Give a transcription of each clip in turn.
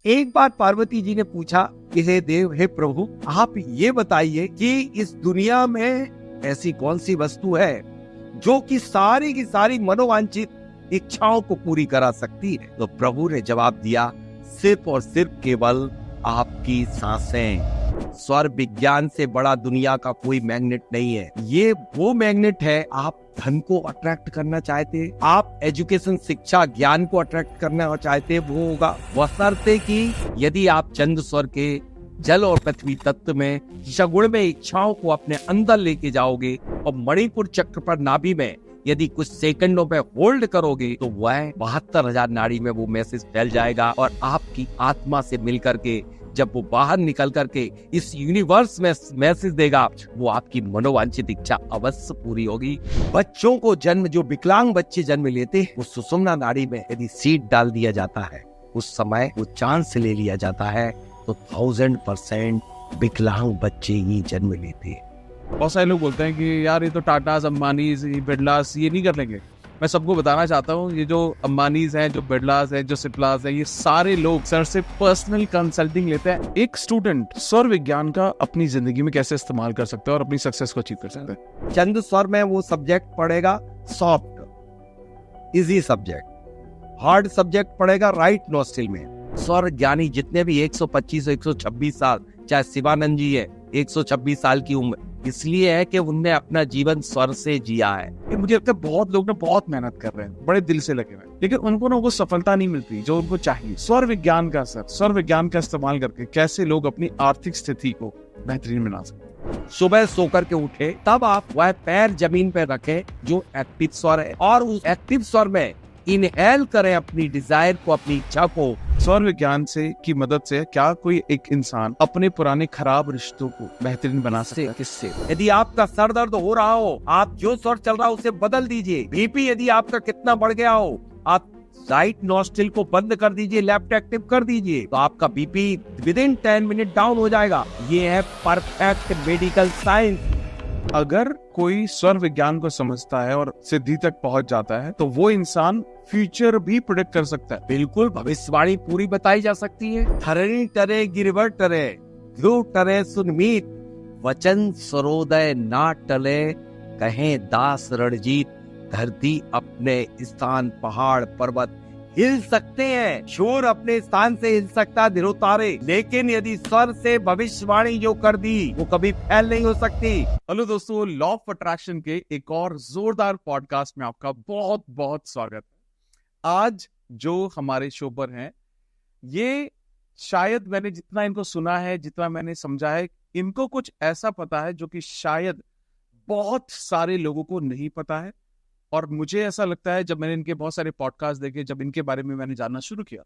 एक बार पार्वती जी ने पूछा कि हे देव, हे प्रभु, आप ये बताइए कि इस दुनिया में ऐसी कौन सी वस्तु है जो कि सारी की सारी मनोवांछित इच्छाओं को पूरी करा सकती है। तो प्रभु ने जवाब दिया, सिर्फ और सिर्फ केवल आपकी सांसें। स्वर विज्ञान से बड़ा दुनिया का कोई मैग्नेट नहीं है। ये वो मैग्नेट है, आप धन को अट्रैक्ट करना चाहते, आप एजुकेशन, शिक्षा, ज्ञान को अट्रैक्ट करना चाहते, वो होगा बशर्ते कि यदि आप चंद्र स्वर के जल और पृथ्वी तत्व में शगुण में इच्छाओं को अपने अंदर लेके जाओगे और मणिपुर चक्र पर नाभि में यदि कुछ सेकंडों पे होल्ड करोगे तो वह 72,000 नाड़ी में वो मैसेज फैल जाएगा और आपकी आत्मा से मिलकर के जब वो बाहर निकल करके इस यूनिवर्स में मैसेज देगा, वो आपकी मनोवांछित इच्छा अवश्य पूरी होगी। बच्चों को जन्म, जो विकलांग बच्चे जन्म लेते हैं, वो सुषुम्ना नाड़ी में यदि सीड डाल दिया जाता है, उस समय वो चांस ले लिया जाता है, तो 1000% विकलांग बच्चे ही जन्म लेते हैं। बहुत सारे लोग बोलते हैं कि यार ये तो टाटास, अंबानीज, बिरलास ये नहीं कर लेंगे। मैं सबको बताना चाहता हूँ, ये जो अंबानीज हैं, जो बिरलास हैं, जो सिप्लास हैं, ये सारे लोग सर से पर्सनल कंसल्टिंग लेते हैं। एक स्टूडेंट स्वर विज्ञान का अपनी जिंदगी में कैसे इस्तेमाल कर सकता है और अपनी सक्सेस को अचीव कर सकता है? चंद्र स्वर में वो सब्जेक्ट पढ़ेगा soft, easy subject. Hard subject पढ़ेगा राइट नोस्ट्रिल में। स्वर ज्ञानी जितने भी 125 126 साल, चाहे शिवानंद जी है 126 साल की उम्र, इसलिए है कि उनने अपना जीवन स्वर से जिया है। मुझे लगता है बहुत लोग ना बहुत मेहनत कर रहे हैं, बड़े दिल से लगे हुए हैं, लेकिन उनको ना वो सफलता नहीं मिलती जो उनको चाहिए। स्वर विज्ञान का स्वर विज्ञान का इस्तेमाल करके कैसे लोग अपनी आर्थिक स्थिति को बेहतरीन बना सकते हैं। सुबह सोकर के उठे, तब आप वह पैर जमीन पर रखें जो एक्टिव स्वर है, और उस एक्टिव स्वर में इनहेल करें अपनी डिजायर को, अपनी इच्छा को। स्वर विज्ञान से की मदद से क्या कोई एक इंसान अपने पुराने खराब रिश्तों को बेहतरीन बना सकता है? किससे? यदि आपका सर दर्द हो रहा हो, आप जो स्वर चल रहा हो उसे बदल दीजिए। बीपी यदि आपका कितना बढ़ गया हो, आप राइट नॉस्ट्रिल को बंद कर दीजिए, लेफ्ट एक्टिव कर दीजिए, तो आपका बीपी विदिन 10 मिनट डाउन हो जाएगा। ये है परफेक्ट मेडिकल साइंस। अगर कोई स्वर विज्ञान को समझता है और सिद्धि तक पहुंच जाता है, तो वो इंसान फ्यूचर भी प्रेडिक्ट कर सकता है। बिल्कुल, भविष्यवाणी पूरी बताई जा सकती है। धरणी टरे गिरवर टरे, ध्रुव टरे सुनमीत, वचन सरोदय ना टले, कहें दास रणजीत। धरती अपने स्थान, पहाड़ पर्वत हिल सकते हैं, शोर अपने स्थान से हिल सकता धिरोतारे, लेकिन यदि स्वर से भविष्यवाणी जो कर दी वो कभी फैल नहीं हो सकती। हेलो दोस्तों, लॉ ऑफ अट्रैक्शन के एक और जोरदार पॉडकास्ट में आपका बहुत बहुत स्वागत है। आज जो हमारे शो पर हैं, ये शायद मैंने जितना इनको सुना है, जितना मैंने समझा है, इनको कुछ ऐसा पता है जो कि शायद बहुत सारे लोगों को नहीं पता है। और मुझे ऐसा लगता है, जब मैंने इनके बहुत सारे पॉडकास्ट देखे, जब इनके बारे में मैंने जानना शुरू किया,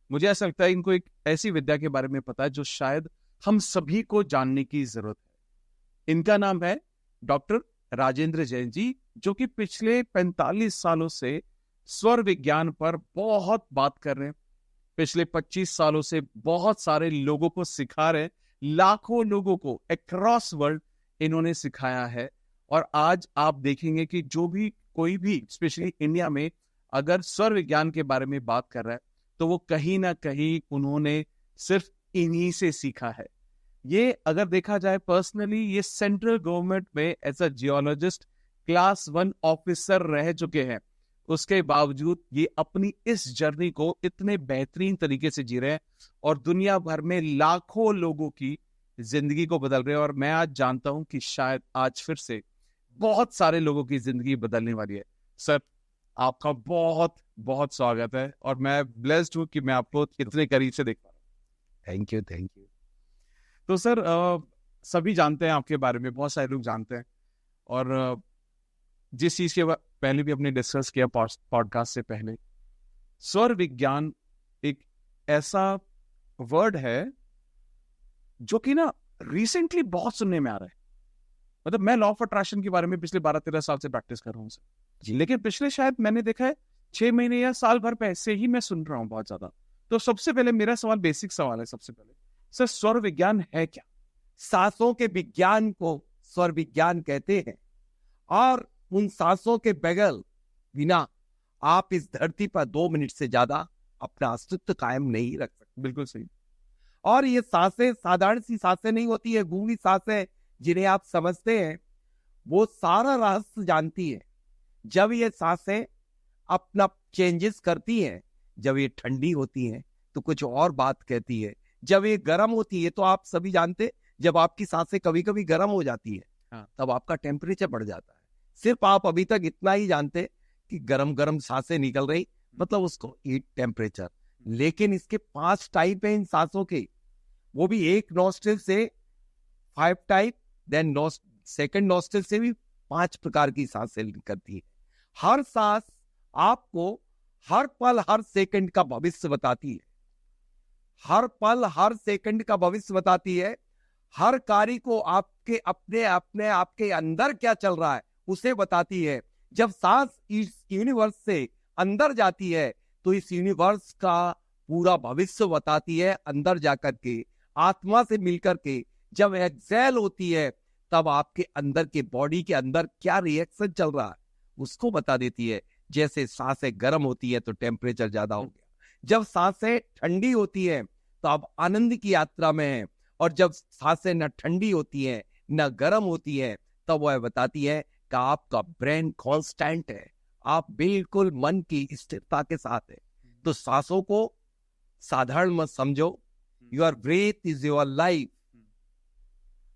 मुझे ऐसा लगता है इनको एक ऐसी विद्या के बारे में पता है जो शायद हम सभी को जानने की जरूरत है। इनका नाम है डॉक्टर राजेंद्र जैन जी, जो कि पिछले 45 सालों से स्वर विज्ञान पर बहुत बात कर रहे हैं। पिछले 25 सालों से बहुत सारे लोगों को सिखा रहे हैं, लाखों लोगों को अक्रॉस वर्ल्ड इन्होंने सिखाया है। और आज आप देखेंगे कि जो भी कोई भी स्पेशली इंडिया में अगर स्वर विज्ञान के बारे में बात कर रहा है, तो वो कहीं ना कहीं उन्होंने सिर्फ इन्हीं से सीखा है। ये अगर देखा जाए पर्सनली, ये सेंट्रल गवर्नमेंट में as a geologist class 1 officer रह चुके हैं। उसके बावजूद ये अपनी इस जर्नी को इतने बेहतरीन तरीके से जी रहे हैं और दुनिया भर में लाखों लोगों की जिंदगी को बदल रहे हैं। और मैं आज जानता हूं कि शायद आज फिर से बहुत सारे लोगों की जिंदगी बदलने वाली है। सर, आपका बहुत बहुत स्वागत है और मैं ब्लेस्ड हूं कि मैं आपको इतने करीब से देख पा रहा हूं। Thank you, thank you. तो सर, सभी जानते हैं आपके बारे में, बहुत सारे लोग जानते हैं, और जिस चीज के पहले भी अपने डिस्कस किया पॉडकास्ट से पहले, स्वर विज्ञान एक ऐसा वर्ड है जो कि ना रिसेंटली बहुत सुनने में आ रहा है। मतलब मैं लॉ ऑफ अट्रैक्शन के बारे में पिछले 12-13 साल से प्रैक्टिस कर रहा हूँ सर, लेकिन पिछले शायद मैंने देखा है 6 महीने या साल भर पहले ही मैं सुन रहा हूँ बहुत ज्यादा। तो सबसे पहले मेरा सवाल, बेसिक सवाल है सबसे पहले, सर स्वर विज्ञान है क्या? सांसों के विज्ञान को स्वर विज्ञान कहते हैं, और उन सांसों के बगैर बिना आप इस धरती पर 2 मिनट से ज्यादा अपना अस्तित्व कायम नहीं रख सकते। बिल्कुल सही। और ये सांसें साधारण सी सांसें नहीं होती है, गूंगी सांसें जिन्हें आप समझते हैं, वो सारा रहस्य जानती है। जब ये सांसें अपना चेंजेस करती हैं, जब ये ठंडी होती हैं तो कुछ और बात कहती है, जब ये गर्म होती है तो आप सभी जानते, जब आपकी सांसें कभी कभी गर्म हो जाती है हाँ। तब आपका टेम्परेचर बढ़ जाता है। सिर्फ आप अभी तक इतना ही जानते कि गरम गरम सांसें निकल रही, मतलब उसको हीट टेम्परेचर। लेकिन इसके 5 टाइप है इन सांसों के, वो भी एक नॉस्ट्रिल से 5 टाइप, देन सेकंड नॉस्ट्रिल से भी 5 प्रकार की सांसें निकलती है। हर सांस आपको हर पल हर सेकंड का भविष्य बताती है, हर पल हर सेकंड का भविष्य बताती है। हर कार्य को आपके अपने आपके अंदर क्या चल रहा है उसे बताती है। जब सांस इस यूनिवर्स से अंदर जाती है तो इस यूनिवर्स का पूरा भविष्य बताती है। अंदर जाकर के आत्मा से मिलकर के जब एक्सेल होती है तब आपके अंदर के बॉडी के अंदर क्या रिएक्शन चल रहा है उसको बता देती है। जैसे सांसें गर्म होती है तो टेम्परेचर ज्यादा हो गया, जब सांसें ठंडी होती है तो आप आनंद की यात्रा में हैं, और जब सांसें न ठंडी होती है न गर्म होती है तब वह बताती है कि आपका ब्रेन कांस्टेंट है, आप बिल्कुल मन की स्थिरता के साथ है। तो सांसों को साधारण मत समझो, your breath is your life.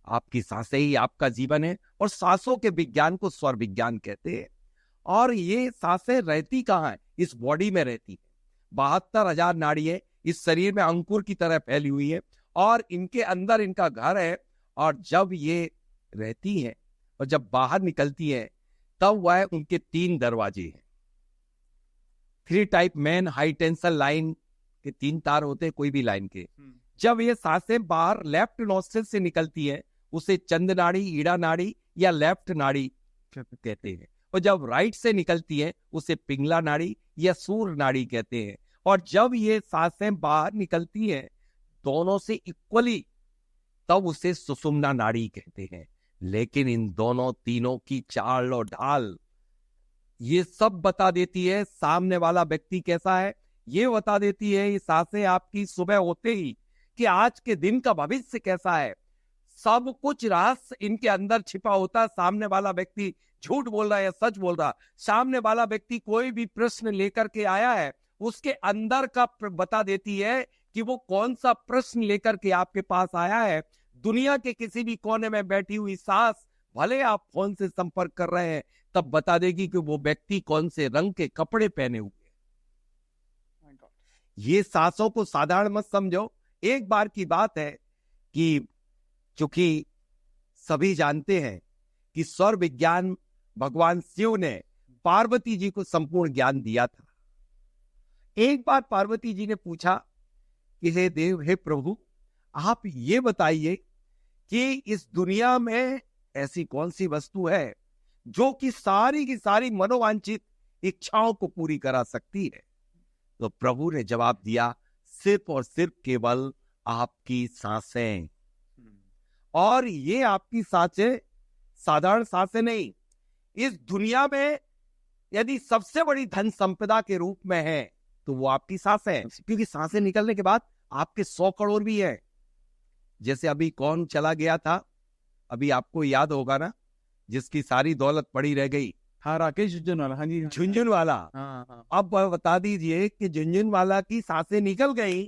आपकी सांसें ही आपका जीवन है, और सांसों के विज्ञान को स्वर विज्ञान कहते हैं। और ये सांसें रहती कहाँ है? इस बॉडी में रहती है। 72,000 नाड़ियां इस शरीर में अंकुर की तरह फैली हुई है, और इनके अंदर इनका घर है। और जब ये रहती है और जब बाहर निकलती है तब वह उनके 3 दरवाजे हैं। 3 type main high tension line के 3 तार होते हैं कोई भी लाइन के। जब ये सांसें बाहर लेफ्ट नॉस्ट्रिल से निकलती है उसे चंद नाड़ी, ईड़ा नाड़ी या लेफ्ट नाड़ी कहते हैं, और जब राइट से निकलती है उसे पिंगला नाड़ी या सूर नाड़ी कहते हैं। और जब ये सांसें बाहर निकलती है दोनों से इक्वली तब उसे सुषुम्ना नाड़ी कहते हैं। लेकिन इन दोनों तीनों की चाल और ढाल ये सब बता देती है सामने वाला व्यक्ति कैसा है। ये बता देती है ये सांसें आपकी सुबह होते ही कि आज के दिन का भविष्य कैसा है। सब कुछ रहस्य इनके अंदर छिपा होता है। सामने वाला व्यक्ति झूठ बोल रहा है या सच बोल रहा है, सामने वाला व्यक्ति कोई भी प्रश्न लेकर के आया है उसके अंदर का बता देती है कि वो कौन सा प्रश्न लेकर के आपके पास आया है। दुनिया के किसी भी कोने में बैठी हुई सांस, भले आप फोन से संपर्क कर रहे हैं, तब बता देगी कि वो व्यक्ति कौन से रंग के कपड़े पहने हुए हैं। ये सांसों को साधारण मत समझो। एक बार की बात है कि चूंकि सभी जानते हैं कि स्वर विज्ञान भगवान शिव ने पार्वती जी को संपूर्ण ज्ञान दिया था। एक बार पार्वती जी ने पूछा कि हे देव, हे प्रभु, आप ये बताइए कि इस दुनिया में ऐसी कौन सी वस्तु है जो कि सारी की सारी मनोवांछित इच्छाओं को पूरी करा सकती है। तो प्रभु ने जवाब दिया, सिर्फ और सिर्फ केवल आपकी सांसें। और ये आपकी सांसें साधारण सांसें नहीं, इस दुनिया में यदि सबसे बड़ी धन संपदा के रूप में है तो वो आपकी सांसें हैं। क्योंकि सांसें निकलने के बाद आपके 100 करोड़ भी है। जैसे अभी कौन चला गया था, अभी आपको याद होगा ना, जिसकी सारी दौलत पड़ी रह गई। हाँ, राकेश झुनझुनवाला। हाँ जी, झुनझुनवाला। हाँ। अब बता दीजिए कि झुनझुनवाला की सांसें निकल गई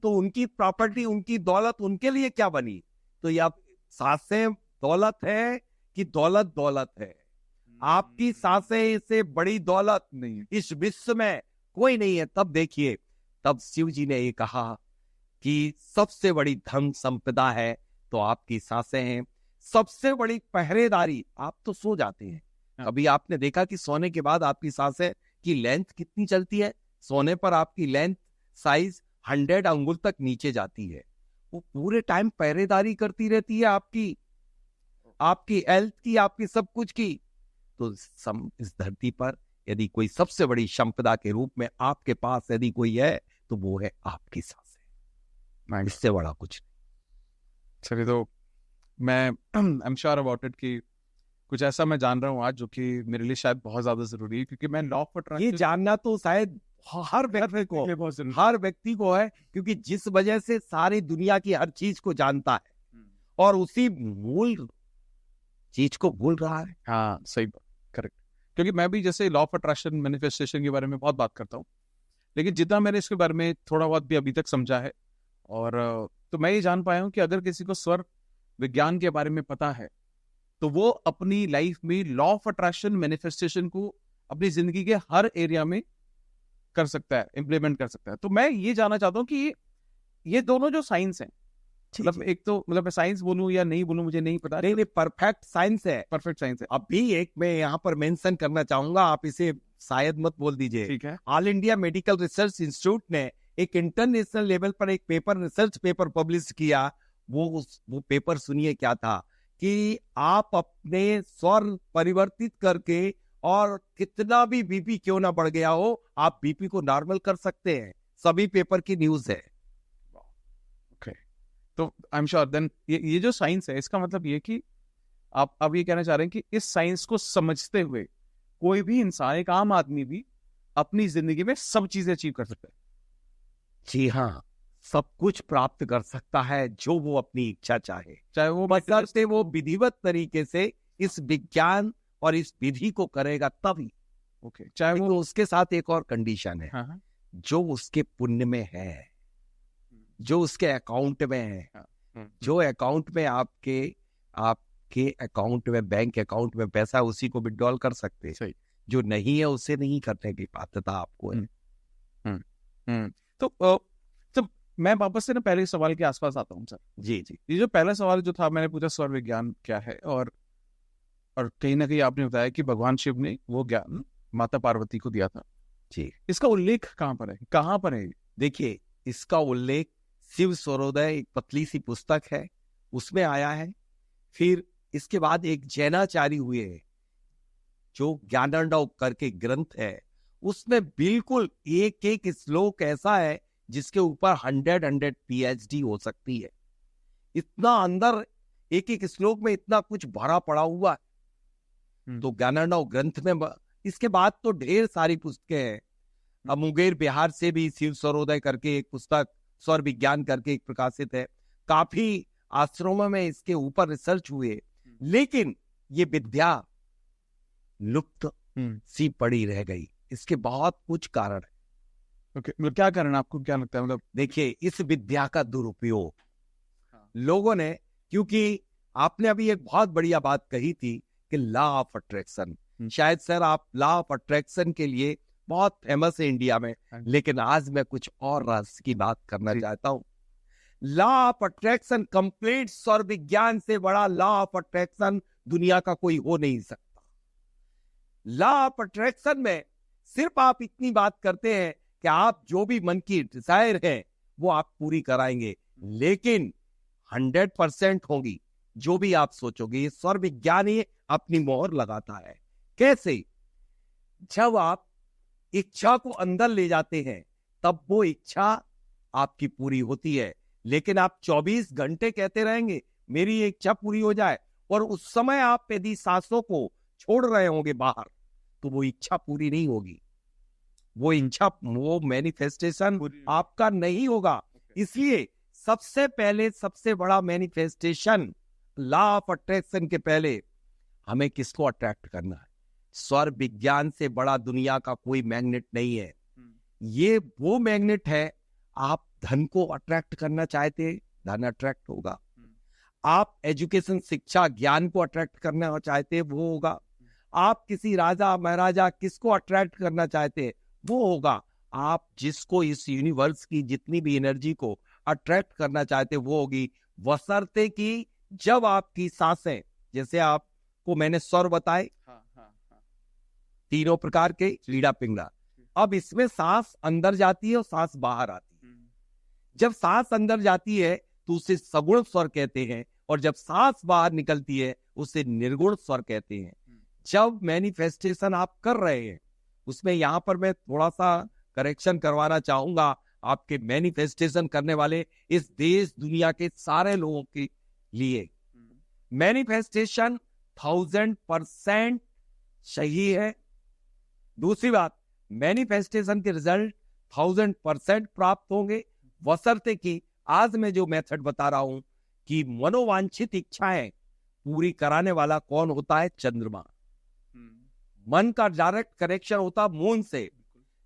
तो उनकी प्रॉपर्टी, उनकी दौलत उनके लिए क्या बनी? तो ये सांसें दौलत है कि दौलत दौलत है? आपकी सांसें इससे बड़ी दौलत नहीं, इस विश्व में कोई नहीं है। तब देखिए, तब शिव जी ने ये कहा कि सबसे बड़ी धन संपदा है तो आपकी सांसें हैं। सबसे बड़ी पहरेदारी, आप तो सो जाते हैं, कभी आपने देखा कि सोने के बाद आपकी सांसें की लेंथ कितनी चलती है? सोने पर आपकी लेंथ साइज 100 अंगुल तक नीचे जाती है। वो पूरे टाइम पहरेदारी करती रहती है आपकी हेल्थ की, आपकी सब कुछ की। तो इस धरती पर यदि कोई सबसे बड़ी संपदा के रूप में आपके पास यदि कोई है तो वो है आपकी सांसें। इससे बड़ा कुछ नहीं। चलिए, तो मैं I am sure about it कि कुछ ऐसा मैं जान रहा हूँ आज जो कि मेरे लिए शायद बहुत ज्यादा जरूरी है, क्योंकि मैं लॉ ऑफ अट्रैक्शन, ये जानना तो शायद हर व्यक्ति को, हर व्यक्ति को है, क्योंकि जिस वजह से सारी दुनिया की हर चीज को जानता है और उसी मूल चीज को भूल रहा है। हाँ सही बात, करेक्ट। क्योंकि मैं भी जैसे लॉ ऑफ अट्रैक्शन, मैनिफेस्टेशन के बारे में बहुत बात करता हूँ, लेकिन जितना मैंने इसके बारे में थोड़ा बहुत भी अभी तक समझा है, और तो मैं ये जान पाया हूँ कि अगर किसी को स्वर विज्ञान के बारे में पता है तो वो अपनी लाइफ में लॉ ऑफ अट्रैक्शन, मैनिफेस्टेशन को अपनी जिंदगी के हर एरिया में कर सकता है, इम्प्लीमेंट कर सकता है। तो मैं ये जानना चाहता हूँ कि ये दोनों जो साइंस हैं, मतलब एक तो मतलब मैं साइंस बोलूं या नहीं बोलूं मुझे नहीं पता, नहीं, परफेक्ट साइंस है, परफेक्ट साइंस है। अभी एक मैं यहाँ पर मेंशन करना चाहूंगा, आप इसे शायद मत बोल दीजिए। ठीक है। All India medical research institute ने एक इंटरनेशनल लेवल पर एक पेपर, रिसर्च पेपर पब्लिश किया। वो पेपर सुनिए क्या था, कि आप अपने स्वर परिवर्तित करके, और कितना भी बीपी क्यों ना बढ़ गया हो, आप बीपी को नॉर्मल कर सकते हैं। सभी पेपर की न्यूज है। ओके, तो आई एम श्योर देन ये जो साइंस है, इसका मतलब ये कि आप अब ये कहना चाह रहे हैं कि इस साइंस को समझते हुए कोई भी इंसान, एक आम आदमी भी अपनी जिंदगी में सब चीजें अचीव कर सकता है। जी हाँ, सब कुछ प्राप्त कर सकता है जो वो अपनी इच्छा चाहे, चाहे वो बशर्ते वो विधिवत तरीके से इस विज्ञान और इस विधि को करेगा तभी। ओके, चाहे वो उसके साथ एक और कंडीशन है। हाँ, जो उसके पुण्य में है, जो उसके अकाउंट में है, जो अकाउंट में आपके अकाउंट में, बैंक अकाउंट में पैसा है, उसी को विड्रॉल कर सकते हैं। जो नहीं है उसे नहीं करने की बाध्यता आपको है। तो मैं वापस से ना पहले सवाल के आसपास आता हूँ सर। जी जी, ये जो पहला सवाल जो था, मैंने पूछा स्वर विज्ञान क्या है, और कहीं ना कहीं आपने बताया कि भगवान शिव ने वो ज्ञान माता पार्वती को दिया था। जी, इसका उल्लेख कहाँ पर है, कहाँ पर है? देखिए, इसका उल्लेख शिव स्वरोदय, एक पतली सी पुस्तक है, उसमें आया है। फिर इसके बाद एक जैनाचार्य हुए, जो ज्ञानंडव करके ग्रंथ है, उसमें बिल्कुल एक एक श्लोक ऐसा है जिसके ऊपर 100 PhD हो सकती है। इतना अंदर एक एक श्लोक में इतना कुछ भरा पड़ा हुआ है। तो ज्ञानंडव ग्रंथ में इसके बाद तो ढेर सारी पुस्तकें हैं। अब मुंगेर बिहार से भी शिव स्वरोदय करके एक पुस्तक, स्वर विज्ञान करके एक प्रकाशित है। काफी आश्रमों में इसके ऊपर रिसर्च हुए, लेकिन ये विद्या लुप्त सी पड़ी रह गई। इसके बहुत कुछ कारण है। ओके, मतलब क्या कारण, आपको क्या लगता है? मतलब देखिए, इस विद्या का दुरुपयोग लोगों ने, क्योंकि आपने अभी एक बहुत बढ़िया बात कही थी कि लॉ ऑफ अट्रैक्शन, शायद सर आप लॉ ऑफ अट्रैक्शन के लिए बहुत फेमस है इंडिया में, लेकिन आज मैं कुछ और रहस्य की बात करना चाहता हूं। लॉ ऑफ अट्रैक्शन, कंप्लीट स्वर विज्ञान से बड़ा लॉ ऑफ अट्रैक्शन दुनिया का कोई हो नहीं सकता। लॉ ऑफ अट्रैक्शन में सिर्फ आप इतनी बात करते हैं कि आप जो भी मन की डिजायर है वो आप पूरी कराएंगे, लेकिन 100% होगी जो भी आप सोचोगे। ये स्वर विज्ञान ही अपनी मोहर लगाता है। कैसे? जब आप इच्छा को अंदर ले जाते हैं तब वो इच्छा आपकी पूरी होती है, लेकिन आप 24 घंटे कहते रहेंगे मेरी ये इच्छा पूरी हो जाए, और उस समय आप यदि सांसों को छोड़ रहे होंगे बाहर, तो वो इच्छा पूरी नहीं होगी। वो इच्छा, वो मैनिफेस्टेशन आपका नहीं होगा। इसलिए सबसे पहले, सबसे बड़ा मैनिफेस्टेशन लॉ ऑफ अट्रैक्शन के पहले हमें किसको अट्रैक्ट करना है? स्वर विज्ञान से बड़ा दुनिया का कोई मैग्नेट नहीं है। ये वो मैग्नेट है, आप धन को अट्रैक्ट करना चाहते, धन अट्रैक्ट होगा। आप एजुकेशन, शिक्षा, ज्ञान को अट्रैक्ट करना चाहते, वो होगा। आप किसी राजा महाराजा, किसको अट्रैक्ट करना चाहते, वो होगा। आप जिसको, इस यूनिवर्स की जितनी भी एनर्जी को अट्रैक्ट करना चाहते, वो होगी, बशर्ते कि जब आपकी सांसें, जैसे आपको मैंने स्वर बताए, तीनों प्रकार के, लीड़ा पिंगला, अब इसमें सांस अंदर जाती है और सांस बाहर आती है। जब सांस अंदर जाती है तो उसे सगुण स्वर कहते हैं, और जब सांस बाहर निकलती है उसे निर्गुण स्वर कहते हैं। जब मैनिफेस्टेशन आप कर रहे हैं, उसमें यहां पर मैं थोड़ा सा करेक्शन करवाना चाहूंगा आपके मैनिफेस्टेशन करने वाले इस देश दुनिया के सारे लोगों के लिए। मैनिफेस्टेशन 1000% सही है। दूसरी बात, मैनिफेस्टेशन के रिजल्ट 1000% प्राप्त होंगे, बशर्ते कि आज मैं जो मेथड बता रहा हूं कि मनोवांछित इच्छाएं पूरी कराने वाला कौन होता है? चंद्रमा। मन का डायरेक्ट कनेक्शन होता मून से।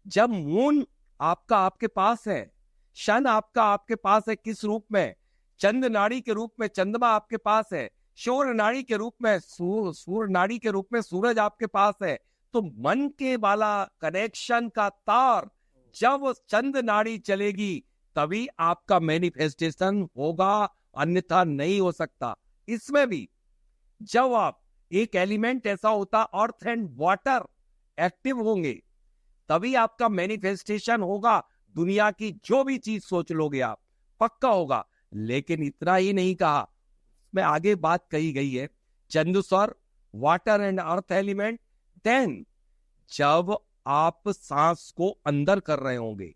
जब मून आपके पास है, शन आपके पास है, किस रूप में? चंद्र नाड़ी के रूप में चंद्रमा आपके पास है, सूर्य नाड़ी के रूप में सूर्य नाड़ी के रूप में सूरज आपके पास है। तो मन के वाला कनेक्शन का तार जब चंद्र नाड़ी चलेगी तभी आपका मैनिफेस्टेशन होगा, अन्यथा नहीं हो सकता। इसमें भी जब आप एक एलिमेंट ऐसा होता अर्थ एंड वाटर एक्टिव होंगे तभी आपका मैनिफेस्टेशन होगा। दुनिया की जो भी चीज सोच लोगे आप, पक्का होगा। लेकिन इतना ही नहीं कहा, में आगे बात कही गई है, चंद्र स्वर, water and earth element. Then जब आप सांस को अंदर कर रहे होंगे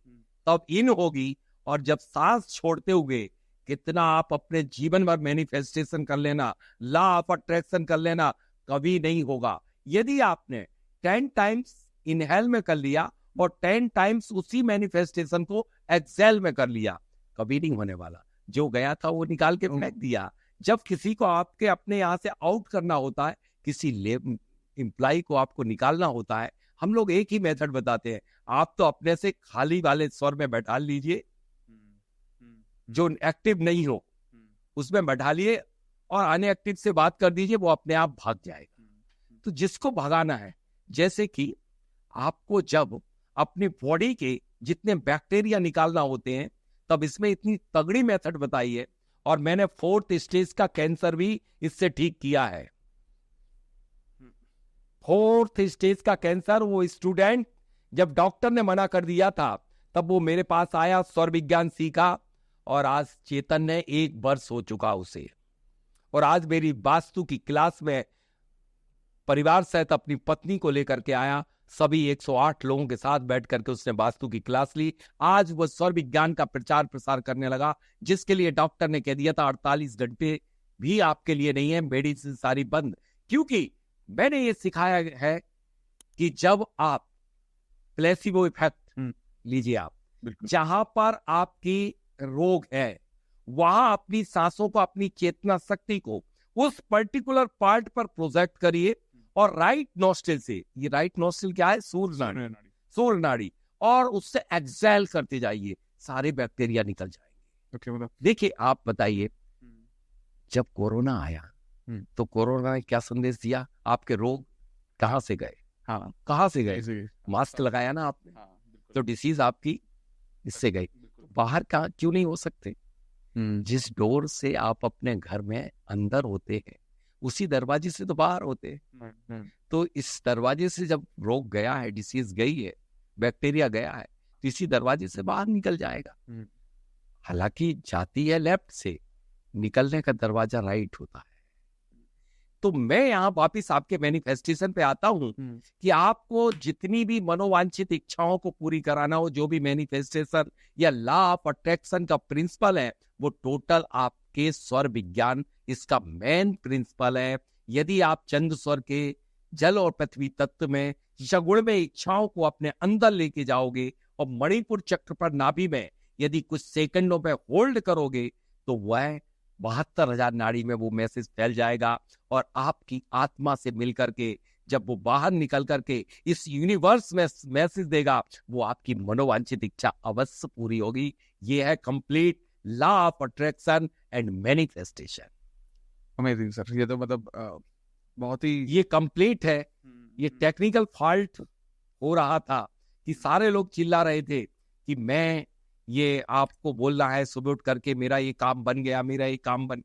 तब इन होगी, और जब सांस छोड़ते हुए कितना आप अपने जीवन भर मैनिफेस्टेशन कर लेना, लॉ ऑफ अट्रैक्शन कर लेना, कभी नहीं होगा। यदि आपने 10 टाइम्स इनहेल में कर लिया और 10 टाइम्स उसी मैनिफेस्टेशन को एक्सेल में कर लिया, कभी नहीं होने वाला। जो गया था वो निकाल के फेंक दिया। जब किसी को आपके अपने यहाँ से आउट करना होता है, किसी एम्प्लॉय को आपको निकालना होता है, हम लोग एक ही मेथड बताते हैं। आप तो अपने से खाली वाले स्वर में बैठा लीजिए, जो एक्टिव नहीं हो उसमें बैठा लिए, और अनएक्टिव से बात कर दीजिए, वो अपने आप भाग जाएगा। तो जिसको भगाना है, जैसे कि आपको जब अपनी बॉडी के जितने बैक्टीरिया निकालना होते हैं, तब इसमें इतनी तगड़ी मेथड बताई है, और मैंने 4th स्टेज का कैंसर भी इससे ठीक किया है। 4th स्टेज का कैंसर, वो स्टूडेंट जब डॉक्टर ने मना कर दिया था तब वो मेरे पास आया, स्वर विज्ञान सीखा, और आज चेतन ने 1 वर्ष हो चुका उसे। और आज मेरी वास्तु की क्लास में परिवार सहित अपनी पत्नी को लेकर के आया, सभी 108 लोगों के साथ बैठ करके उसने वास्तु की क्लास ली। आज वो स्वर विज्ञान का प्रचार प्रसार करने लगा, जिसके लिए डॉक्टर ने कह दिया था 48 घंटे भी आपके लिए नहीं है, मेडिसिन सारी बंद। क्योंकि मैंने ये सिखाया है कि जब आप प्लेसिबो इफेक्ट लीजिए, आप जहां पर आपकी रोग है वहां अपनी सांसों को, अपनी चेतना शक्ति को उस पर्टिकुलर पार्ट पर प्रोजेक्ट करिए, और राइट नोस्ट्रिल से, ये राइट नोस्ट्रिल क्या है? सूर्य नाड़ी, और उससे एक्सेल करते जाइए, सारे बैक्टीरिया निकल जाएंगे। देखिए, आप बताइए, जब कोरोना आया तो कोरोना ने क्या संदेश दिया? आपके रोग कहां से गए? हाँ, कहां से गए? मास्क लगाया ना आपने, तो डिसीज आपकी इससे गई। बाहर का क्यों नहीं हो सकते? जिस डोर से आप अपने घर में अंदर होते हैं, उसी दरवाजे से तो बाहर होते हैं। तो इस दरवाजे से जब रोग गया है, डिसीज गई है, बैक्टीरिया गया है, तो इसी दरवाजे से बाहर निकल जाएगा। हालांकि जाती है लेफ्ट से, निकलने का दरवाजा राइट होता है। तो मैं यहाँ वापिस आपके मैनिफेस्टेशन पे आता हूँ कि आपको जितनी भी मनोवांछित इच्छाओं को पूरी कराना हो, जो भी मैनिफेस्टेशन या लॉ ऑफ अट्रैक्शन का प्रिंसिपल है, वो टोटल आपके स्वर विज्ञान इसका मेन प्रिंसिपल है। यदि आप चंद्र स्वर के जल और पृथ्वी तत्व में शगुण में इच्छाओं को अपने अंदर लेके जाओगे, और मणिपुर चक्र पर नाभि में यदि कुछ सेकंडों में होल्ड करोगे, तो वह 72,000 नाड़ी में वो मैसेज फैल जाएगा, और आपकी आत्मा से मिलकर के जब वो बाहर निकल करके इस यूनिवर्स में मैसेज देगा, वो आपकी मनोवांछित इच्छा अवश्य पूरी होगी। ये है complete law of attraction and manifestation. Amazing sir, ये तो मतलब बहुत ही ये कंप्लीट है। ये टेक्निकल फॉल्ट हो रहा था कि सारे लोग चिल्ला रहे थे कि मैं ये आपको बोलना है सुबह उठ करके मेरा ये काम बन गया, मेरा ये काम बन।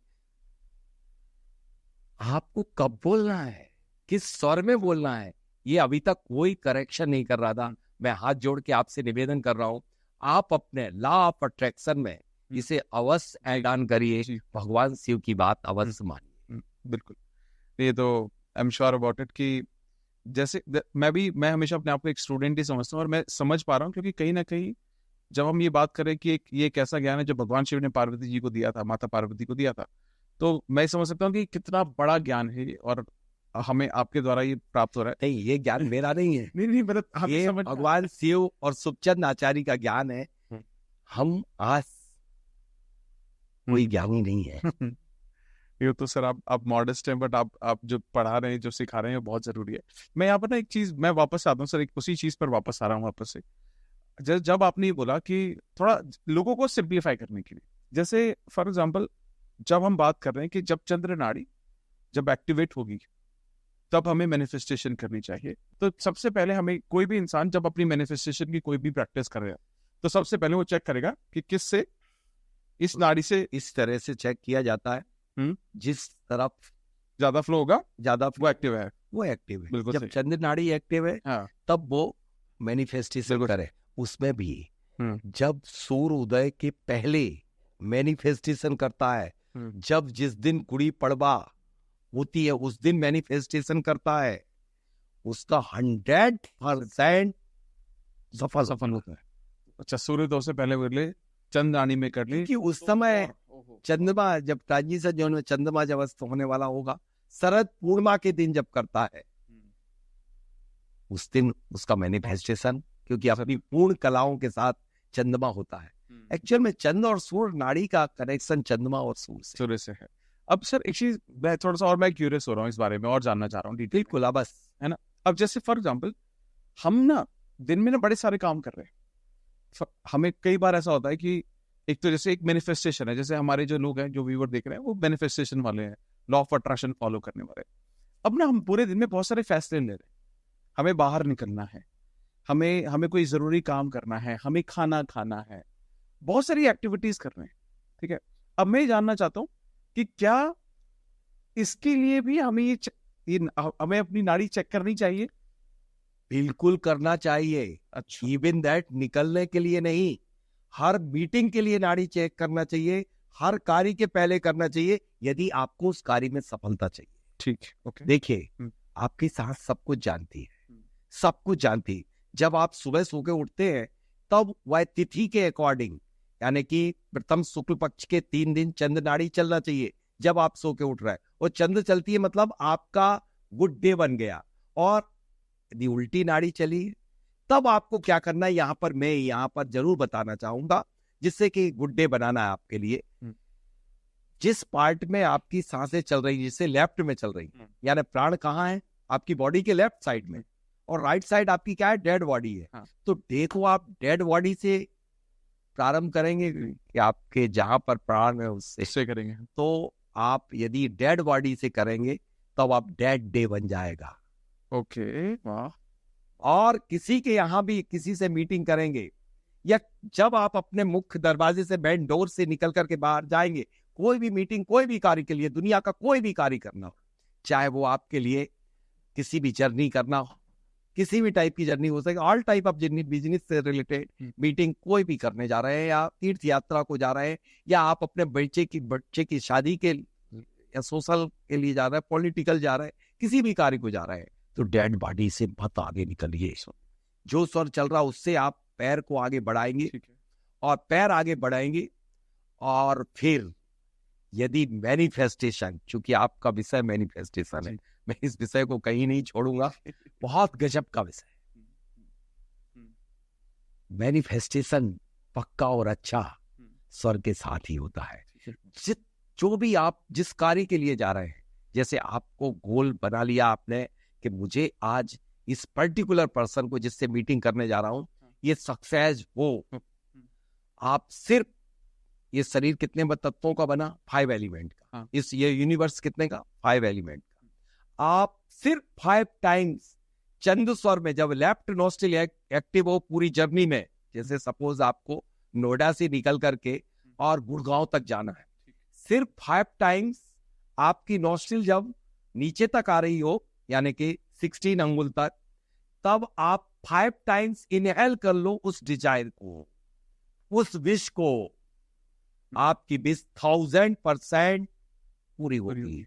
आपको कब बोलना है, किस स्वर में बोलना है, ये अभी तक कोई करेक्शन नहीं कर रहा था। मैं हाथ जोड़ के आपसे निवेदन कर रहा हूं, आप अपने लॉ ऑफ अट्रैक्शन में इसे अवश्य ऐड ऑन करिए, भगवान शिव की बात अवश्य मानिए। बिल्कुल, ये तो I am sure about it कि जैसे मैं हमेशा अपने आप को एक स्टूडेंट ही समझता हूँ, और मैं समझ पा रहा हूँ क्योंकि कहीं ना कहीं जब हम ये बात करें कि ये एक ऐसा ज्ञान है जो भगवान शिव ने पार्वती जी को दिया था, माता पार्वती को दिया था, तो मैं समझ सकता हूँ कि कितना बड़ा ज्ञान है। और हमें आपके द्वारा ये प्राप्त हो रहा है। नहीं, ये ज्ञान मेरा नहीं है, नहीं मतलब हमें ये समझ भगवान शिव और सुखचंद आचार्य का ज्ञान है। हम आज कोई ज्ञानी नहीं है। ये तो सर आप मॉडेस्ट हैं, बट आप जो पढ़ा रहे हैं, जो सिखा रहे हैं, वो बहुत जरूरी है। मैं यहाँ पर ना एक चीज मैं वापस आता हूँ सर, उसी चीज पर वापस आ रहा हूँ वापस से। जब आपने ये बोला कि थोड़ा लोगों को सिंप्लीफाई करने के लिए, जैसे फॉर एग्जाम्पल जब हम बात कर रहे हैं कि जब चंद्र नाड़ी जब एक्टिवेट होगी तब हमें मैनिफेस्टेशन करनी चाहिए। तो सबसे पहले हमें कोई भी इंसान जब अपनी मैनिफेस्टेशन की कोई भी प्रैक्टिस करेगा तो सबसे पहले वो चेक करेगा कि किस से, इस नाड़ी से, इस तरह से चेक किया जाता है जिस तरफ ज्यादा फ्लो होगा ज्यादा वो एक्टिव है। वो एक्टिव है। बिल्कुल जब सही। चंद्र नाड़ी एक्टिव है हाँ। तब वो मैनिफेस्टेशन बिल्कुल। करे। उसमें भी जब सूर्य उदय के पहले मैनिफेस्टेशन करता है, जब जिस दिन गुड़ी पड़वा होती है उस दिन मैनिफेस्टेशन करता है, उसका 100% सफल होता है। अच्छा, सूर्योदय से पहले कर ले, चंद्राणी में कर ले, क्योंकि उस समय चंद्रमा जब ट्रांजिशन जोन में चंद्रमा जब अस्त होने वाला होगा, शरद पूर्णिमा के दिन जब करता है उस दिन उसका मैनिफेस्टेशन, क्योंकि अपनी पूर्ण कलाओं के साथ चंद्रमा होता है। एक्चुअल में चंद्र और सूर्य नाड़ी का कनेक्शन चंद्रमा और सूर्य से है। अब सर एक चीज मैं थोड़ा सा और मैं क्यूरियस हो रहा हूँ इस बारे में और जानना चाह रहा हूँ। बिल्कुल, बस है ना। अब जैसे फॉर एग्जाम्पल हम ना दिन में ना बड़े सारे काम कर रहे हैं, हमें कई बार ऐसा होता है कि एक तो जैसे एक मैनिफेस्टेशन है, जैसे हमारे जो लोग हैं जो व्यूअर देख रहे हैं वो मैनिफेस्टेशन वाले हैं, लॉ ऑफ अट्रैक्शन फॉलो करने वाले। अब ना हम पूरे दिन में बहुत सारे फैसले ले रहे हैं, हमें बाहर निकलना है, हमें कोई जरूरी काम करना है, हमें खाना खाना है, बहुत सारी एक्टिविटीज कर रहे हैं, ठीक है। अब मैं जानना चाहता हूँ कि क्या इसके लिए भी हमें हमें अपनी नाड़ी चेक करनी चाहिए? बिल्कुल करना चाहिए। अच्छा। इवन दैट निकलने के लिए नहीं, हर मीटिंग के लिए नाड़ी चेक करना चाहिए, हर कार्य के पहले करना चाहिए, यदि आपको उस कार्य में सफलता चाहिए। ठीक, ओके। देखिए, आपकी सांस सब कुछ जानती है, सब कुछ जानती है। जब आप सुबह सो के उठते हैं तब वह तिथि के अकॉर्डिंग, यानी कि प्रथम शुक्ल पक्ष के 3 दिन चंद्र नाड़ी चलना चाहिए जब आप सो के उठ रहे हैं, और चंद्र चलती है मतलब आपका गुड डे बन गया। और यदि उल्टी नाड़ी चली तब आपको क्या करना है, यहाँ पर जरूर बताना चाहूंगा, जिससे कि गुड डे बनाना है आपके लिए। जिस पार्ट में आपकी सांसें चल रही, जिससे लेफ्ट में चल रही, यानी प्राण कहाँ है, आपकी बॉडी के लेफ्ट साइड में, और राइट साइड आपकी क्या है, डेड बॉडी है। हाँ। तो देखो, आप डेड बॉडी से प्रारंभ करेंगे कि आपके जहां पर प्राण है उससे करेंगे। तो आप यदि डेड बॉडी से करेंगे तब आप डेड डे बन जाएगा। ओके, वाह। और किसी के यहाँ भी किसी से मीटिंग करेंगे, या जब आप अपने मुख्य दरवाजे से मेन डोर से निकल करके बाहर जाएंगे, कोई भी मीटिंग, कोई भी कार्य के लिए, दुनिया का कोई भी कार्य करना हो, चाहे वो आपके लिए किसी भी जर्नी करना हो, किसी भी टाइप की जर्नी हो सके, all type of journey, business से रिलेटेड मीटिंग कोई भी करने जा रहे हैं, या तीर्थ यात्रा को जा रहे हैं, या आप अपने बच्चे की शादी के या सोशल के लिए जा रहे हैं, पॉलिटिकल जा रहे हैं, किसी भी कार्य को जा रहे हैं, तो डेड बॉडी से मत आगे निकलिए। जो स्वर चल रहा उससे आप पैर को आगे बढ़ाएंगे, और पैर आगे बढ़ाएंगे, और फिर यदि मैनिफेस्टेशन, चूंकि आपका विषय मैनिफेस्टेशन है, मैं इस विषय को कहीं नहीं छोड़ूंगा, बहुत गजब का विषय है। मैनिफेस्टेशन पक्का और अच्छा स्वर के साथ ही होता है। जो भी आप जिस कार्य के लिए जा रहे हैं, जैसे आपको गोल बना लिया आपने कि मुझे आज इस पर्टिकुलर पर्सन को जिससे मीटिंग करने जा रहा हूं ये सक्सेस हो, आप सिर्फ, ये शरीर कितने तत्वों का बना, 5 एलिमेंट का, ये यूनिवर्स कितने का, 5 एलिमेंट का, आप सिर्फ 5 टाइम्स चंद्र स्वर में, जब लेफ्ट नोस्ट्रिल एक्टिव हो पूरी जर्नी में, जैसे सपोज आपको नोएडा से निकल करके और गुड़गांव तक जाना है, सिर्फ 5 टाइम्स आपकी नोस्ट्रिल जब नीचे तक आ रही हो, यानी कि 16 अंगुल तक, तब आप 5 टाइम्स इनहेल कर लो उस डिजायर को, उस विश को, आपकी विश 1000% पूरी होगी।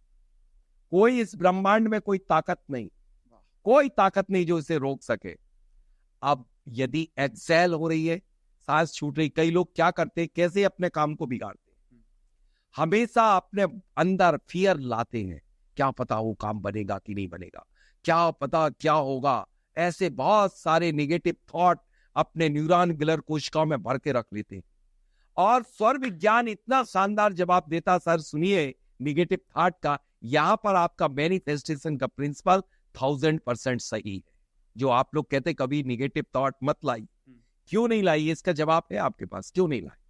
कोई इस ब्रह्मांड में कोई ताकत नहीं जो इसे रोक सके। अब यदि एक्सेल हो रही है, सांस छूट रही, कई लोग क्या करते हैं, कैसे अपने काम को बिगाड़ते हैं, हमेशा अपने अंदर फियर लाते हैं क्या पता वो काम बनेगा कि नहीं बनेगा, क्या पता क्या होगा। ऐसे बहुत सारे निगेटिव थॉट अपने न्यूरॉन ग्लर कोशिकाओं में भर के रख लेते हैं। और स्वर विज्ञान इतना शानदार जवाब देता, सर सुनिए, निगेटिव थॉट का, यहां पर आपका मैनिफेस्टेशन का प्रिंसिपल 1000% सही है। जो आप लोग कहते कभी निगेटिव थॉट मत लाई, क्यों नहीं लाई, इसका जवाब है आपके पास, क्यों नहीं लाई?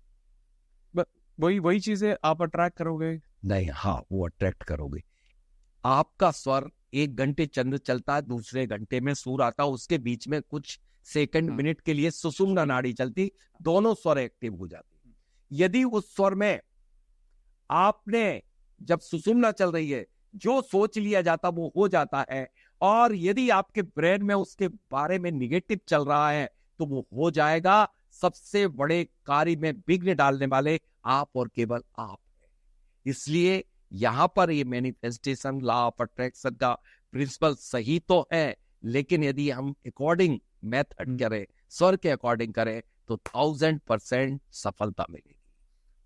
वही चीजें आप अट्रैक्ट करोगे। नहीं, हाँ, वो अट्रैक्ट करोगे। आपका स्वर 1 घंटे चंद्र चलता है, दूसरे घंटे में सूर्य आता है, उसके बीच में कुछ सेकंड मिनट के लिए सुषुम्ना नाड़ी चलती, दोनों स्वर एक्टिव हो जाते। यदि उस स्वर में आपने जब सुषुम्ना चल रही है जो सोच लिया जाता वो हो जाता है, और यदि आपके ब्रेन में उसके बारे में निगेटिव चल रहा है तो वो हो जाएगा। सबसे बड़े कार्य में विघ्न डालने वाले आप और केवल आप हैं। इसलिए यहां पर ये मैनिफेस्टेशन लॉ ऑफ अट्रैक्शन का प्रिंसिपल सही तो है, लेकिन यदि हम अकॉर्डिंग मेथड करें, स्वर के अकॉर्डिंग करें, तो 1000% सफलता मिलेगी।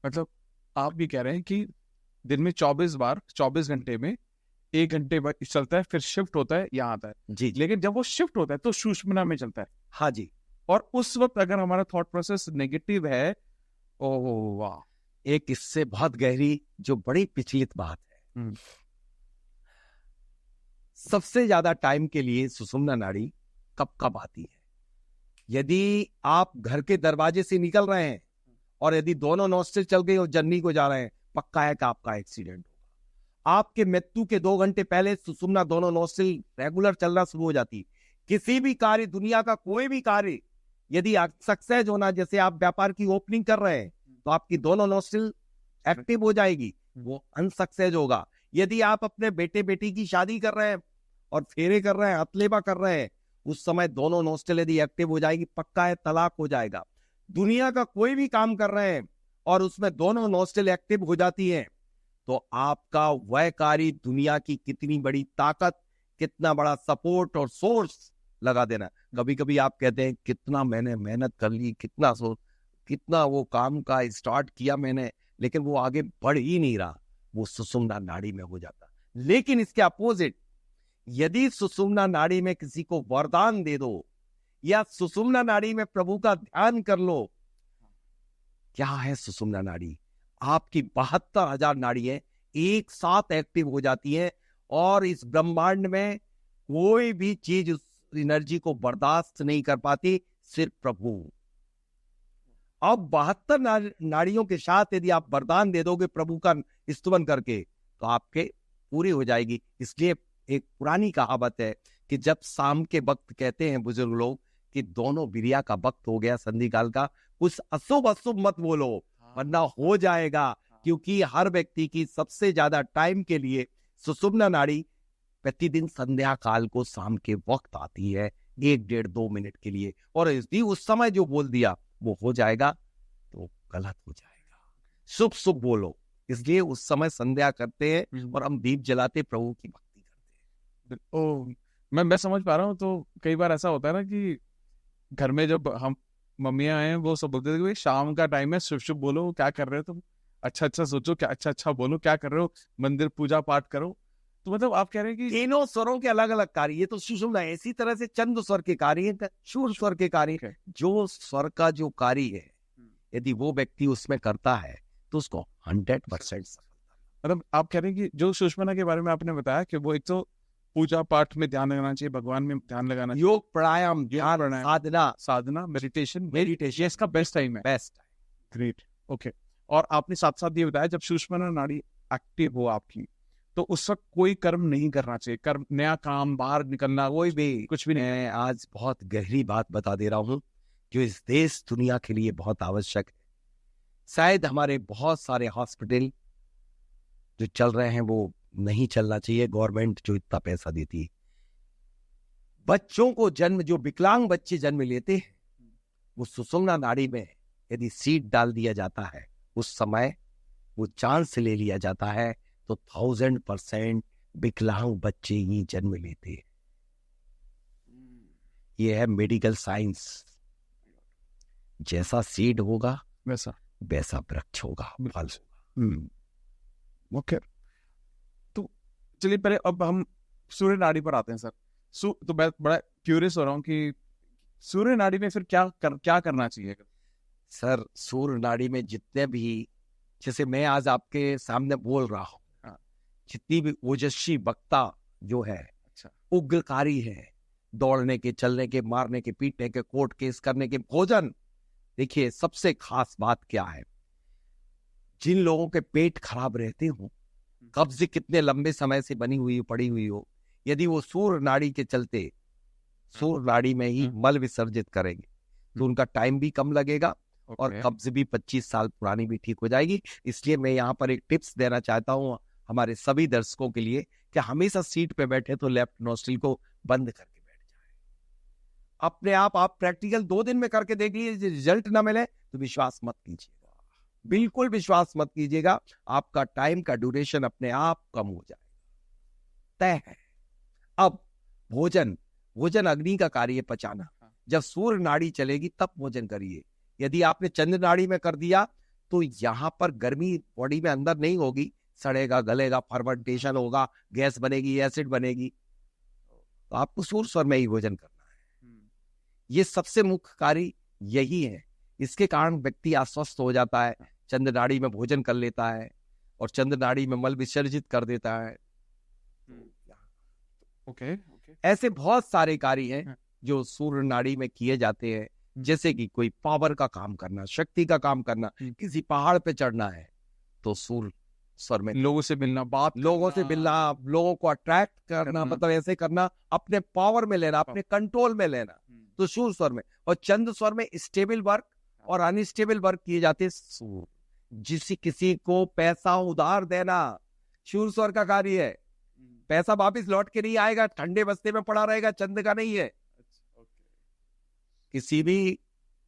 मतलब आप भी कह रहे हैं कि दिन में 24 बार 24 घंटे में 1 घंटे चलता है, फिर शिफ्ट होता है, यहाँ आता है जी, लेकिन जब वो शिफ्ट होता है तो सुषुम्ना में चलता है। हाँ जी। और उस वक्त अगर हमारा थॉट प्रोसेस नेगेटिव है, ओह वाह, एक इससे बहुत गहरी जो बड़ी विचलित बात है, सबसे ज्यादा टाइम के लिए सुषुम्ना नाड़ी कब कब आती है? यदि आप घर के दरवाजे से निकल रहे हैं और यदि दोनों नोस्ट्रिल चल गई और जर्नी को जा रहे हैं, पक्का है कि आपका एक्सीडेंट होगा। आपके मृत्यु के 2 घंटे पहले सुषुम्ना दोनों नोस्ट्रिल रेगुलर चलना शुरू हो जाती। किसी भी कार्य, दुनिया का कोई भी कार्य यदि सक्सेस होना, जैसे आप व्यापार की ओपनिंग कर रहे हैं तो आपकी दोनों नोस्ट्रिल एक्टिव हो जाएगी, वो अनसक्सेस होगा। यदि आप अपने बेटे बेटी की शादी कर रहे हैं और फेरे कर रहे हैं, हथलेबा कर रहे हैं, उस समय दोनों नोस्ट्रिल यदि एक्टिव हो जाएगी, पक्का है तलाक हो जाएगा। दुनिया का कोई भी काम कर रहे हैं और उसमें दोनों नोस्ट्रिल एक्टिव हो जाती है, तो आपका वह कार्य दुनिया की कितनी बड़ी ताकत, कितना बड़ा सपोर्ट और सोर्स लगा देना। कभी कभी आप कहते हैं कितना मैंने मेहनत कर ली, कितना वो काम का स्टार्ट किया मैंने, लेकिन वो आगे बढ़ ही नहीं रहा, वो सुषुम्ना नाड़ी में हो जाता। लेकिन इसके अपोजिट, यदि सुषुम्ना नाड़ी में किसी को वरदान दे दो या सुषुम्ना नाड़ी में प्रभु का ध्यान कर लो। क्या है सुषुम्ना नाड़ी? आपकी 72,000 नाड़ियां एक साथ एक्टिव हो जाती है, और इस ब्रह्मांड में कोई भी चीज उस एनर्जी को बर्दाश्त नहीं कर पाती, सिर्फ प्रभु। अब 72 नाड़ियों के साथ यदि आप वरदान दे दोगे प्रभु का स्तुति करके, तो आपके पूरी हो जाएगी। इसलिए एक पुरानी कहावत है कि जब शाम के वक्त कहते हैं बुजुर्ग लोग कि दोनों बिरिया का वक्त हो गया, संधि काल का, कुछ अशुभ मत बोलो वरना हो जाएगा। क्योंकि हर व्यक्ति की सबसे ज्यादा टाइम के लिए सुषुम्ना नाड़ी प्रतिदिन संध्या काल को शाम के वक्त आती है, 1, 1.5, 2 मिनट के लिए, और यदि उस समय जो बोल दिया वो हो जाएगा तो गलत हो जाएगा। शुभ शुभ बोलो। इसलिए उस समय संध्या करते हैं और हम दीप जलाते, प्रभु की भक्ति करते हैं। ओ, मैं समझ पा रहा हूँ। तो कई बार ऐसा होता है ना कि घर में जब हम मम्मियां हैं वो सब बोलते थे कि शाम का टाइम है, शुभ शुभ बोलो, क्या कर रहे हो तुम, अच्छा सोचो, क्या अच्छा बोलो, क्या कर रहे हो, मंदिर पूजा पाठ करो। तो मतलब आप कह रहे हैं कि तीनों स्वरों के अलग अलग कार्य, ये तो सुषुम्ना है। इसी तरह से चंद्र स्वर के कार्य है, शूर स्वर के कार्य। जो स्वर का जो कार्य है, यदि वो व्यक्ति उसमें करता है तो उसको 100% सफलता। मतलब आप कह रहे हैं कि जो सुषुम्ना के बारे में आपने बताया कि वो एक तो पूजा पाठ में ध्यान लगाना चाहिए, भगवान में ध्यान लगाना चाहिए, योग प्राणायाम, ध्यान, साधना, मेडिटेशन, इसका बेस्ट टाइम है। Great, okay. और आपने साथ साथ ये बताया जब सुषुम्ना नाड़ी एक्टिव हो आपकी, तो उस वक्त कोई कर्म नहीं करना चाहिए, कर्म, नया काम, बाहर निकलना, कोई भी कुछ भी नहीं। मैं आज बहुत गहरी बात बता दे रहा हूं जो इस देश दुनिया के लिए बहुत आवश्यक है। शायद हमारे बहुत सारे हॉस्पिटल जो चल रहे हैं वो नहीं चलना चाहिए, गवर्नमेंट जो इतना पैसा देती है। बच्चों को जन्म, जो विकलांग बच्चे जन्म लेते हैं, वो सुषुम्ना नाड़ी में यदि सीड डाल दिया जाता है, उस समय वो चांस ले लिया जाता है, तो 1000% विकलांग बच्चे ही जन्म लेते हैं। ये है मेडिकल साइंस। जैसा सीड होगा वैसा वृक्ष होगा, फल होगा। ओके। तो चलिए पहले अब हम सूर्य नाड़ी पर आते हैं सर। तो मैं बड़ा क्यूरियस हो रहा हूँ कि सूर्य नाड़ी में फिर क्या करना चाहिए? सर सूर्य नाड़ी में जितने भी, जैसे मैं आज आपके सामने बोल रहा हूँ, जितनी भी ओजस्वी वक्ता जो है, अच्छा, उग्रकारी है, दौड़ने के, चलने के, मारने के, पीटने के, कोर्ट केस करने के, भोजन, देखिए सबसे खास बात क्या है, जिन लोगों के पेट खराब रहते हो, कब्ज कितने लंबे समय से बनी हुई पड़ी हुई हो, यदि वो सूर्य नाड़ी के चलते सूर्य नाड़ी में ही मल विसर्जित करेंगे तो उनका टाइम भी कम लगेगा और कब्ज भी 25 साल पुरानी भी ठीक हो जाएगी। इसलिए मैं यहाँ पर एक टिप्स देना चाहता हूँ हमारे सभी दर्शकों के लिए कि हमेशा सीट पे बैठे तो लेफ्ट नोस्ट्रिल को बंद करके बैठ जाए। अपने आप प्रैक्टिकल 2 दिन में करके देख लीजिए, रिजल्ट ना मिले तो विश्वास मत कीजिएगा, बिल्कुल विश्वास मत कीजिएगा, आपका टाइम का ड्यूरेशन अपने आप कम हो जाएगा, तय है। अब भोजन अग्नि का कार्य पचाना, जब सूर्य नाड़ी चलेगी तब भोजन करिए। यदि आपने चंद्र नाड़ी में कर दिया तो यहाँ पर गर्मी बॉडी में अंदर नहीं होगी, सड़ेगा, गलेगा, फर्मेंटेशन होगा, गैस बनेगी, एसिड बनेगी, तो आपको सूर्य स्वर में ही भोजन करना है। ये सबसे मुख्य कार्य यही है। इसके कारण व्यक्ति अस्वस्थ हो जाता है, चंद्र नाड़ी में भोजन कर लेता है और चंद्र नाड़ी में मल विसर्जित कर देता है। ओके। ऐसे बहुत सारे कार्य हैं जो सूर्य नाड़ी में किए जाते हैं, जैसे कि कोई पावर का काम करना, शक्ति का काम करना, किसी पहाड़ पे चढ़ना है तो सूर्य स्वर में, लोगों से मिलना, लोगों को अट्रैक्ट करना, मतलब ऐसे करना, अपने पावर में लेना, अपने कंट्रोल में लेना, तो सूर्य स्वर में। और चंद्र स्वर में स्टेबल वर्क और अनस्टेबल वर्क किए जाते हैं। किसी को पैसा उधार देना सूर्य स्वर का कार्य है, पैसा वापिस लौट के नहीं आएगा, ठंडे बस्ते में पड़ा रहेगा, चंद्र का नहीं है। किसी भी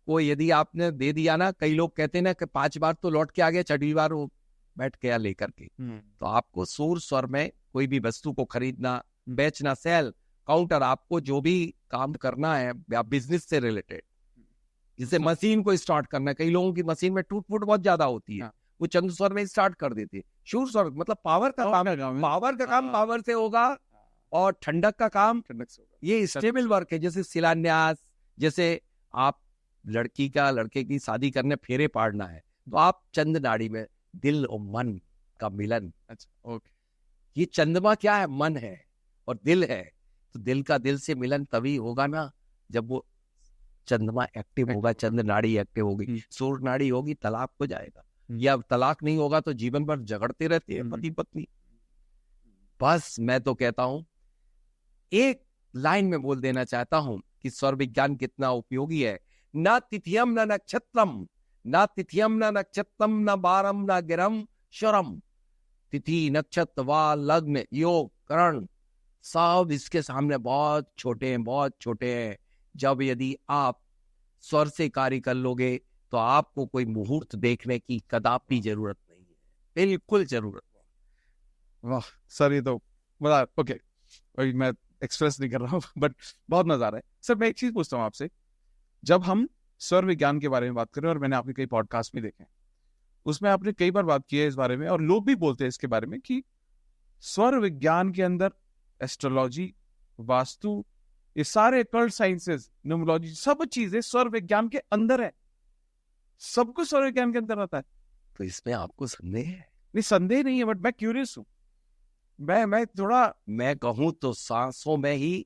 को यदि आपने दे दिया ना, कई लोग कहते हैं ना कि 5 बार तो लौट के आ गया, 6वीं बार वो बैठ गया लेकर के। तो आपको सूर्य स्वर में कोई भी वस्तु को खरीदना, बेचना, सेल, काउंटर, आपको जो भी काम करना है या बिजनेस से रिलेटेड, जैसे मशीन को स्टार्ट करना, कई लोगों की मशीन में टूट फूट बहुत ज्यादा होती है, वो चंद्र स्वर में स्टार्ट कर देते हैं। सूर्य स्वर मतलब पावर का काम पावर से होगा और ठंडक का काम ठंडक से होगा। ये स्टेबल वर्क है, जैसे शिलान्यास, जैसे आप लड़के की शादी करने फेरे पाड़ना है तो आप चंद्र नाड़ी में दिल और मन का मिलन। अच्छा, ओके। ये चंद्रमा क्या है? मन है और दिल है, तो दिल का दिल से मिलन तभी होगा ना जब वो चंद्रमा एक्टिव होगा, चंद्र नाड़ी एक्टिव होगी। सूर्य नाड़ी होगी, तलाक हो जाएगा, या तलाक नहीं होगा तो जीवन भर झगड़ते रहते हैं पति पत्नी। बस मैं तो कहता हूं, एक लाइन में बोल देना चाहता हूं कि स्वर विज्ञान कितना उपयोगी है। न तिथियम न नक्षत्रम, न तिथियम न नक्षत्रम, न बारम न गिरम शरम। तिथि, नक्षत्र, वा, लग्न, योग, करण सब इसके सामने बहुत छोटे हैं। जब यदि आप स्वर से कार्य कर लोगे तो आपको कोई मुहूर्त देखने की कदापि जरूरत नहीं है, बिल्कुल जरूरत नहीं। वाह सर, ये तो मजा, ओके, मैं एक्सप्रेस नहीं कर रहा हूँ बट बहुत मजा आ रहा है। सर मैं एक चीज पूछता हूँ आपसे, जब हम स्वर विज्ञान के बारे में बात करें, और मैंने आपके कई पॉडकास्ट में देखे, उसमें आपने कई बार बात की है इस बारे में, और लोग भी बोलते हैं इसके बारे में कि स्वर विज्ञान के अंदर एस्ट्रोलॉजी, वास्तु, ये सारे कल्ट साइंसेस, न्यूमरोलॉजी, सब चीजें स्वर विज्ञान के अंदर है, सब कुछ स्वर विज्ञान के अंदर आता है। तो इसमें आपको संदेह है? नहीं, संदेह नहीं है, बट मैं क्यूरियस हूं। मैं कहूं तो सांसों में ही,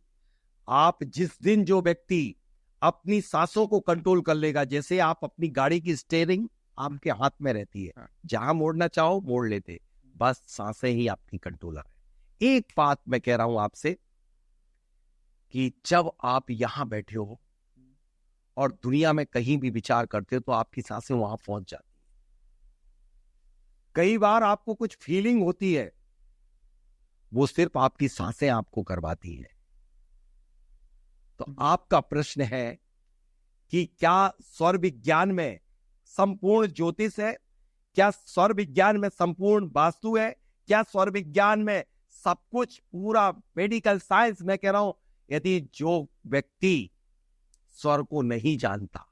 आप जिस दिन जो व्यक्ति अपनी सांसों को कंट्रोल कर लेगा, जैसे आप अपनी गाड़ी की स्टीयरिंग आपके हाथ में रहती है, जहां मोड़ना चाहो मोड़ लेते, बस सांसें ही आपकी कंट्रोलर है। एक बात मैं कह रहा हूं आपसे कि जब आप यहां बैठे हो और दुनिया में कहीं भी विचार करते हो तो आपकी सांसें वहां पहुंच जाती है। कई बार आपको कुछ फीलिंग होती है, वो सिर्फ आपकी सांसें आपको करवाती है। तो आपका प्रश्न है कि क्या स्वर विज्ञान में संपूर्ण ज्योतिष है? क्या स्वर विज्ञान में संपूर्ण वास्तु है? क्या स्वर विज्ञान में सब कुछ पूरा मेडिकल साइंस? मैं कह रहा हूं, यदि जो व्यक्ति स्वर को नहीं जानता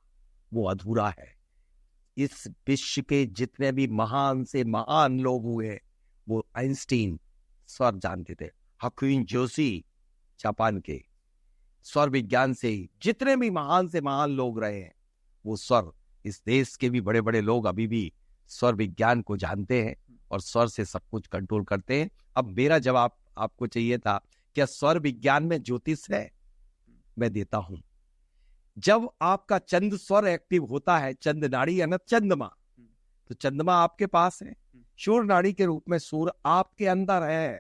वो अधूरा है। इस विश्व के जितने भी महान से महान लोग हुए, वो आइंस्टीन, स्वर जानते थे। हकुइन जोशी जापान के स्वर विज्ञान से ही जितने भी महान से महान लोग रहे हैं, वो स्वर, इस देश के भी बड़े बड़े लोग अभी भी स्वर विज्ञान को जानते हैं और स्वर से सब कुछ कंट्रोल करते हैं। अब मेरा जवाब आपको चाहिए था, क्या स्वर विज्ञान में ज्योतिष है? मैं देता हूं। जब आपका चंद स्वर एक्टिव होता है, चंद नाड़ी या चंद्रमा, तो चंद्रमा आपके पास है, सूर्य नाड़ी के रूप में सूर्य आपके अंदर है।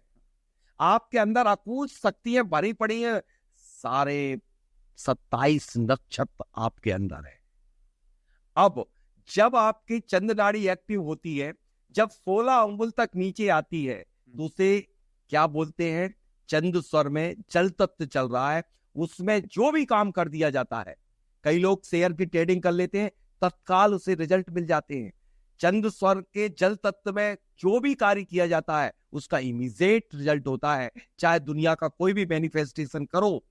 आपके अंदर अकूत शक्तियां भरी पड़ी हैं, सारे 27 नक्षत्र आपके अंदर है। अब जब आपकी चंद नाड़ी एक्टिव होती है, जब 16 अंगुल तक नीचे आती है, तो उसे क्या बोलते हैं? चंद स्वर में जल तत्व चल रहा है, उसमें जो भी काम कर दिया जाता है, कई लोग शेयर की ट्रेडिंग कर लेते हैं, तत्काल उसे रिजल्ट मिल जाते हैं। चंद स्वर के जल तत्व में जो भी कार्य किया जाता है, उसका इमीडिएट रिजल्ट होता है। चाहे दुनिया का कोई भी मैनिफेस्टेशन करो,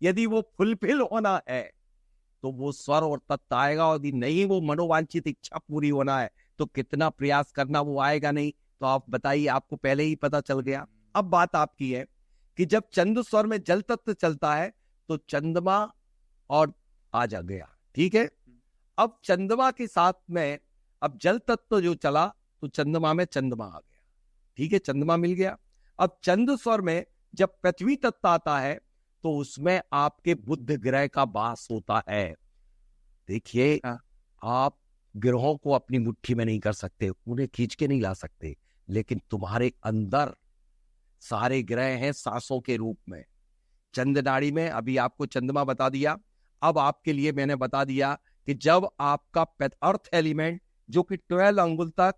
यदि वो फुलफिल होना है तो वो स्वर और तत्व आएगा, और यदि नहीं वो मनोवांछित इच्छा पूरी होना है तो कितना प्रयास करना, वो आएगा नहीं। तो आप बताइए, आपको पहले ही पता चल गया। अब बात आपकी है कि जब चंद स्वर में जल तत्व चलता है तो चंद्रमा और आ जा गया, ठीक है। अब चंद्रमा के साथ में अब जल तत्व जो चला तो चंद्रमा में चंद्रमा आ गया, ठीक है, चंद्रमा मिल गया। अब चंद स्वर में जब पृथ्वी तत्व आता है तो उसमें आपके बुध ग्रह का वास होता है। देखिए, आप ग्रहों को अपनी मुट्ठी में नहीं कर सकते, उन्हें खींच के नहीं ला सकते, लेकिन तुम्हारे अंदर सारे ग्रह हैं सांसों के रूप में। चंद नाड़ी में अभी आपको चंद्रमा बता दिया। अब आपके लिए मैंने बता दिया कि जब आपका अर्थ एलिमेंट, जो कि 12 अंगुल तक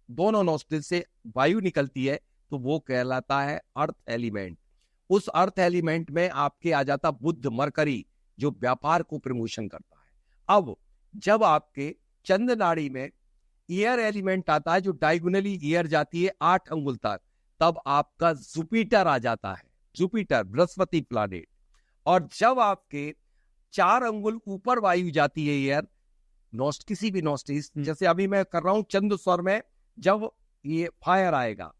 दोनों नोस्ट्रिल से वायु निकलती है, तो वो कहलाता है अर्थ एलिमेंट। उस अर्थ एलिमेंट में आपके आ जाता बुध मरकरी, जो व्यापार को प्रमोशन करता है। अब जब आपके चंद नाड़ी में एयर एलिमेंट आता है, जो डायगोनली एयर जाती है 8 अंगुल तक, तब आपका जुपिटर आ जाता है, जुपिटर बृहस्पति प्लैनेट। और जब आपके 4 अंगुल ऊपर वायु जाती है एयर, किसी भी नोस्टिस, जैसे अभी मैं कर रहा हूं चंद स्वर में, जब ये फायर आएगा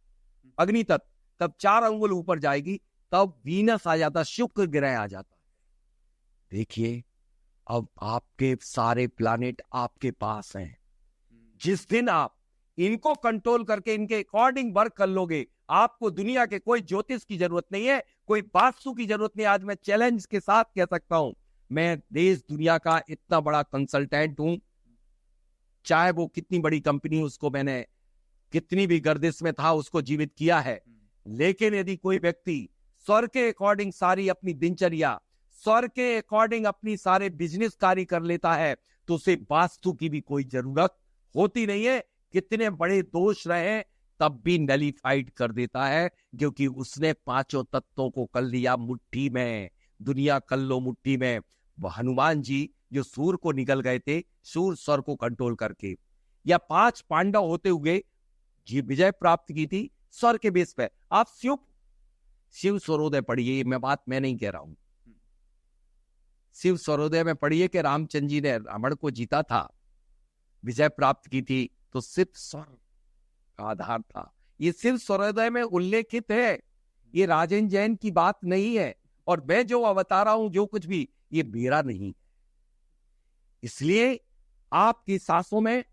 अग्नि तत्व, तब 4 अंगुल ऊपर जाएगी, तब वीनस आ जाता, शुक्र ग्रह आ जाता है। देखिए, अब आपके सारे प्लैनेट आपके पास हैं। जिस दिन आप इनको कंट्रोल करके इनके अकॉर्डिंग वर्क कर लोगे, आपको दुनिया के कोई ज्योतिष की जरूरत नहीं है, कोई वास्तु की जरूरत नहीं। आज मैं चैलेंज के साथ कह सकता हूं, मैं देश दुनिया का इतना बड़ा कंसल्टेंट हूं, चाहे वो कितनी बड़ी कंपनी, उसको मैंने कितनी भी गर्दिश में था उसको जीवित किया है। लेकिन यदि कोई व्यक्ति स्वर के अकॉर्डिंग सारी अपनी दिनचर्या, स्वर के अकॉर्डिंग अपनी सारे बिजनेस कार्य कर लेता है, तो उसे वास्तु की भी कोई जरूरत होती नहीं है। कितने बड़े दोष रहे तब भी नलीफाइड कर देता है, क्योंकि उसने 5 तत्वों को कर लिया मुट्ठी में। दुनिया कर लो मुट्ठी में। वो हनुमान जी जो सूर्य को निकल गए थे, सूर्य स्वर को कंट्रोल करके, या 5 पांडव होते हुए जी विजय प्राप्त की थी स्वर के बेस पे। आप शिव स्वरोदय पढ़िए, मैं नहीं कह रहा हूं, शिव स्वरोदय में पढ़िए कि रामचंद्र जी ने रावण को जीता था, विजय प्राप्त की थी, तो सिर्फ स्वर का आधार था। ये सिर्फ स्वरोदय में उल्लेखित है, ये राजेंद्र जैन की बात नहीं है। और मैं जो बता रहा हूं, जो कुछ भी, ये मेरा नहीं है। इसलिए आपकी सांसों में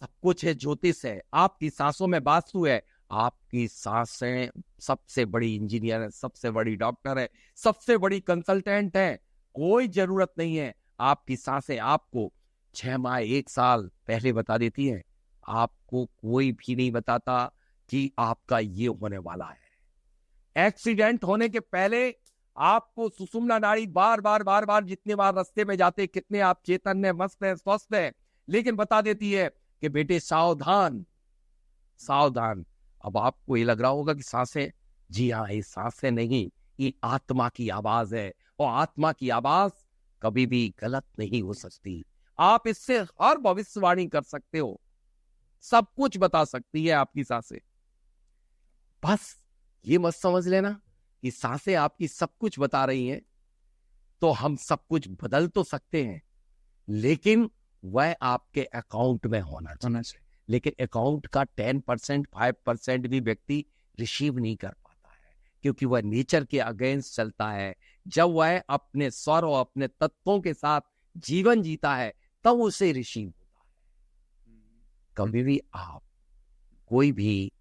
सब कुछ है, ज्योतिष है, आपकी सांसों में वास्तु है। आपकी सांसें सबसे बड़ी इंजीनियर है, सबसे बड़ी डॉक्टर है, सबसे बड़ी कंसल्टेंट है। कोई जरूरत नहीं है, आपकी सांसें आपको 6 माह 1 साल पहले बता देती हैं। आपको कोई भी नहीं बताता कि आपका ये होने वाला है। एक्सीडेंट होने के पहले आपको सुषुम्ना नाड़ी बार बार जितने बार रास्ते में जाते, कितने आप चेतन है, मस्त है, स्वस्थ है, लेकिन बता देती है कि बेटे सावधान सावधान। अब आपको ये लग रहा होगा कि सांसें, जी हाँ, ये सांसें नहीं, ये आत्मा की आवाज है, और आत्मा की आवाज कभी भी गलत नहीं हो सकती। आप इससे हर भविष्यवाणी कर सकते हो, सब कुछ बता सकती है आपकी सांसें। बस ये मत समझ लेना कि सांसें आपकी सब कुछ बता रही हैं, तो हम सब कुछ बदल तो सकते हैं, लेकिन वह आपके अकाउंट में होना चाहिए। लेकिन अकाउंट का 10% 5% भी व्यक्ति रिसीव नहीं कर पाता है, क्योंकि वह नेचर के अगेंस्ट चलता है। जब वह अपने स्वर और अपने तत्वों के साथ जीवन जीता है तब उसे रिसीव होता है। कभी भी आप कोई भी,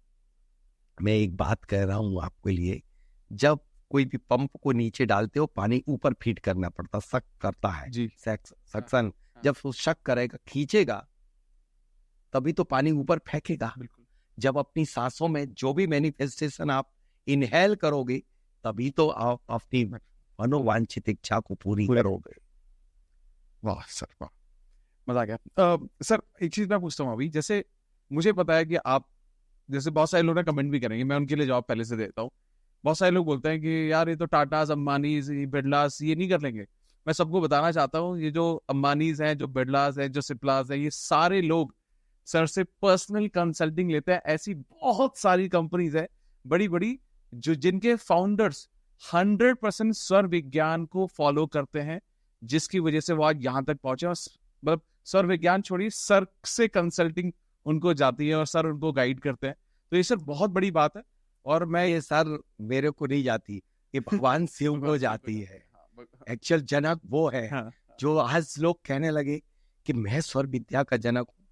मैं एक बात कह रहा हूं आपके लिए, जब कोई भी पंप को नीचे डालते हो पानी ऊपर फीड करना पड़ता, सक करता है जी। सक्शन। जब वो शक करेगा, खींचेगा, तभी तो पानी ऊपर फेंकेगा। बिल्कुल। जब अपनी सांसों में जो भी मैनिफेस्टेशन आप इनहेल करोगे, तभी तो आप अपनी मनोवांछित इच्छा को पूरी करोगे। वाह सर, वाह, मजा आ गया। सर एक चीज मैं पूछता हूँ अभी, जैसे मुझे पता है कि आप, जैसे बहुत सारे लोग ना कमेंट भी करेंगे, मैं उनके लिए जवाब पहले से देता हूँ। बहुत सारे लोग बोलते हैं कि यार ये तो टाटास, अंबानीज, बिरलास ये नहीं कर लेंगे। मैं सबको बताना चाहता हूँ, ये जो अंबानीज हैं, जो बिरलास हैं, जो सिप्लास हैं, ये सारे लोग सर से पर्सनल कंसल्टिंग लेते हैं। ऐसी बहुत सारी कंपनीज है बड़ी बड़ी जो जिनके फाउंडर्स 100% स्वर विज्ञान को फॉलो करते हैं, जिसकी वजह से वो आज यहाँ तक पहुंचे। और मतलब स्वर विज्ञान छोड़िए, सर से कंसल्टिंग उनको जाती है और सर उनको गाइड करते हैं। तो ये सर बहुत बड़ी बात है। और मैं ये सर मेरे को नहीं जाती, ये भगवान शिव को जाती है। एक्चुअल जनक वो है। हाँ। जो आज लोग कहने लगे कि मैं स्वर विद्या का जनक हूँ,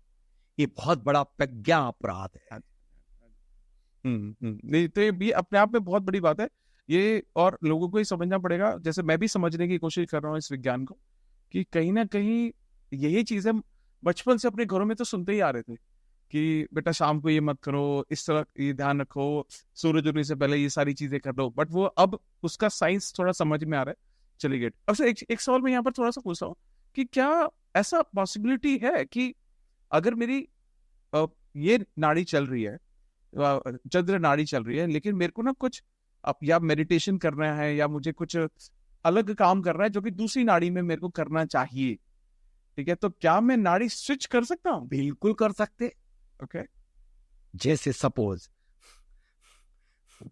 ये बहुत बड़ा प्रज्ञा अपराध है। नहीं तो ये भी अपने आप में बहुत बड़ी बात है ये, और लोगों को ही समझना पड़ेगा। जैसे मैं भी समझने की कोशिश कर रहा हूँ इस विज्ञान को, कि कहीं ना कहीं यही चीजें बचपन से अपने घरों में तो सुनते ही आ रहे थे कि बेटा शाम को ये मत करो, इस तरह ये ध्यान रखो, सूरज उगने से पहले ये सारी चीजें कर लो। बट वो अब उसका साइंस थोड़ा समझ में आ रहा है। चलिए, अब से एक सवाल मैं यहाँ पर थोड़ा सा पूछ रहा हूँ कि क्या ऐसा पॉसिबिलिटी है कि अगर मेरी ये नाड़ी चल रही है, चंद्र नाड़ी चल रही है, लेकिन मेरे को ना कुछ या मेडिटेशन करना है या मुझे कुछ अलग काम करना है जो कि दूसरी नाड़ी में मेरे को करना चाहिए, ठीक है, तो क्या मैं नाड़ी स्विच कर सकता हूँ? बिल्कुल कर सकते। ओके। जैसे सपोज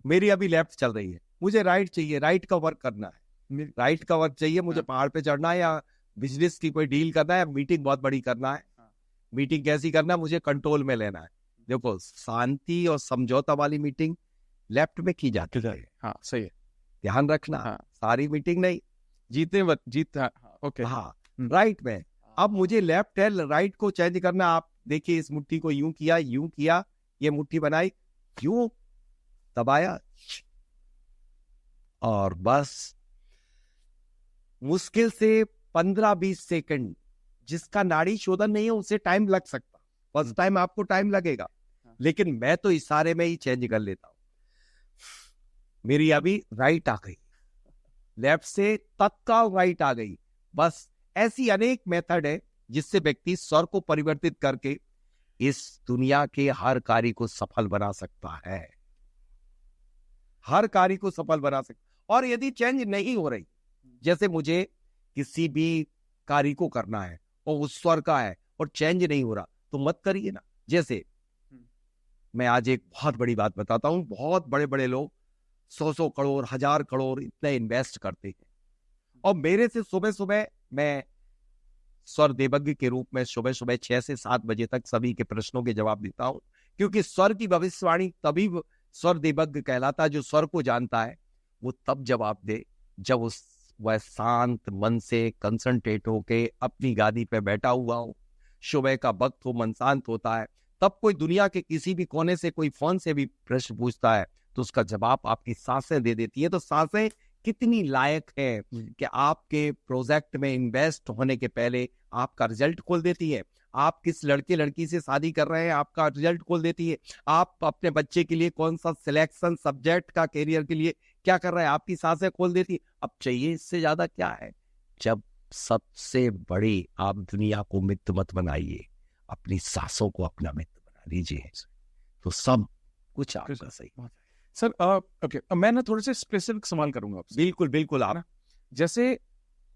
मेरी अभी लेफ्ट चल रही है, मुझे राइट चाहिए, राइट का वर्क करना है, राइट का वर्क चाहिए मुझे। पहाड़ पे चढ़ना है या बिजनेस की कोई डील करना है, मीटिंग बहुत बड़ी करना है। मीटिंग कैसी करना है, मुझे कंट्रोल में लेना है। देखो, शांति और समझौता वाली मीटिंग लेफ्ट में की जाती है। हाँ सही है, ध्यान रखना। हाँ। सारी मीटिंग नहीं, जीत। हाँ, ओके। हाँ, राइट में। अब मुझे लेफ्ट है, राइट को चेंज करना। आप देखिए, इस मुट्ठी को यूं किया, यूं किया, ये मुट्ठी बनाई, यूं दबाया, और बस मुश्किल से 15-20 सेकंड। जिसका नाड़ी शोधन नहीं है उसे टाइम लग सकता, फर्स्ट टाइम आपको टाइम लगेगा, लेकिन मैं तो इशारे में ही चेंज कर लेता हूं। मेरी अभी राइट आ गई, लेफ्ट से तत्काल राइट आ गई। बस ऐसी अनेक मेथड है जिससे व्यक्ति स्वर को परिवर्तित करके इस दुनिया के हर कार्य को सफल बना सकता है। हर कार्य को सफल बना सकता। और यदि चेंज नहीं हो रही, जैसे मुझे किसी भी कार्य को करना है और उस स्वर का है और चेंज नहीं हो रहा, तो मत करिए ना। जैसे मैं आज एक बहुत बड़ी बात बताता हूं, बहुत बड़े बड़े लोग 100 करोड़, 1000 करोड़ इतने इन्वेस्ट करते हैं, और मेरे से सुबह सुबह मैं स्वर देवज्ञ के रूप में सुबह सुबह 6 से 7 बजे तक सभी के प्रश्नों के जवाब देता हूं। क्योंकि स्वर की भविष्यवाणी तभी स्वर देवज्ञ कहलाता है। जो स्वर को जानता है वो तब जवाब दे जब वह शांत मन से कंसंट्रेट होके अपनी गादी पे बैठा हुआ हो, सुबह का वक्त हो, मन शांत होता है। तब कोई दुनिया के किसी भी कोने से कोई फोन से भी प्रश्न पूछता है तो उसका जवाब आपकी सांसें दे देती है। तो सांसें कितनी लायक है कि आपके प्रोजेक्ट में इन्वेस्ट होने के पहले आपका रिजल्ट खोल देती है। आप किस लड़के लड़की से शादी कर रहे हैं, आपका रिजल्ट खोल देती है। आप अपने बच्चे के लिए कौन सा सिलेक्शन सब्जेक्ट का कैरियर के लिए क्या कर रहे हैं, आपकी सांसें खोल देती है। अब चाहिए इससे ज्यादा क्या है? जब सबसे बड़ी आप दुनिया को मित्र मत बनाइए, अपनी सांसों को अपना मित्र बना लीजिए, तो सब कुछ आपका सही। सर ओके, मैं ना थोड़े से स्पेसिफिक सवाल करूंगा आपसे। बिल्कुल बिल्कुल। आप जैसे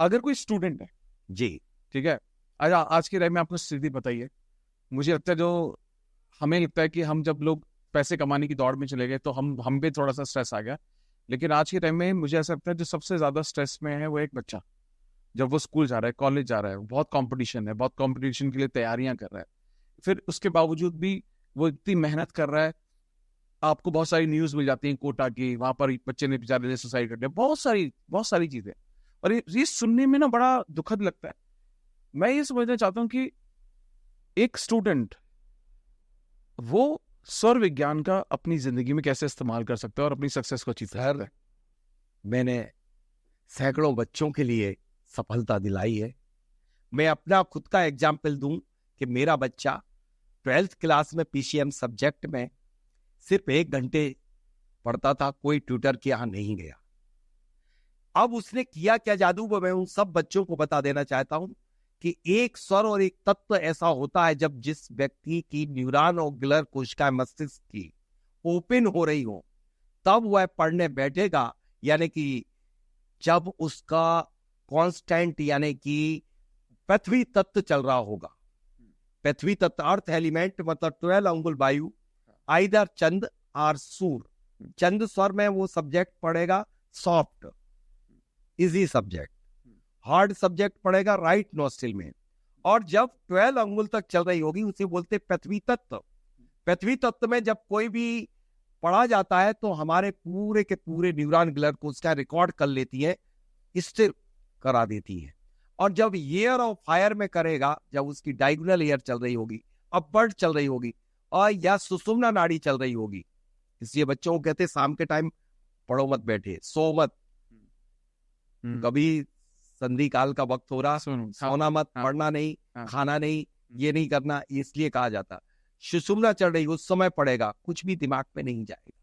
अगर कोई स्टूडेंट है जी, ठीक है, आज के टाइम में आपको स्थिति बताइए। मुझे लगता है, जो हमें लगता है कि हम जब लोग पैसे कमाने की दौड़ में चले गए तो हम पे थोड़ा सा स्ट्रेस आ गया, लेकिन आज के टाइम में मुझे ऐसा लगता है जो सबसे ज्यादा स्ट्रेस में है वो एक बच्चा, जब वो स्कूल जा रहा है, कॉलेज जा रहा है, बहुत कंपटीशन है, बहुत कंपटीशन के लिए तैयारियां कर रहा है, फिर उसके बावजूद भी वो इतनी मेहनत कर रहा है आपको बहुत सारी न्यूज मिल जाती है कोटा की, वहां पर बच्चे ने बेचारे ने सुसाइड कर लिया, बहुत सारी चीजें। और ये सुनने में ना बड़ा दुखद लगता है। मैं ये समझना चाहता हूँ कि एक स्टूडेंट वो सौर विज्ञान का अपनी जिंदगी में कैसे इस्तेमाल कर सकता है और अपनी सक्सेस को अचीव कर सकता है। मैंने सैकड़ों बच्चों के लिए सफलता दिलाई है। मैं अपना खुद का एग्जाम्पल दूं कि मेरा बच्चा 12th क्लास में पीसीएम सब्जेक्ट में सिर्फ 1 घंटे पढ़ता था, कोई ट्यूटर के यहां नहीं गया। अब उसने किया क्या जादू, वो मैं उन सब बच्चों को बता देना चाहता हूं कि एक स्वर और एक तत्व ऐसा होता है जब जिस व्यक्ति की न्यूरॉन और ग्लर कोशिका मस्तिष्क की ओपन हो रही हो तब वह पढ़ने बैठेगा, यानी कि जब उसका कांस्टेंट यानी कि पृथ्वी तत्व चल रहा होगा। पृथ्वी तत्व अर्थ एलिमेंट मतलब 12 अंगुल वायु, आइदर चंद और सूर्य। चंद स्वर में वो सब्जेक्ट पढ़ेगा soft easy subject, hard subject पढ़ेगा राइट नोस्ट्रिल में। और जब 12 अंगुल तक चल रही होगी उसे बोलते पृथ्वी तत्व। पृथ्वी तत्व में जब कोई भी पढ़ा जाता है तो हमारे पूरे के पूरे न्यूरॉन ग्लर को उसका रिकॉर्ड कर लेती है, स्थिर करा देती है। और जब ईयर ऑफ फायर में करेगा, जब उसकी डायगोनल ईयर चल रही होगी, अपवर्ड चल रही होगी और या सुषुम्ना नाड़ी चल रही होगी, इसलिए बच्चों को कहते शाम के टाइम पढ़ो मत, बैठे सो मत, कभी संधि काल का वक्त हो रहा सोना मत, पढ़ना नहीं, खाना नहीं, ये नहीं करना, इसलिए कहा जाता। सुषुम्ना चल रही उस समय पढ़ेगा, कुछ भी दिमाग में नहीं जाएगा,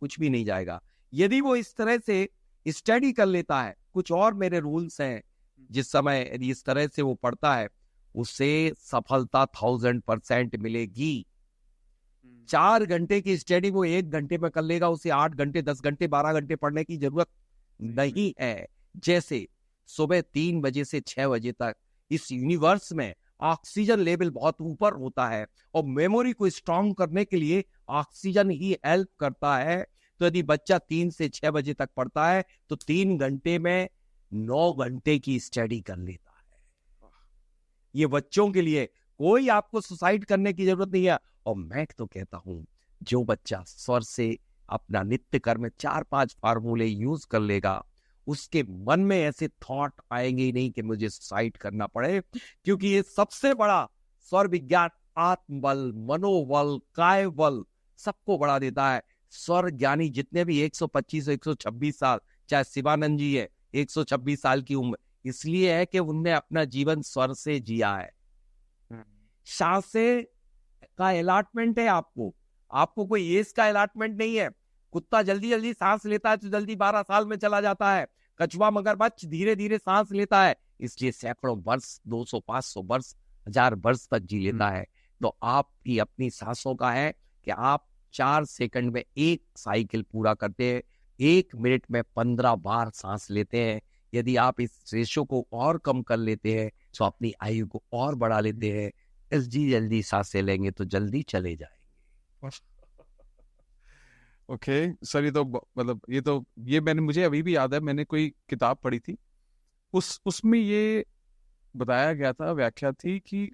कुछ भी नहीं जाएगा। यदि वो इस तरह से स्टडी कर लेता है, कुछ और मेरे रूल्स हैं, जिस समय यदि इस तरह से वो पढ़ता है उसे सफलता 1000% मिलेगी। 4 घंटे की स्टडी वो 1 घंटे में कर लेगा, उसे 8 घंटे 10 घंटे 12 घंटे पढ़ने की जरूरत नहीं है। जैसे सुबह 3 बजे से 6 बजे तक इस यूनिवर्स में ऑक्सीजन लेवल बहुत ऊपर होता है और मेमोरी को स्ट्रांग करने के लिए ऑक्सीजन ही हेल्प करता है। तो यदि बच्चा 3 से 6 बजे तक पढ़ता है तो 3 घंटे में 9 घंटे की स्टडी कर लेता है। ये बच्चों के लिए, कोई आपको सुसाइड करने की जरूरत नहीं है। और मैं तो कहता हूं जो बच्चा स्वर से अपना नित्य कर्म 4-5 फार्मूले यूज कर लेगा, उसके मन में ऐसे थॉट आएंगे ही नहीं कि मुझे सुसाइड करना पड़े, क्योंकि ये सबसे बड़ा स्वर विज्ञान आत्मबल, मनोबल, काय बल सबको बढ़ा देता है। स्वर ज्ञानी जितने भी 125 126 साल, चाहे शिवानंद जी है 126 साल की उम्र, इसलिए है कि उनने अपना जीवन स्वर से जिया है। सांसें का अलॉटमेंट है आपको कोई एज का अलॉटमेंट नहीं है। कुत्ता जल्दी जल्दी सांस लेता है तो जल्दी 12 साल में चला जाता है, कछुआ मगरमच्छ धीरे धीरे सांस लेता है, इसलिए सैकड़ों वर्ष, 200 500 वर्ष, 1000 वर्ष तक जी लेता है। तो आपकी अपनी सांसों का है कि आप 4 सेकंड में 1 साइकिल पूरा करते हैं, 1 मिनट में 15 बार सांस लेते हैं। यदि आप इस रेशो को और कम कर लेते हैं तो अपनी आयु को और बढ़ा लेते हैं। जल्दी सांसें लेंगे तो जल्दी चले जाएंगे। ओके सर, ये तो मतलब ये मैंने, मुझे अभी भी याद है, मैंने कोई किताब पढ़ी थी, उसमें ये बताया गया था, व्याख्या थी कि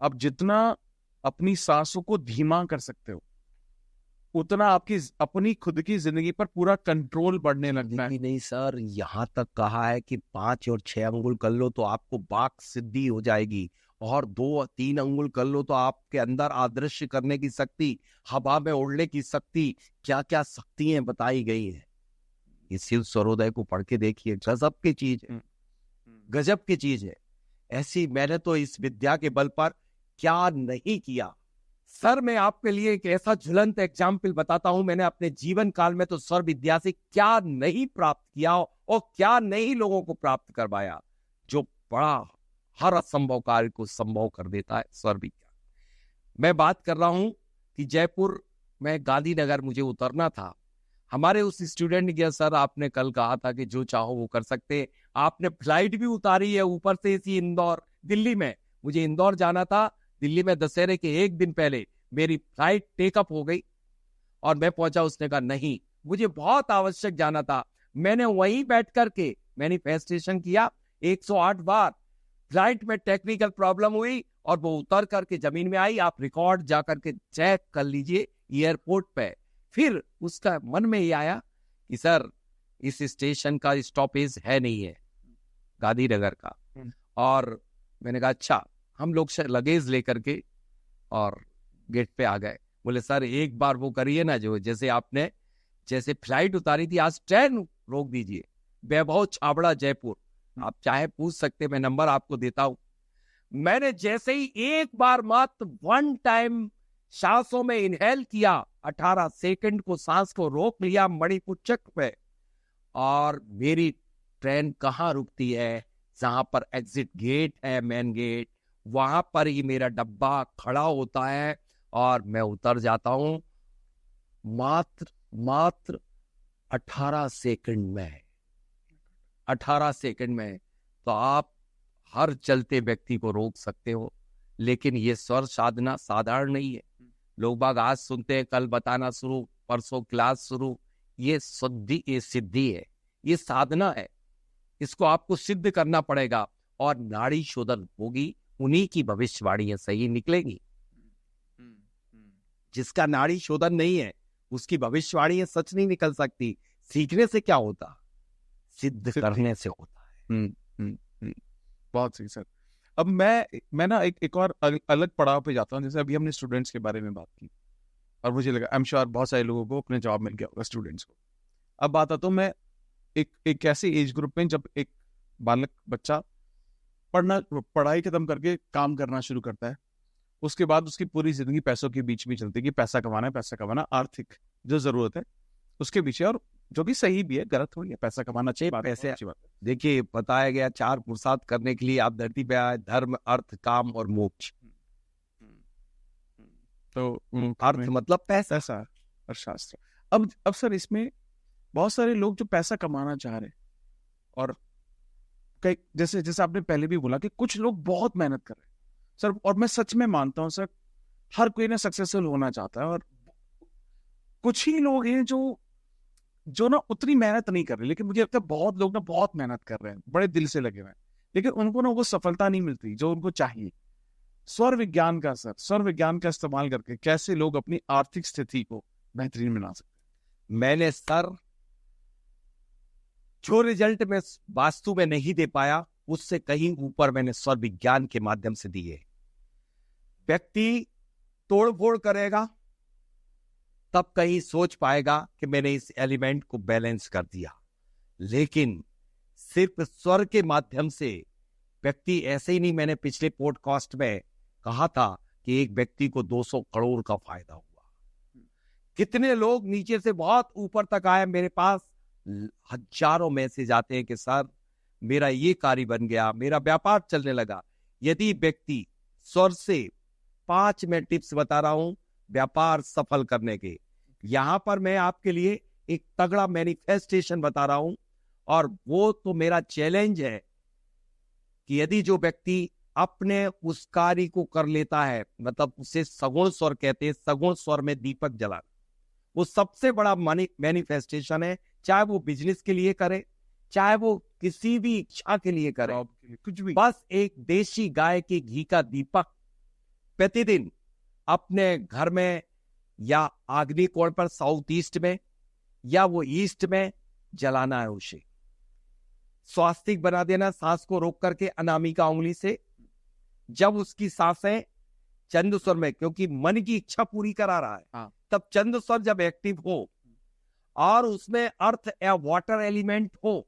आप जितना अपनी सांसों को धीमा कर सकते हो उतना आपकी अपनी खुद की जिंदगी पर पूरा कंट्रोल बढ़ने लगता है। नहीं सर, यहाँ तक कहा है कि 5 और 6 अंगुल कर लो तो आपको वाक सिद्धि हो जाएगी, और 2-3 अंगुल कर लो तो आपके अंदर अदृश्य करने की शक्ति, हवा में उड़ने की शक्ति, क्या क्या शक्तियां बताई गई है। ये शिव स्वरोदय को पढ़ के देखिए, गजब की चीज है, गजब की चीज है। ऐसी मैंने तो इस विद्या के बल पर क्या नहीं किया। सर मैं आपके लिए एक ऐसा ज्वलंत एग्जाम्पल बताता हूं, मैंने अपने जीवन काल में तो स्वर विद्या से क्या नहीं प्राप्त किया और क्या नहीं लोगों को प्राप्त करवाया, जो बड़ा हर असंभव कार्य को संभव कर देता है स्वर विज्ञान। मैं बात कर रहा हूं कि जयपुर में गांधीनगर मुझे उतरना था। हमारे उस स्टूडेंट ने किया, सर आपने कल कहा था कि जो चाहो वो कर सकते, आपने फ्लाइट भी उतारी है ऊपर से इसी इंदौर, दिल्ली में। मुझे इंदौर जाना था, दिल्ली में दशहरे के 1 दिन पहले मेरी फ्लाइट टेकअप हो गई और मैं पहुंचा। उसने कहा नहीं, मुझे बहुत आवश्यक जाना था। मैंने वहीं बैठ करके मैनिफेस्टेशन किया 108 बार। फ्लाइट में टेक्निकल प्रॉब्लम हुई और वो उतर करके जमीन में आई। आप रिकॉर्ड जाकर के चेक कर लीजिए एयरपोर्ट पे फिर उसका मन में ये आया कि सर इस स्टेशन का स्टॉपेज है नहीं है गांधीनगर का। और मैंने कहा अच्छा, हम लोग लगेज लेकर के और गेट पे आ गए। बोले सर एक बार वो करिए ना, जो जैसे आपने जैसे फ्लाइट उतारी थी आज ट्रेन रोक दीजिए, वैभव छाबड़ा जयपुर, आप चाहे पूछ सकते, मैं नंबर आपको देता हूं। मैंने जैसे ही एक बार मात्र 1 टाइम सांसों में इनहेल किया, 18 सेकंड को सांस को रोक लिया मणिपुर चक्र पे, और मेरी ट्रेन कहाँ रुकती है, जहां पर एग्जिट गेट है, मेन गेट, वहां पर ही मेरा डब्बा खड़ा होता है और मैं उतर जाता हूं मात्र 18 सेकंड में। 18 सेकंड में तो आप हर चलते व्यक्ति को रोक सकते हो, लेकिन ये स्वर साधना साधारण नहीं है। लोग बाग आज सुनते हैं, कल बताना शुरू, परसों क्लास शुरू। ये सिद्धि है, ये साधना है, इसको आपको सिद्ध करना पड़ेगा और नाड़ी शोधन होगी, उन्हीं की भविष्यवाणियां सही निकलेंगी। जिसका नाड़ी शोधन नहीं है उसकी भविष्यवाणियां सच नहीं निकल सकती। सीखने से क्या होता, सिद्ध करने से होता है। बहुत सही सर। अब मैं ना एक और अलग पड़ाव पे जाता हूँ। जैसे अभी हमने स्टूडेंट्स के बारे में बात की और मुझे लगा आई एम श्योर बहुत सारे लोगों को अपने जवाब मिल गया होगा स्टूडेंट्स को। अब बात आता हूँ मैं एक ऐसे एज ग्रुप में जब एक बालक बच्चा पढ़ाई खत्म करके काम करना शुरू करता है, उसके बाद उसकी पूरी जिंदगी पैसों के बीच में चलती है कि पैसा कमाना, आर्थिक जो जरूरत है उसके पीछे, और जो भी सही भी है, गलत हो या पैसा कमाना चाहिए, पैसे अच्छी बात है। देखिए बताया गया 4 पुरुषार्थ करने के लिए आप धरती पे आए, धर्म अर्थ काम और मोक्ष। तो अर्थ मतलब पैसा और शास्त्र। अब सर इसमें बहुत सारे लोग जो पैसा कमाना चाह रहे हैं, और कई जैसे आपने पहले भी बोला कि कुछ लोग बहुत मेहनत कर रहे हैं सर, और मैं सच में मानता हूं सर, हर कोई ना सक्सेसफुल होना चाहता है, और कुछ ही लोग हैं जो ना उतनी मेहनत नहीं कर रहे, लेकिन मुझे लगता है बहुत लोग ना बहुत मेहनत कर रहे हैं, बड़े दिल से लगे हुए हैं, लेकिन उनको ना वो सफलता नहीं मिलती जो उनको चाहिए। स्वर विज्ञान का इस्तेमाल करके कैसे लोग अपनी आर्थिक स्थिति को बेहतरीन बना सकते हैं? मैंने सर जो रिजल्ट में वास्तु में नहीं दे पाया, उससे कहीं ऊपर मैंने स्वर विज्ञान के माध्यम से दिए। व्यक्ति तोड़फोड़ करेगा तब कहीं सोच पाएगा कि मैंने इस एलिमेंट को बैलेंस कर दिया, लेकिन सिर्फ स्वर के माध्यम से व्यक्ति ऐसे ही नहीं। मैंने पिछले पॉडकास्ट में कहा था कि एक व्यक्ति को 200 करोड़ का फायदा हुआ। कितने लोग नीचे से बहुत ऊपर तक आए, मेरे पास हजारों मैसेज आते हैं कि सर मेरा ये कार्य बन गया, मेरा व्यापार चलने लगा। यदि व्यक्ति स्वर से 5 मैं टिप्स बता रहा हूं व्यापार सफल करने के, यहां पर मैं आपके लिए एक तगड़ा मैनिफेस्टेशन बता रहा हूं, और वो तो मेरा चैलेंज है कि यदि जो व्यक्ति अपने उस कार्य को कर लेता है, मतलब उसे सगुण स्वर कहते हैं, सगुण स्वर में दीपक जलाना, वो सबसे बड़ा मैनिफेस्टेशन है। चाहे वो बिजनेस के लिए करे, चाहे वो किसी भी इच्छा के लिए करे, कुछ भी, बस एक देशी गाय के घी का दीपक प्रतिदिन अपने घर में या आग्नेय कोण पर साउथ ईस्ट में या वो ईस्ट में जलाना है। उसे स्वास्तिक बना देना, सांस को रोक करके अनामिका उंगली से। जब उसकी सांसें चंद स्वर में, क्योंकि मन की इच्छा पूरी करा रहा है, तब चंद स्वर जब एक्टिव हो और उसमें अर्थ या वाटर एलिमेंट हो,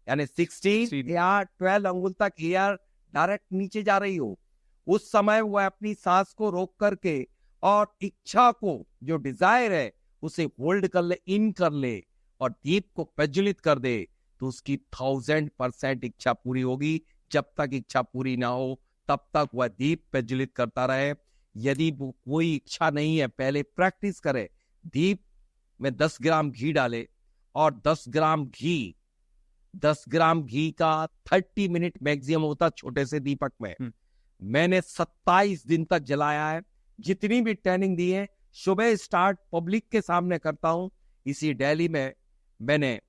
यानी 16 या 12 अंगुल तक एयर डायरेक्ट नीचे जा रही हो, उस समय वह अपनी सांस को रोक करके और इच्छा को, जो डिजायर है, उसे होल्ड कर ले, इन कर ले और दीप को प्रज्वलित कर दे, तो उसकी 1000% इच्छा पूरी होगी। जब तक इच्छा पूरी ना हो तब तक वह दीप प्रज्वलित करता रहे। यदि वो कोई इच्छा नहीं है, पहले प्रैक्टिस करे, दीप में 10 ग्राम घी डाले और 10 ग्राम घी का 30 मिनट मैक्सिमम होता छोटे से दीपक में। मैंने 27 दिन तक जलाया है। जितनी भी ट्रेनिंग दी है, सुबह स्टार्ट पब्लिक के सामने करता हूं। इसी दिल्ली में मैंने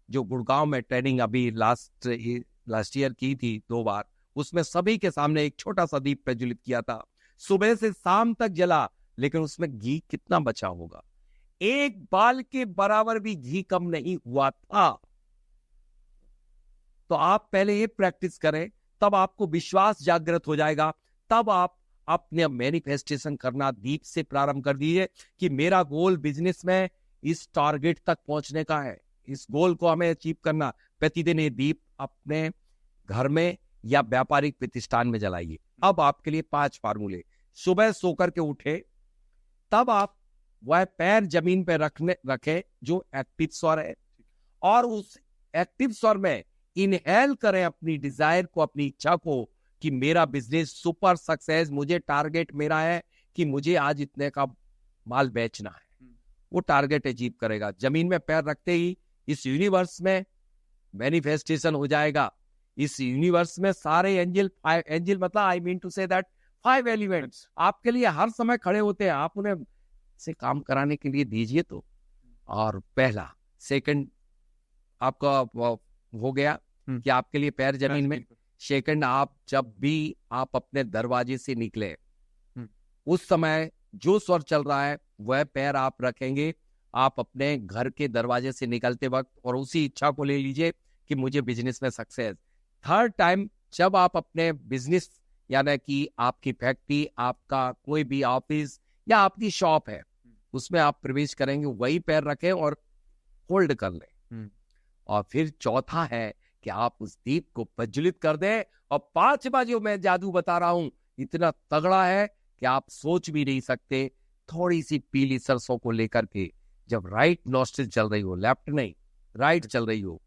जो गुड़गांव में ट्रेनिंग अभी लास्ट ईयर की थी 2 बार, उसमें सभी के सामने एक छोटा सा दीप प्रज्वलित किया था। सुबह से शाम तक जला, लेकिन उसमें घी कितना बचा होगा? एक बाल के बराबर भी घी कम नहीं हुआ था। तो आप पहले ये प्रैक्टिस करें, तब आपको विश्वास जागृत हो जाएगा। तब आप अपने मैनिफेस्टेशन करना दीप से प्रारंभ कर दीजिए कि मेरा गोल बिजनेस में इस टारगेट तक पहुंचने का है, इस गोल को हमें अचीव करना। प्रतिदिन ये दीप अपने घर में या व्यापारिक प्रतिष्ठान में जलाइए। अब आपके लिए 5 फार्मूले। सुबह सोकर के उठे, तब आप वह पैर जमीन पे रखें जो एक्टिव स्वर है, और उस एक्टिव स्वर में इनहेल करें अपनी डिजायर को, अपनी इच्छा को कि मेरा बिजनेस सुपर सक्सेस, मुझे टारगेट मेरा है कि मुझे आज इतने का माल बेचना है। वो टारगेट अचीव करेगा। जमीन में पैर रखते ही इस यूनिवर्स में मैनिफेस्टेशन हो जाएगा। इस यूनिवर्स में सारे एंजल मतलब I mean to say that 5 elements आपके लिए हर समय खड़े होते हैं। आप उन्हें से काम कराने के लिए दीजिए तो। और पहला, सेकंड आपका हो गया कि आपके लिए पैर जमीन में। सेकंड, आप जब भी आप अपने दरवाजे से निकले, उस समय जो स्वर चल रहा है वह पैर आप रखेंगे आप अपने घर के दरवाजे से निकलते वक्त, और उसी इच्छा को ले लीजिए कि मुझे बिजनेस में सक्सेस। थर्ड टाइम, जब आप अपने बिजनेस यानी कि आपकी फैक्ट्री, आपका कोई भी ऑफिस या आपकी शॉप है, उसमें आप प्रवेश करेंगे, वही पैर रखें और होल्ड कर लें। और फिर चौथा है कि आप उस दीप को प्रज्वलित कर दें। और 5वां जो मैं जादू बता रहा हूं, इतना तगड़ा है कि आप सोच भी नहीं सकते। थोड़ी सी पीली सरसों को लेकर के, जब राइट नॉस्ट्रिल चल रही हो, लेफ्ट नहीं राइट चल रही हो,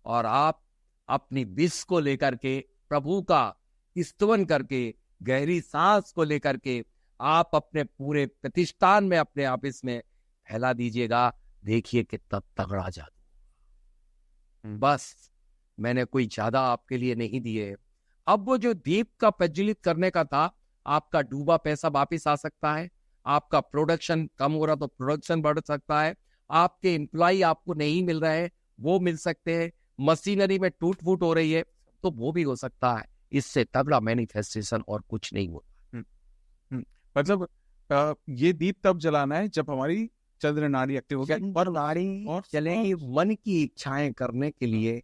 और आप अपनी विश को लेकर के प्रभु का स्तवन करके, गहरी सांस को लेकर के आप अपने पूरे प्रतिष्ठान में, अपने ऑफिस में फैला दीजिएगा। देखिए कितना तगड़ा जादू। बस मैंने कोई ज्यादा आपके लिए नहीं दिए। अब वो जो दीप का प्रज्वलित करने का था, आपका डूबा पैसा वापिस आ सकता है। आपका प्रोडक्शन कम हो रहा तो प्रोडक्शन बढ़ सकता है। आपके एम्प्लॉय आपको नहीं मिल रहे हैं, वो मिल सकते हैं। मशीनरी में टूट फूट हो रही है तो वो भी हो सकता है। इससे तगड़ा मैनिफेस्टेशन और कुछ नहीं होता। मतलब ये दीप तब जलाना है जब हमारी चंद्र नाड़ी एक्टिव हो गया और नाड़ी और चले मन की इच्छाएं करने के लिए,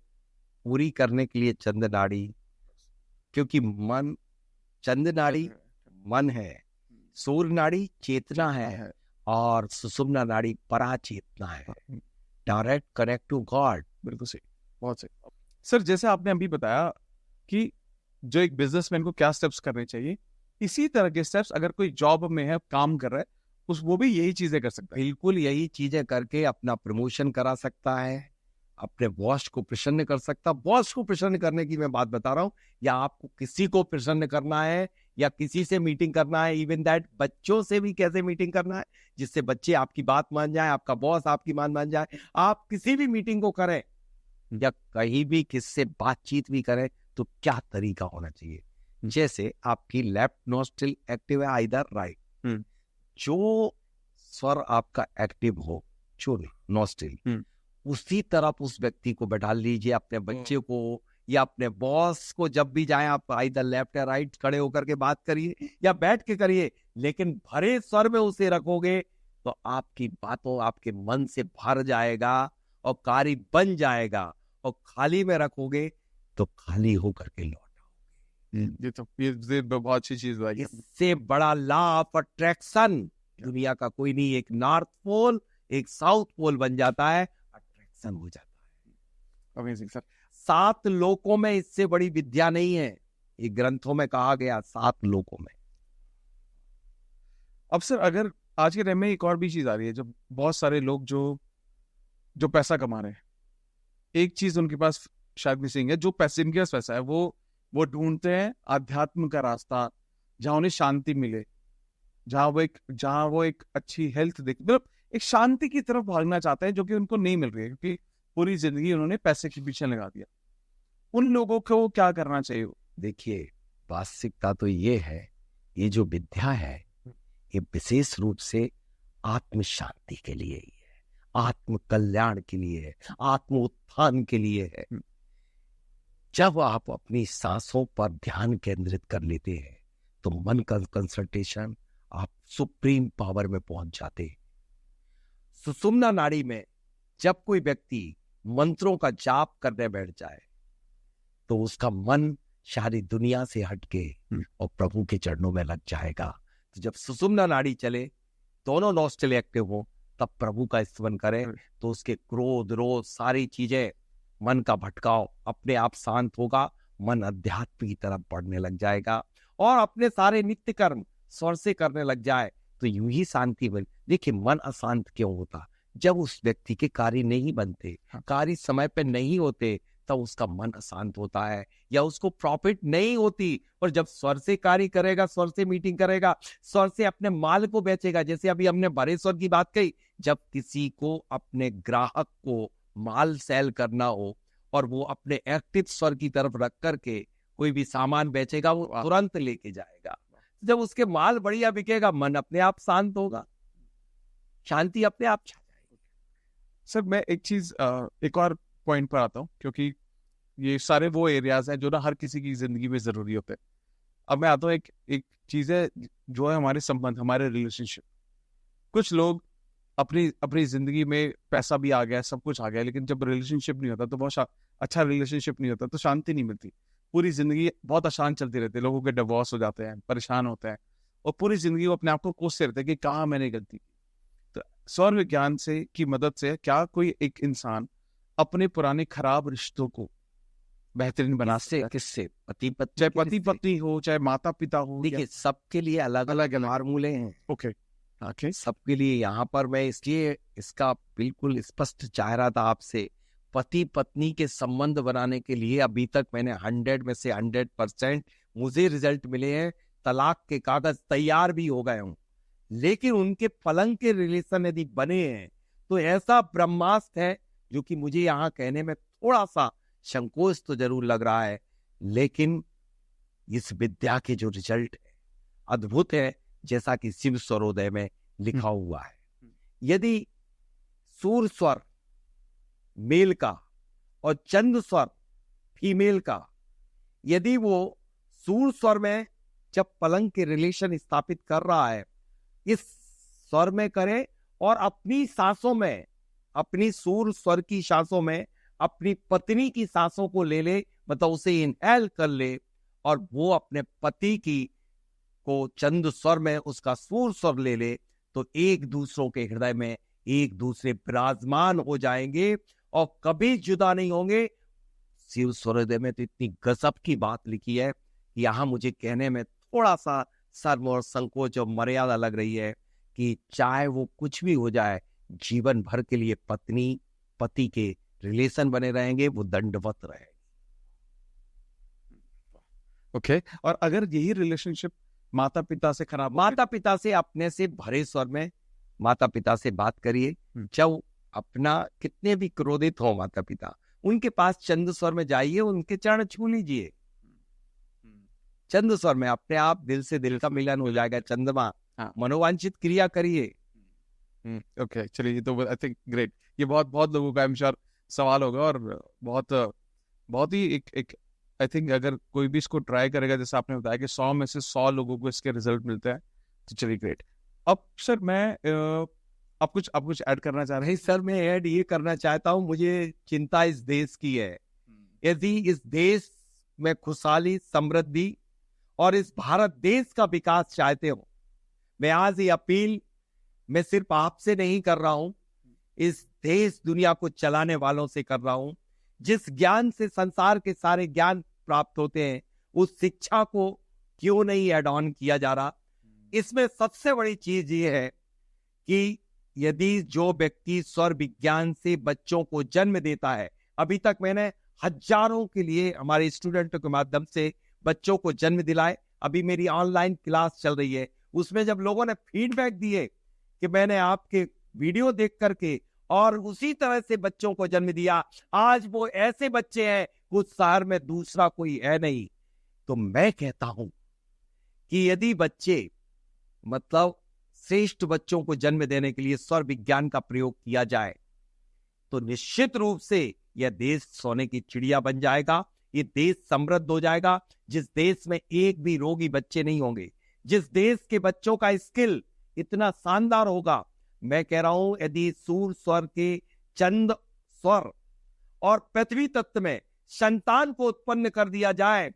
पूरी करने के लिए चंद्र नाड़ी, क्योंकि मन, चंद्र नाड़ी मन है, सूर्य नाड़ी चेतना है, और सुषुम्ना नाड़ी पराचेतना है, डायरेक्ट कनेक्ट टू गॉड। बिल्कुल सही, बहुत सही। सर, जैसे आपने अभी बताया कि जो एक बिजनेसमैन को क्या स्टेप्स करने चाहिए, इसी तरह के स्टेप्स अगर कोई जॉब में है, काम कर रहा है, वो भी यही चीजें कर सकता है। बिल्कुल यही चीजें करके अपना प्रमोशन करा सकता है, अपने बॉस को प्रसन्न कर सकता। बॉस को प्रसन्न करने की मैं बात बता रहा हूँ, या आपको किसी को प्रसन्न करना है, या किसी से मीटिंग करना है, इवन दैट बच्चों से भी कैसे मीटिंग करना है जिससे बच्चे आपकी बात मान जाए, आपका बॉस आपकी मान जाए। आप किसी भी मीटिंग को करें या कहीं भी किससे बातचीत भी करें तो क्या तरीका होना चाहिए। जैसे आपकी लेफ्ट नोस्ट्रिल एक्टिव है, आइदर राइट, जो स्वर आपका एक्टिव हो, जो नोस्ट्रिल, उसी तरफ उस व्यक्ति को बैठा लीजिए, अपने बच्चे को या अपने बॉस को। जब भी जाए आप आइदर लेफ्ट या राइट खड़े होकर के बात करिए या बैठ के करिए, लेकिन भरे स्वर में उसे रखोगे तो आपकी बातों आपके मन से भर जाएगा और कार्य बन जाएगा। और खाली में रखोगे तो खाली होकर के लौट आओगे। ये बहुत अच्छी चीज है। इससे बड़ा लॉ ऑफ अट्रैक्शन दुनिया का कोई नहीं। एक नॉर्थ पोल एक साउथ पोल बन जाता है, अट्रैक्शन हो जाता है। Amazing sir. 7 लोकों में इससे बड़ी विद्या नहीं है। ये ग्रंथों में कहा गया 7 लोकों में। अब सर, अगर आज के टाइम में एक और भी चीज आ रही है, जब बहुत सारे लोग जो पैसा कमा रहे हैं, एक चीज उनके पास शायद मिसिंग है। जो पैसे, इनके पास पैसा है, वो ढूंढते हैं आध्यात्म का रास्ता, जहां उन्हें शांति मिले, जहां वो एक अच्छी हेल्थ देख, मतलब एक शांति की तरफ भागना चाहते हैं, जो कि उनको नहीं मिल रही है क्योंकि पूरी जिंदगी उन्होंने पैसे के पीछे लगा दिया। उन लोगों को क्या करना चाहिए? देखिए, वास्तविकता तो ये है, ये जो विद्या है ये विशेष रूप से आत्म शांति के लिए ही है, आत्म कल्याण के लिए है, आत्म उत्थान के लिए है। जब आप अपनी सांसों पर ध्यान केंद्रित कर लेते हैं तो मन का कंसंट्रेशन, आप सुप्रीम पावर में पहुंच जाते हैं। सुषुम्ना नाड़ी में जब कोई व्यक्ति मंत्रों का जाप करने बैठ जाए तो उसका मन सारी दुनिया से हटके और प्रभु के चरणों में लग जाएगा। तो जब सुषुम्ना नाड़ी चले, दोनों नॉस्ट्रल एक्टिव हो, तब प्रभु का स्मरण करें तो उसके क्रोध, रोध, सारी चीजें, मन का भटकाव अपने आप शांत होगा, मन अध्यात्म की तरफ बढ़ने लग जाएगा और अपने सारे नित्य कर्म स्वर से करने लग जाए तो यूं ही शांति बन। देखिए, मन अशांत क्यों होता? जब उस व्यक्ति के कार्य नहीं बनते, कार्य समय पे नहीं होते, तब उसका मन अशांत होता है या उसको प्रॉफिट नहीं होती। और जब स्वर से कार्य करेगा, स्वर से मीटिंग करेगा, स्वर से अपने माल को बेचेगा, जैसे अभी हमने भरे स्वर की बात कही, जब किसी को अपने ग्राहक को माल सेल करना हो और वो अपने एक्टिव स्वर की तरफ रख करके कोई भी सामान बेचेगा, वो तुरंत लेके जाएगा। जब उसके माल बढ़िया बिकेगा, मन अपने आप शांत होगा, शांति अपने आप छा जाएगी। सर, मैं एक चीज, एक और पॉइंट पर आता हूँ, क्योंकि ये सारे वो एरियाज हैं जो ना हर किसी की जिंदगी में जरूरी होते हैं। अब मैं आता हूँ, एक चीज है जो है हमारे संबंध, हमारे रिलेशनशिप। कुछ लोग अपनी जिंदगी में पैसा भी आ गया, सब कुछ आ गया, लेकिन जब रिलेशनशिप नहीं होता तो बहुत अच्छा रिलेशनशिप नहीं होता तो शांति नहीं मिलती। पूरी जिंदगी बहुत अशांत चलती रहती है, लोगों के डिवोर्स हो जाते हैं, परेशान होते हैं और पूरी जिंदगी वो अपने आप को कोसते रहते हैं कि कहाँ मैंने गलती की। तो स्वर विज्ञान से की मदद से क्या कोई एक इंसान अपने पुराने खराब रिश्तों को बेहतरीन बना सकता है? किससे? पति पत्नी, चाहे पति पत्नी हो, चाहे माता पिता हो। देखिए, सबके लिए अलग अलग फार्मूले हैं। ओके, सबके लिए। यहाँ पर मैं इसलिए इसका बिल्कुल स्पष्ट चाह रहा था आपसे, पति पत्नी के संबंध बनाने के लिए अभी तक मैंने 100 में से 100% मुझे रिजल्ट मिले हैं। तलाक के कागज तैयार भी हो गए हूं, लेकिन उनके पलंग के रिलेशन यदि बने हैं तो ऐसा ब्रह्मास्त्र है जो कि मुझे यहाँ कहने में थोड़ा सा संकोच तो जरूर लग रहा है, लेकिन इस विद्या के जो रिजल्ट है अद्भुत है, जैसा कि शिव स्वरोदय में लिखा हुआ है। यदि सूर स्वर मेल का और चंद्र स्वर फीमेल का, यदि वो सूर स्वर में जब पलंग के रिलेशन स्थापित कर रहा है, इस स्वर में करे और अपनी सांसों में, अपनी सूर स्वर की सांसों में अपनी पत्नी की सांसों को ले ले, मतलब उसे इनहेल कर ले, और वो अपने पति की को चंद्र स्वर में उसका सूर स्वर ले ले, तो एक दूसरों के हृदय में एक दूसरे विराजमान हो जाएंगे और कभी जुदा नहीं होंगे। शिव स्वरोदय में तो इतनी गजब की बात लिखी है कि यहाँ मुझे कहने में थोड़ा सा शर्म और संकोच और मर्यादा लग रही है कि चाहे वो कुछ भी हो जाए, जीवन भर के लिए पत्नी पति के रिलेशन बने रहेंगे, वो दंडवत रहेंगे। ओके, और अगर यही रिलेशनशिप माता पिता से खराब, माता पिता से अपने से भरे स्वर में माता पिता से बात करिए। जब अपना कितने भी क्रोधित हो माता पिता, उनके पास चंद्र स्वर में जाइए, उनके चरण छू लीजिए। चंद्र स्वर में अपने आप दिल से दिल का मिलन हो जाएगा। चंद्रमा, मनोवांछित क्रिया करिए। ओके, चलिए, ये तो आई थिंक ग्रेट। ये बहुत लोगों का आई एम श्योर सवाल होगा और बहुत ही एक आई थिंक अगर कोई भी इसको ट्राई करेगा, जैसे आपने बताया कि 100 में से 100 लोगों को इसके रिजल्ट मिलते हैं, तो चलिए ग्रेट। अब सर, मैं आप कुछ ऐड करना चाह रहे हैं? सर, मैं ऐड ये करना चाहता हूँ, मुझे चिंता इस देश की है। यदि इस देश में खुशहाली, समृद्धि और इस भारत देश का विकास चाहते हो, मैं आज ये अपील मैं सिर्फ आपसे नहीं कर रहा हूं, इस देश दुनिया को चलाने वालों से कर रहा हूं। जिस ज्ञान से संसार के सारे ज्ञान प्राप्त होते हैं, उस शिक्षा को क्यों नहीं ऐड ऑन किया जा रहा? इसमें सबसे बड़ी चीज ये है कि यदि जो व्यक्ति स्वर विज्ञान से बच्चों को जन्म देता है, अभी तक मैंने हजारों के लिए हमारे स्टूडेंटों के माध्यम से बच्चों को जन्म दिलाए। अभी मेरी ऑनलाइन क्लास चल रही है, उसमें जब लोगों ने फीडबैक दिए कि मैंने आपके वीडियो देख करके और उसी तरह से बच्चों को जन्म दिया, आज वो ऐसे बच्चे हैं कुछ शहर में दूसरा कोई है नहीं। तो मैं कहता हूं कि यदि बच्चे, मतलब श्रेष्ठ बच्चों को जन्म देने के लिए स्वर विज्ञान का प्रयोग किया जाए, तो निश्चित रूप से यह देश सोने की चिड़िया बन जाएगा। ये देश समृद्ध हो जाएगा। जिस देश में एक भी रोगी बच्चे नहीं होंगे, जिस देश के बच्चों का स्किल इतना शानदार होगा, मैं कह रहा हूं यदि सूर्य स्वर के चंद स्वर और पृथ्वी तत्व में संतान को उत्पन्न कर दिया जाए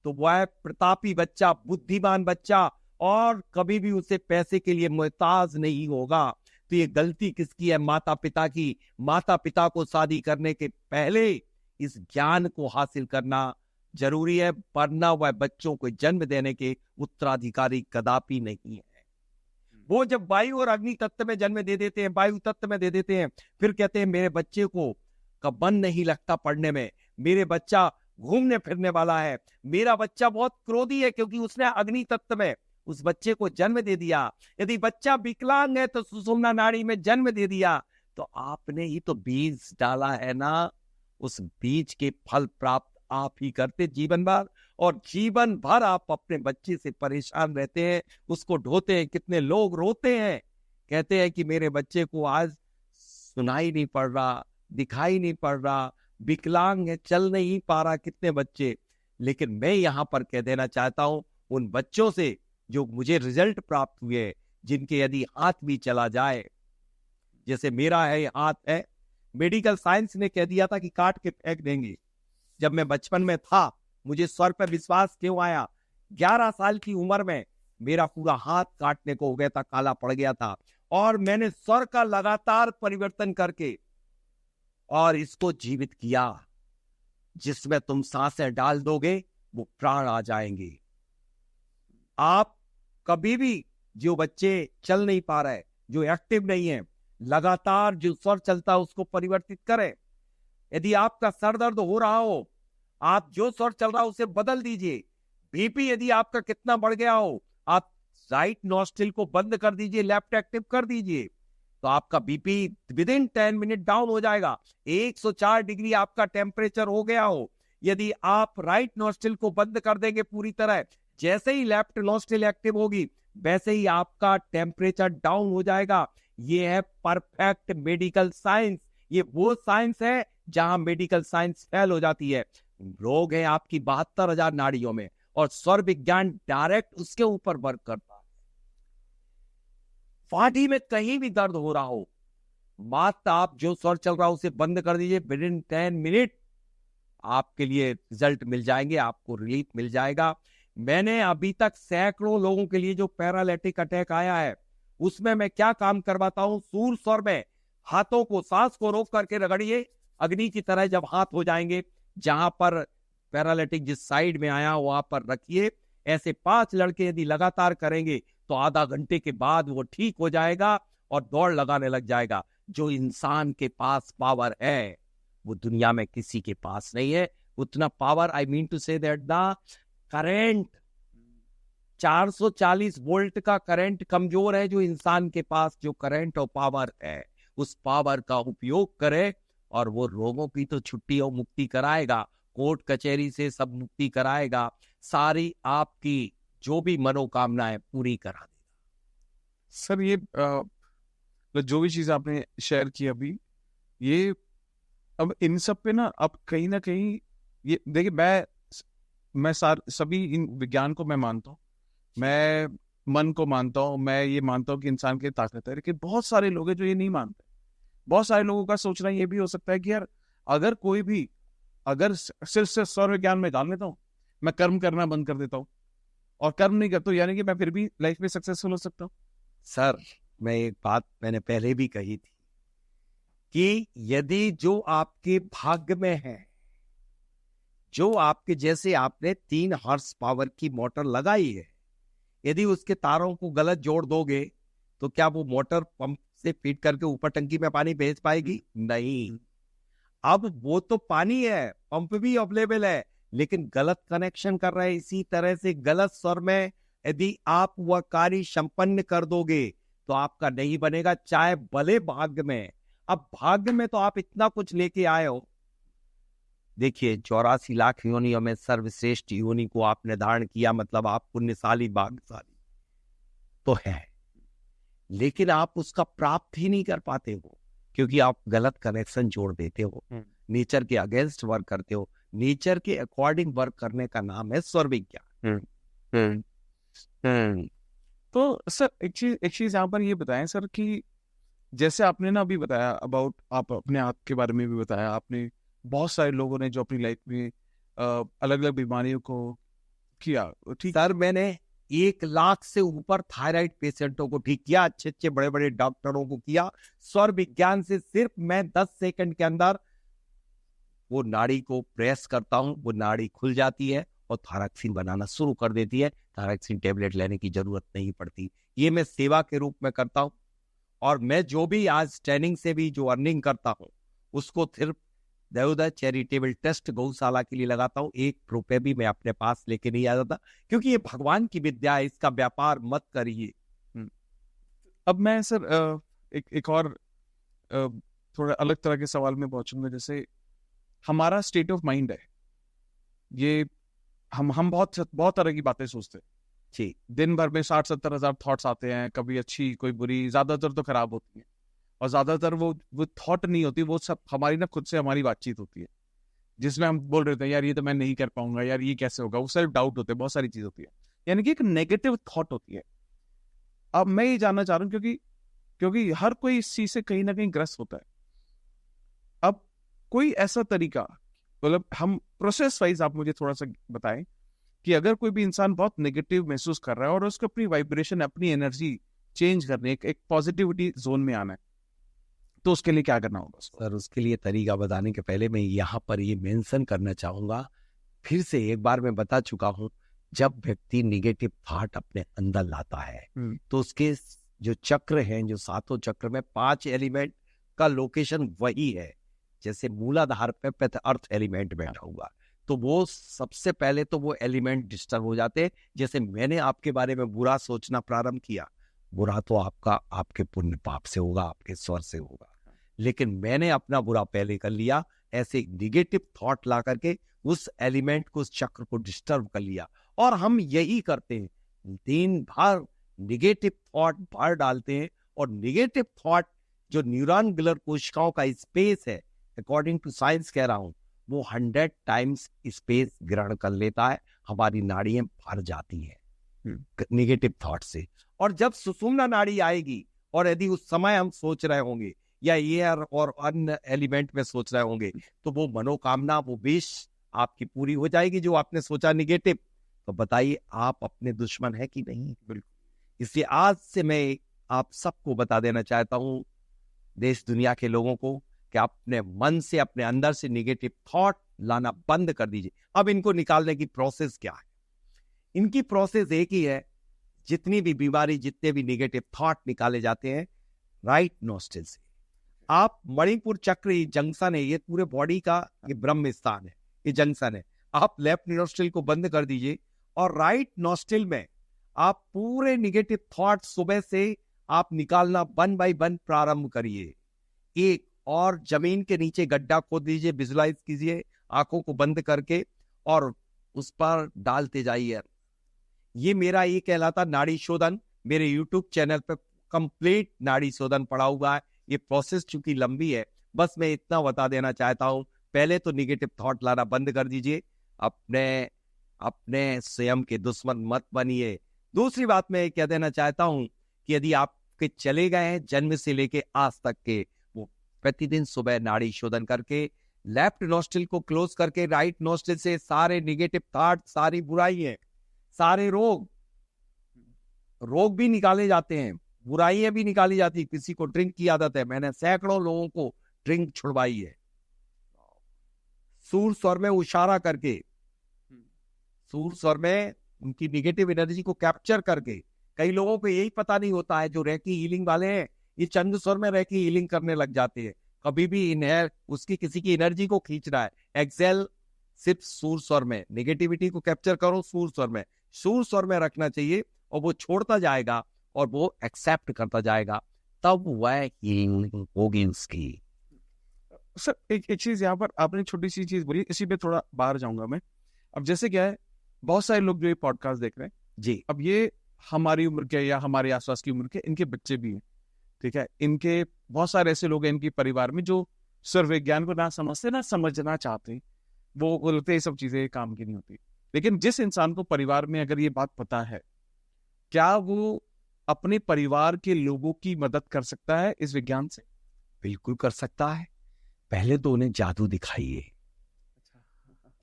तो वह प्रतापी बच्चा, बुद्धिमान बच्चा, और कभी भी उसे पैसे के लिए मोहताज नहीं होगा। तो ये गलती किसकी है? माता पिता की। माता पिता को शादी करने के पहले इस ज्ञान को हासिल करना जरूरी है, वरना वह बच्चों को जन्म देने के उत्तराधिकारी कदापि नहीं है। वो जब वायु और अग्नि तत्व में जन्म दे देते हैं, वायु तत्व में दे देते हैं, फिर कहते हैं मेरे बच्चे को का मन नहीं लगता पढ़ने में, मेरे बच्चा घूमने फिरने वाला है, मेरा बच्चा बहुत क्रोधी है क्योंकि उसने अग्नि तत्व में उस बच्चे को जन्म दे दिया। यदि बच्चा विकलांग है तो सुषुम्ना नाड़ी में जन्म दे दिया। तो आपने ही तो बीज डाला है ना, उस बीज के फल प्राप्त आप ही करते जीवन भर, और जीवन भर आप अपने बच्चे से परेशान रहते हैं, उसको ढोते हैं। कितने लोग रोते हैं, कहते हैं कि मेरे बच्चे को आज सुनाई नहीं पड़ रहा, दिखाई नहीं पड़ रहा, विकलांग है, चल नहीं पा रहा। कितने बच्चे। लेकिन मैं यहां पर कह देना चाहता हूं उन बच्चों से जो मुझे रिजल्ट प्राप्त हुए, जिनके यदि हाथ भी चला जाए, जैसे मेरा है हाथ है, मेडिकल साइंस ने कह दिया था कि काट के फेंक देंगे। जब मैं बचपन में था, मुझे स्वर पर विश्वास क्यों आया? 11 साल की उम्र में मेरा पूरा हाथ काटने को हो गया था, काला पड़ गया था, और मैंने स्वर का लगातार परिवर्तन करके और इसको जीवित किया। जिसमें तुम सांसें डाल दोगे वो प्राण आ जाएंगे। आप कभी भी, जो बच्चे चल नहीं पा रहे, जो एक्टिव नहीं है, लगातार जो स्वर चलता है उसको परिवर्तित करें। यदि आपका सर दर्द हो रहा हो, आप जो स्वर चल रहा है उसे बदल दीजिए। बीपी यदि आपका कितना बढ़ गया हो, आप राइट नॉस्ट्रिल को बंद कर दीजिए, लेफ्ट एक्टिव कर दीजिए, तो आपका BP with in 10 minute down हो जाएगा। 104 डिग्री आपका टेम्परेचर हो गया हो, यदि आप राइट नॉस्ट्रिल को बंद कर देंगे पूरी तरह, जैसे ही लेफ्ट नॉस्ट्रिल एक्टिव होगी वैसे ही आपका टेम्परेचर डाउन हो जाएगा। ये है परफेक्ट मेडिकल साइंस। ये वो साइंस है जहां मेडिकल साइंस फेल हो जाती है। रोग है आपकी 72,000 नाड़ियों में, और स्वर विज्ञान डायरेक्ट उसके ऊपर वर्क करता है। पार्टी में कहीं भी दर्द हो रहा हो, मात्र आप जो स्वर चल रहा हो उसे बंद कर दीजिए, विद इन 10 मिनट आपके लिए रिजल्ट मिल जाएंगे, आपको रिलीफ मिल जाएगा। मैंने अभी तक सैकड़ों लोगों के लिए जो पैरालिटिक अटैक आया है, उसमें मैं क्या काम करवाता हूं, सूर स्वर में हाथों को, सांस को रोक करके रगड़िए, अग्नि की तरह जब हाथ हो जाएंगे, जहां पर पैरालिटिक जिस साइड में आया वहां पर रखिए। ऐसे 5 लड़के यदि लगातार करेंगे तो आधा घंटे के बाद वो ठीक हो जाएगा और दौड़ लगाने लग जाएगा। जो इंसान के पास पावर है वो दुनिया में किसी के पास नहीं है। उतना power, I mean to say that the current 440 volt का करंट कमजोर है जो इंसान के पास, जो करंट और पावर है, उस पावर का उपयोग करे और वो रोगों की तो छुट्टी और मुक्ति कराएगा, कोर्ट कचहरी से सब मुक्ति कराएगा, सारी आपकी जो भी मनोकामनाएं पूरी करा देगा। सर ये जो भी चीज आपने शेयर की अभी, ये अब इन सब पे ना अब कहीं ना कहीं, ये देखिए मैं सभी इन विज्ञान को मैं मानता हूँ, मैं मन को मानता हूँ, मैं ये मानता हूँ कि इंसान की ताकत है, लेकिन बहुत सारे लोग हैं जो ये नहीं मानते। बहुत सारे लोगों का सोचना ये भी हो सकता है कि यार अगर कोई भी, अगर सिर्फ से स्वर विज्ञान में डाल लेता हूँ, मैं कर्म करना बंद कर देता हूँ और कर्म नहीं करता हूँ, यानी कि मैं फिर भी लाइफ में सक्सेसफुल हो सकता हूँ। सर, मैं एक बात मैंने पहले भी कही थी कि यदि जो आपके भाग्य में है, जो आपके, जैसे आपने 3 हॉर्स पावर की मोटर लगाई है, यदि उसके तारों को गलत जोड़ दोगे तो क्या वो मोटर पंप से फीड करके ऊपर टंकी में पानी भेज पाएगी? नहीं। अब वो तो पानी है, पंप भी अवेलेबल है, लेकिन गलत कनेक्शन कर रहे हैं। इसी तरह से गलत स्वर में यदि आप वह कार्य संपन्न कर दोगे तो आपका नहीं बनेगा, चाहे भले भाग्य में। अब भाग्य में तो आप इतना कुछ लेके आए हो, देखिए 84 लाख योनियों में सर्वश्रेष्ठ योनि को आपने धारण किया, मतलब आप पुण्यशाली भाग्यशाली तो है, लेकिन आप उसका प्राप्त ही नहीं कर पाते हो क्योंकि आप गलत कनेक्शन जोड़ देते हो, नेचर के अगेंस्ट वर्क करते हो। नेचर के अकॉर्डिंग वर्क करने का नाम है स्वर विज्ञान। तो सर एक चीज यहाँ पर ये बताएं सर कि जैसे आपने ना अभी बताया अबाउट, आप अपने आप के बारे में भी बताया, आपने बहुत सारे लोगों ने जो अपनी लाइफ में अलग अलग बीमारियों को किया, ठीक। सर मैंने 1 लाख से ऊपर थायराइड पेशेंटों को ठीक किया, अच्छे अच्छे बड़े बड़े डॉक्टरों को किया। स्वर विज्ञान से सिर्फ मैं 10 सेकंड के अंदर वो नाड़ी को प्रेस करता हूं, वो नाड़ी खुल जाती है और थायरॉक्सिन बनाना शुरू कर देती है। थायरॉक्सिन टेबलेट लेने की जरूरत नहीं पड़ती। ये मैं सेवा के रूप में करता हूं। और मैं जो भी आज ट्रेनिंग से भी जो अर्निंग करता हूं, उसको सिर्फ देवोदय चैरिटेबल ट्रस्ट गौशाला के लिए लगाता हूं। 1 रुपए भी मैं अपने पास लेके नहीं आ जाता, क्योंकि ये भगवान की विद्या है, इसका व्यापार मत करिए। अब मैं सर एक और थोड़ा अलग तरह के सवाल में पहुंचूंगा। जैसे हमारा स्टेट ऑफ माइंड है, ये हम बहुत बहुत तरह की बातें सोचते हैं जी। दिन भर में 60-70 हजार थॉट्स आते हैं, कभी अच्छी कोई बुरी, ज्यादातर तो खराब होती है। और ज्यादातर वो थॉट नहीं होती, वो सब हमारी ना खुद से हमारी बातचीत होती है, जिसमें हम बोल रहे थे यार ये तो मैं नहीं कर पाऊंगा, यार ये कैसे होगा, वो सेल्फ डाउट होते हैं, बहुत सारी चीज होती है, यानी कि एक नेगेटिव थॉट होती है। अब मैं ये जानना चाह रहा हूँ, क्योंकि हर कोई इस चीज से कहीं ना कहीं ग्रस्त होता है। अब कोई ऐसा तरीका, मतलब हम प्रोसेस वाइज आप मुझे थोड़ा सा बताएं कि अगर कोई भी इंसान बहुत नेगेटिव महसूस कर रहा है और उसको अपनी वाइब्रेशन, अपनी एनर्जी चेंज करनी है, एक पॉजिटिविटी जोन में आना है, तो उसके लिए क्या करना होगा? सर उसके लिए तरीका बताने के पहले मैं यहाँ पर ये मेंशन करना चाहूंगा, फिर से एक बार मैं बता चुका हूं, जब व्यक्ति निगेटिव थॉट अपने अंदर लाता है तो उसके जो चक्र हैं, जो 7 चक्र में 5 एलिमेंट का लोकेशन वही है। जैसे मूलाधार पे अर्थ एलिमेंट बैठा हुआ, तो वो सबसे पहले तो वो एलिमेंट डिस्टर्ब हो जाते हैं। जैसे मैंने आपके बारे में बुरा सोचना प्रारंभ किया, बुरा तो आपके पुण्य पाप से होगा, आपके स्वर से होगा, लेकिन मैंने अपना बुरा पहले कर लिया। ऐसे निगेटिव थॉट ला करके उस एलिमेंट को, उस चक्र को डिस्टर्ब कर लिया। और हम यही करते हैं, दिन भर निगेटिव थॉट भर डालते हैं। और निगेटिव थॉट जो न्यूरॉन ग्लर कोशिकाओं का स्पेस है, अकॉर्डिंग टू साइंस कह रहा हूं, वो 100 टाइम्स स्पेस ग्रहण कर लेता है। हमारी नाड़ियां भर जाती हैं निगेटिव थॉट से। और जब सुषुम्ना नाड़ी आएगी, और यदि उस समय हम सोच रहे होंगे या एयर और अन्य एलिमेंट में सोच रहे होंगे, तो वो मनोकामना, वो विश आपकी पूरी हो जाएगी जो आपने सोचा निगेटिव। तो बताइए, आप अपने दुश्मन है कि नहीं? बिल्कुल। इसलिए आज से मैं आप सबको बता देना चाहता हूं, देश दुनिया के लोगों को, कि अपने मन से, अपने अंदर से निगेटिव थॉट लाना बंद कर दीजिए। अब इनको निकालने की प्रोसेस क्या है? इनकी प्रोसेस एक ही है। जितनी भी बीमारी, जितने भी निगेटिव थॉट निकाले जाते हैं राइट नोस्ट्रिल से। आप मणिपुर चक्र, ये जंक्शन है, ये पूरे बॉडी का ये ब्रह्म स्थान है, ये जंक्शन है। आप लेफ्ट नोस्ट्रिल को बंद कर दीजिए और राइट नोस्ट्रिल में आप पूरे निगेटिव थॉट सुबह से आप निकालना 1 बाय 1 प्रारंभ करिए। एक और जमीन के नीचे गड्ढा खोद दीजिए, विजुलाइज कीजिए आंखों को बंद करके, और उस पर डालते जाइए। ये मेरा ये कहलाता नाड़ी शोधन। मेरे यूट्यूब चैनल पे कंप्लीट नाड़ी शोधन पड़ा हुआ है। ये प्रोसेस चूंकि लंबी है, बस मैं इतना बता देना चाहता हूं, पहले तो निगेटिव थॉट लाना बंद कर दीजिए। अपने स्वयं के दुश्मन मत बनिए। दूसरी बात मैं कह देना चाहता हूं कि यदि आपके चले गए हैं जन्म से लेके आज तक के, वो प्रतिदिन सुबह नाड़ी शोधन करके लेफ्ट नोस्ट्रिल को क्लोज करके राइट नोस्ट्रिल से सारे निगेटिव थॉट, सारी बुराइयां, सारे रोग भी निकाले जाते हैं, बुराइयां भी निकाली जाती। किसी को ड्रिंक की आदत है, मैंने सैकड़ों लोगों को ड्रिंक छुड़वाई है। सूर स्वर में इशारा करके, सूर स्वर में उनकी निगेटिव एनर्जी को कैप्चर करके। कई लोगों को यही पता नहीं होता है, जो रेकी हीलिंग वाले हैं, ये चंद स्वर में रेकी हीलिंग करने लग जाते हैं। कभी भी इनहेल, उसकी किसी की एनर्जी को खींच रहा है, एक्सेल सिर्फ सूर स्वर में। नेगेटिविटी को कैप्चर करो सूर स्वर में, सूर स्वर में रखना चाहिए, और वो छोड़ता जाएगा और वो एक्सेप्ट करता जाएगा, तब वह हीलिंग होगी उसकी। सर एक चीज यहाँ पर आपने छोटी सी चीज बोली, इसी पे थोड़ा बाहर जाऊंगा मैं। अब जैसे क्या है, बहुत सारे लोग जो ये पॉडकास्ट देख रहे हैं जी, अब ये हमारी उम्र के या हमारे आसपास की उम्र के, इनके बच्चे भी हैं, ठीक है। इनके बहुत सारे ऐसे लोग हैं इनके परिवार में जो स्वर विज्ञान को ना समझते, ना समझना चाहते। वो बोलते ये सब चीजें काम की नहीं होती। लेकिन जिस इंसान को परिवार में अगर ये बात पता है, क्या वो अपने परिवार के लोगों की मदद कर सकता है इस विज्ञान से? बिल्कुल कर सकता है। पहले तो उन्हें जादू दिखाइए।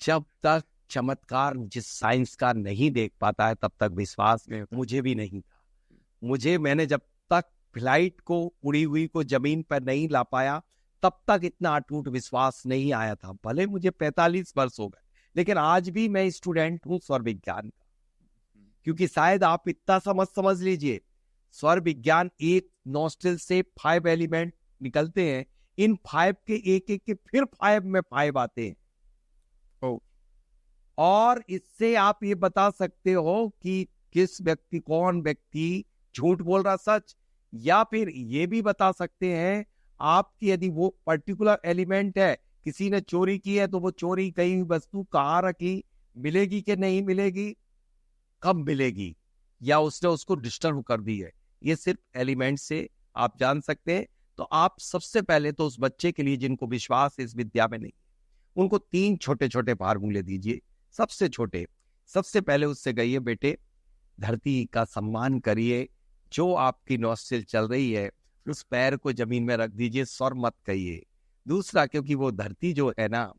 जब तक चमत्कार जिस साइंस का नहीं देख पाता है तब तक विश्वास मुझे भी नहीं था। मैंने जब तक फ्लाइट को, उड़ी हुई को जमीन पर नहीं ला पाया तब तक इतना अटूट विश्वास नहीं आया था। भले मुझे 45 वर्ष हो गए, लेकिन आज भी मैं स्टूडेंट हूँ स्वर विज्ञान का। क्योंकि शायद आप इतना समझ लीजिए, स्वर विज्ञान एक नॉस्ट्रिल से 5 एलिमेंट निकलते हैं, इन 5 के एक के फिर 5 में 5 आते हैं। और इससे आप ये बता सकते हो कि कौन व्यक्ति झूठ बोल रहा सच, या फिर ये भी बता सकते हैं आप कि यदि वो पर्टिकुलर एलिमेंट है, किसी ने चोरी की है, तो वो चोरी कहीं वस्तु कहाँ रखी, मिलेगी कि नहीं मिलेगी, कब मिलेगी, या उसने उसको डिस्टर्ब कर दी है। ये सिर्फ एलिमेंट से आप जान सकते हैं। तो आप सबसे पहले तो उस बच्चे के लिए जिनको विश्वास इस विद्या में नहीं, उनको 3 छोटे छोटे फार्मूले दीजिए। सबसे छोटे, सबसे पहले उससे कहिए, बेटे धरती का सम्मान करिए, जो आपकी नॉस्ट्रिल चल रही है उस पैर को जमीन में रख दीजिए, स्वर मत कहिए। दूसरा, क्योंकि वो धरती जो है ना,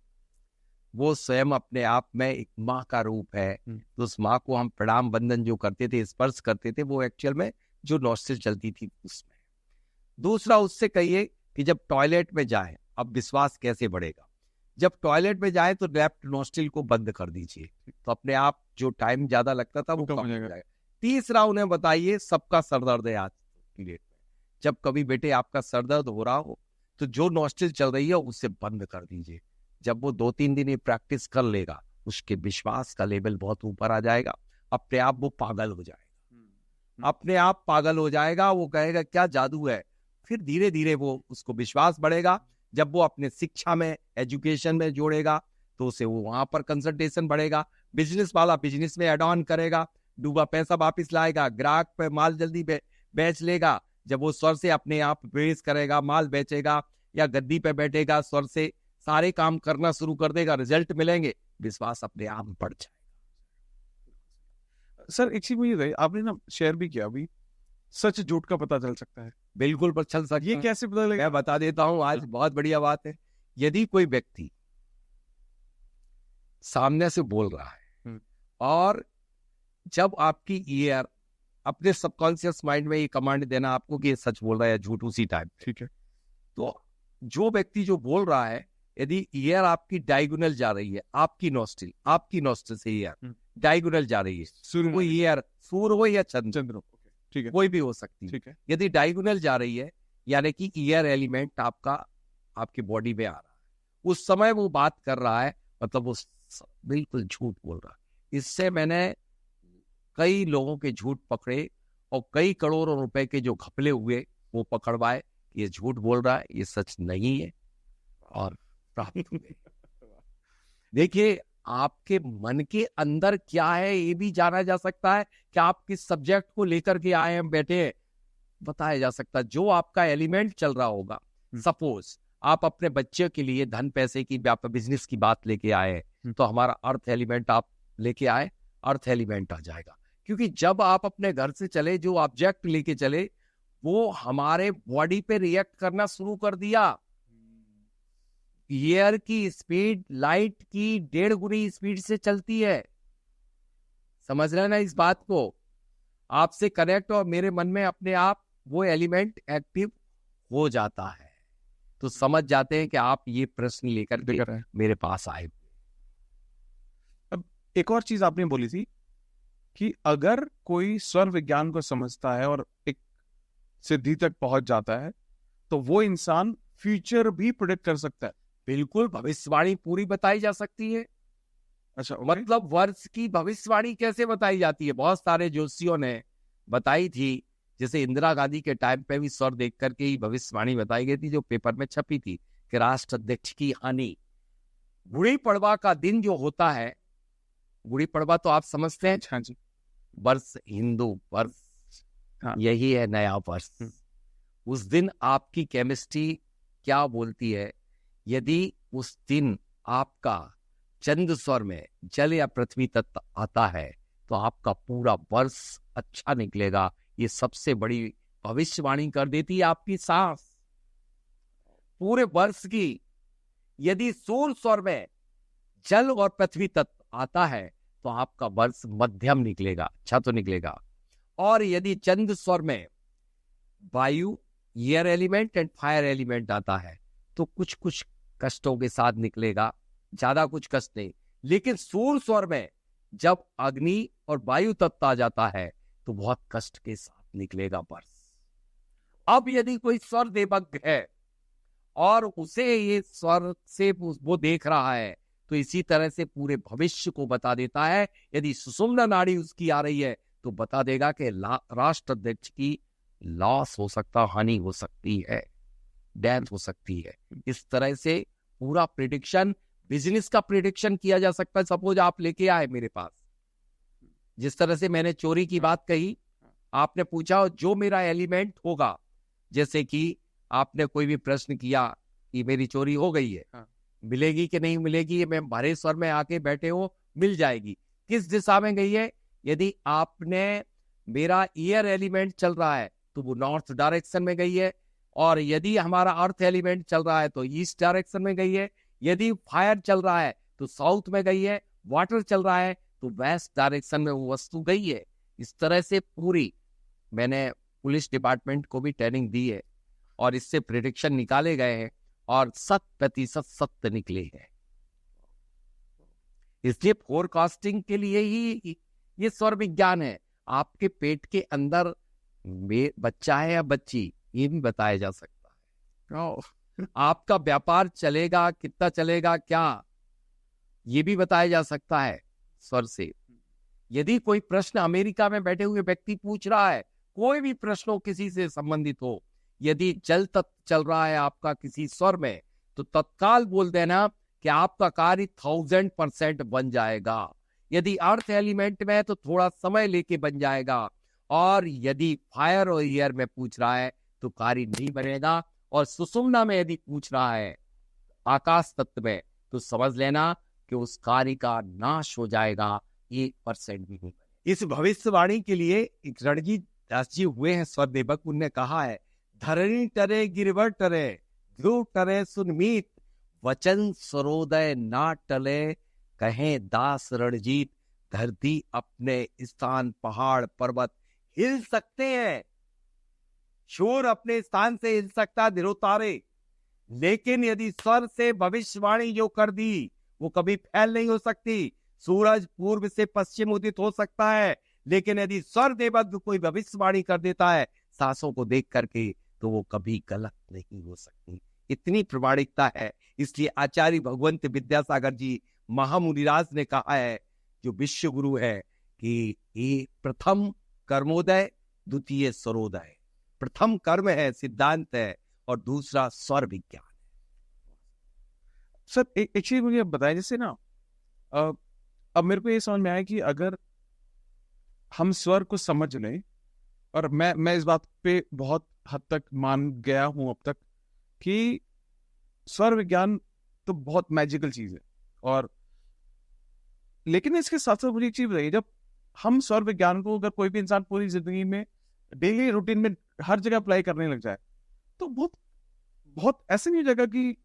वो स्वयं अपने आप में एक माँ का रूप है, तो उस माँ को हम प्रणाम बंदन जो करते थे, स्पर्श करते थे, वो एक्चुअल में जो नॉस्ट्रिल चलती थी उसमें। दूसरा, उससे कहिए कि जब टॉयलेट में जाए, अब विश्वास कैसे बढ़ेगा, जब टॉयलेट में जाए तो लेफ्ट नॉस्ट्रिल को बंद कर दीजिए, तो अपने आप जो टाइम ज्यादा लगता था वो कम हो जाएगा। तीसरा, उन्हें बताइए सबका सरदर्द है आज की डेट में, जब कभी बेटे आपका सरदर्द हो रहा हो तो जो नॉस्ट्रिल चल रही है उसे बंद कर दीजिए। जब वो 2-3 दिन ये प्रैक्टिस कर लेगा, उसके विश्वास का लेवल बहुत ऊपर आ जाएगा, अपने आप वो पागल हो जाएगा, अपने आप पागल हो जाएगा। वो कहेगा क्या जादू है, फिर धीरे धीरे वो उसको विश्वास बढ़ेगा। जब वो अपने शिक्षा में, एजुकेशन में जोड़ेगा तो उसे वो वहां पर कंसंट्रेशन बढ़ेगा। बिजनेस वाला बिजनेस में एड ऑन करेगा, डूबा पैसा वापिस लाएगा, ग्राहक पे माल जल्दी बेच लेगा। जब वो स्वर से अपने आप प्रवेश करेगा, माल बेचेगा, या गद्दी पे बैठेगा, स्वर से सारे काम करना शुरू कर देगा, रिजल्ट मिलेंगे, विश्वास अपने आप बढ़ जाएगा। सर एक चीज मुझे आपने ना शेयर भी किया, अभी सच झूठ का पता चल सकता है। बिल्कुल पर चल सकता है। ये कैसे पता लगेगा? मैं बता देता हूं, आज बहुत बढ़िया बात है। यदि कोई व्यक्ति सामने से बोल रहा है और जब आपकी ईयर अपने सबकॉन्शियस माइंड में ये कमांड देना आपको कि ये सच बोल रहा है या झूठ उसी टाइम, ठीक है, तो जो व्यक्ति जो बोल रहा है, यदि ईयर आपकी डायगोनल जा रही है, आपकी नॉस्ट्रिल से ईयर डायगोनल जा रही है, वो ईयर सूर्य हो या चंद्र हो, ठीक है, कोई भी हो सकती है, ठीक है। यदि डायगोनल जा रही है, यानी कि ईयर एलिमेंट आपकी बॉडी में आ रहा है, उस समय वो बात कर रहा है, मतलब वो बिल्कुल झूठ बोल रहा है। इससे मैंने कई लोगों के झूठ पकड़े और कई करोड़ों रुपए के जो घपले हुए वो पकड़वाए, ये झूठ बोल रहा है, ये सच नहीं है, और प्राप्त हुए। देखिए, आपके मन के अंदर क्या है ये भी जाना जा सकता है कि आप किस सब्जेक्ट को लेकर के आए हैं, बैठे बताया जा सकता है। जो आपका एलिमेंट चल रहा होगा, सपोज आप अपने बच्चे के लिए धन पैसे की बिजनेस की बात लेके आए, तो हमारा अर्थ एलिमेंट आप लेके आए, अर्थ एलिमेंट आ जाएगा। क्योंकि जब आप अपने घर से चले, जो ऑब्जेक्ट लेके चले वो हमारे बॉडी पे रिएक्ट करना शुरू कर दिया। एयर की स्पीड लाइट की 1.5 गुनी स्पीड से चलती है, समझ रहे हैं ना इस बात को। आपसे कनेक्ट और मेरे मन में अपने आप वो एलिमेंट एक्टिव हो जाता है, तो समझ जाते हैं कि आप ये प्रश्न लेकर के मेरे पास आए। अब एक और चीज आपने बोली थी कि अगर कोई स्वर विज्ञान को समझता है और एक सिद्धि तक पहुंच जाता है तो वो इंसान फ्यूचर भी प्रेडिक्ट कर सकता है। बिल्कुल, भविष्यवाणी पूरी बताई जा सकती है। अच्छा, मतलब वर्ष की भविष्यवाणी कैसे बताई जाती है? बहुत सारे ज्योतिषियों ने बताई थी, जैसे इंदिरा गांधी के टाइम पे भी स्वर देख करके ही भविष्यवाणी बताई गई थी, जो पेपर में छपी थी कि राष्ट्राध्यक्ष की हानि। गुड़ी पड़वा का दिन जो होता है, गुड़ी पड़वा तो आप समझते हैं, हाँ जी, वर्ष, हिंदू वर्ष, हाँ, यही है नया वर्ष। उस दिन आपकी केमिस्ट्री क्या बोलती है, यदि उस दिन आपका चंद्र स्वर में जल या पृथ्वी तत्व आता है तो आपका पूरा वर्ष अच्छा निकलेगा, ये सबसे बड़ी भविष्यवाणी कर देती है आपकी सांस पूरे वर्ष की। यदि सूर्य स्वर में जल और पृथ्वी तत्व आता है तो आपका वर्ष मध्यम निकलेगा, अच्छा तो निकलेगा। और यदि चंद्र स्वर में वायु, air element and fire element आता है तो कुछ कुछ कष्टों के साथ निकलेगा, ज्यादा कुछ कष्ट नहीं। लेकिन सूर्य स्वर में जब अग्नि और वायु तत्व आ जाता है तो बहुत कष्ट के साथ निकलेगा वर्ष। अब यदि कोई स्वर देवज्ञ है और उसे ये स्वर से वो देख रहा है तो इसी तरह से पूरे भविष्य को बता देता है। यदि सुषुम्ना नाड़ी उसकी आ रही है तो बता देगा कि राष्ट्राध्यक्ष की लॉस हो सकता, हानि हो सकती है, डेथ हो सकती है। इस तरह से पूरा प्रिडिक्शन, बिजनेस का प्रिडिक्शन किया जा सकता है। सपोज आप लेके आए मेरे पास, जिस तरह से मैंने चोरी की बात कही, आपने पूछा जो मेरा एलिमेंट होगा, जैसे कि आपने कोई भी प्रश्न किया कि मेरी चोरी हो गई है, मिलेगी कि नहीं मिलेगी, मैं भरे स्वर में आके बैठे हो, मिल जाएगी। किस दिशा में गई है? यदि आपने मेरा एयर एलिमेंट चल रहा है तो वो नॉर्थ डायरेक्शन में गई है, और यदि हमारा अर्थ एलिमेंट चल रहा है तो ईस्ट डायरेक्शन में गई है, यदि फायर चल रहा है तो साउथ में गई है, वाटर चल रहा है तो वेस्ट डायरेक्शन में वो वस्तु गई है। इस तरह से पूरी मैंने पुलिस डिपार्टमेंट को भी ट्रेनिंग दी है और इससे प्रिडिक्शन निकाले गए हैं और 100% सत्य निकले हैं। इसलिए फोरकास्टिंग के लिए ही ये स्वर विज्ञान है। आपके पेट के अंदर बच्चा है या बच्ची, ये भी बताया जा सकता है। आपका व्यापार चलेगा, कितना चलेगा, क्या, ये भी बताया जा सकता है स्वर से। यदि कोई प्रश्न अमेरिका में बैठे हुए व्यक्ति पूछ रहा है, कोई भी प्रश्न हो किसी से संबंधित हो, यदि जल तत्व चल रहा है आपका किसी स्वर में तो तत्काल बोल देना कि आपका कार्य 1000% बन जाएगा। यदि अर्थ एलिमेंट में है तो थोड़ा समय लेके बन जाएगा, और यदि फायर और एयर में पूछ रहा है तो कार्य नहीं बनेगा, और सुषुम्ना में यदि पूछ रहा है आकाश तत्व में तो समझ लेना कि उस कार्य का नाश हो जाएगा, 1% भी नहीं। इस भविष्यवाणी के लिए एक रणजीत दास जी हुए हैं स्वर देवक, उनने कहा है, धरणी टरे गिरवर टरे, ध्रुव टरे सुनमीत, वचन सरोदय ना टले, कहें दास रणजीत, धरती अपने स्थान पहाड़ पर्वत हिल सकते हैं, शोर अपने स्थान से हिल सकता धिरोतारे, लेकिन यदि स्वर से भविष्यवाणी जो कर दी वो कभी फैल नहीं हो सकती। सूरज पूर्व से पश्चिम उदित हो सकता है, लेकिन यदि स्वर देवज्ञ कोई भविष्यवाणी कर देता है सांसों को देख करके तो वो कभी गलत नहीं हो सकती। इतनी प्रमाणिकता है। इसलिए आचार्य भगवंत विद्यासागर जी महामुनिराज ने कहा है, जो विश्व गुरु है, कि ये प्रथम कर्मोदय द्वितीय स्वरोदय। प्रथम कर्म है, सिद्धांत है, और दूसरा स्वर विज्ञान है। सर एक चीज मुझे बताएं, जैसे ना अब मेरे को ये समझ में आया कि अगर हम स्वर को समझ लें, और मैं इस बात पे बहुत हद तक मान गया हूं अब तक कि स्वर विज्ञान तो बहुत मैजिकल चीज है, और लेकिन इसके साथ साथ मुझे एक चीज बताइए, जब हम स्वर विज्ञान को अगर कोई भी इंसान पूरी जिंदगी में डेली रूटीन में हर जगह अप्लाई करने लग जाए तो बहुत बहुत ऐसे नहीं हो जाएगा कि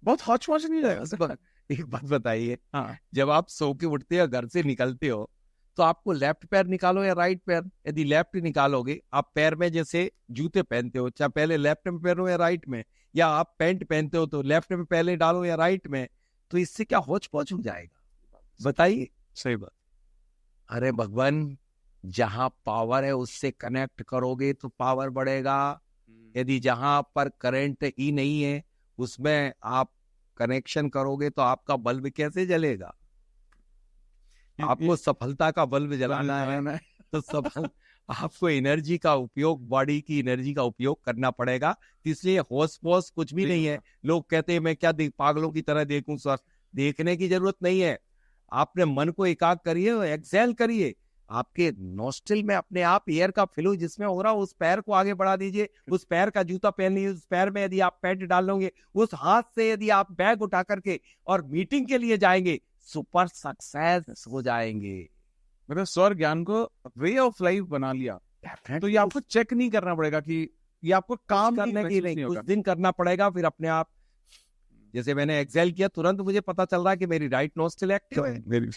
बहुत हौच-पौच नहीं जाएगा? एक बात बताइए, हाँ, जब आप सो के उठते हो, घर से निकलते हो, तो आपको लेफ्ट पैर निकालो या राइट पैर? यदि लेफ्ट निकालोगे, आप पैर में जैसे जूते पहनते हो, चाहे पहले लेफ्ट में पहनो या राइट में, या आप पैंट पहनते हो तो लेफ्ट में पहले डालो या राइट में, तो इससे क्या होच-पौच हो जाएगा? बताइए। सही बात। अरे भगवान, जहां पावर है उससे कनेक्ट करोगे तो पावर बढ़ेगा। यदि जहां पर करंट ही नहीं है उसमें आप कनेक्शन करोगे तो आपका बल्ब कैसे जलेगा? आपको सफलता का बल्ब जलाना है तो सफल आपको एनर्जी का उपयोग, बॉडी की एनर्जी का उपयोग करना पड़ेगा। इसलिए होश-पोश कुछ भी नहीं है। लोग कहते हैं मैं क्या पागलों की तरह देखूं सर, देखने की जरूरत नहीं है। आपने मन को एकाग्र करिए, एक्सेल करिए, आपके नोस्ट्रिल में अपने आप एयर का फ्लो जिसमें हो रहा है उस पैर को आगे बढ़ा दीजिए, उस पैर का जूता पहन लीजिए, उस पैर में यदि आप पैंट डाल लोगे, उस हाथ से यदि आप बैग उठा करके और मीटिंग के लिए जाएंगे, सुपर सक्सेस हो जाएंगे। मतलब स्वर ज्ञान को वे ऑफ लाइफ बना लिया तो ये आपको चेक नहीं करना पड़ेगा कि ये आपको काम करने की नहीं, कुछ दिन करना पड़ेगा, फिर अपने आप। जैसे मैंने एक्सेल किया, तुरंत मुझे पता चल रहा है कि मेरी राइट नोस्ट्रिल एक्टिव है। मेरी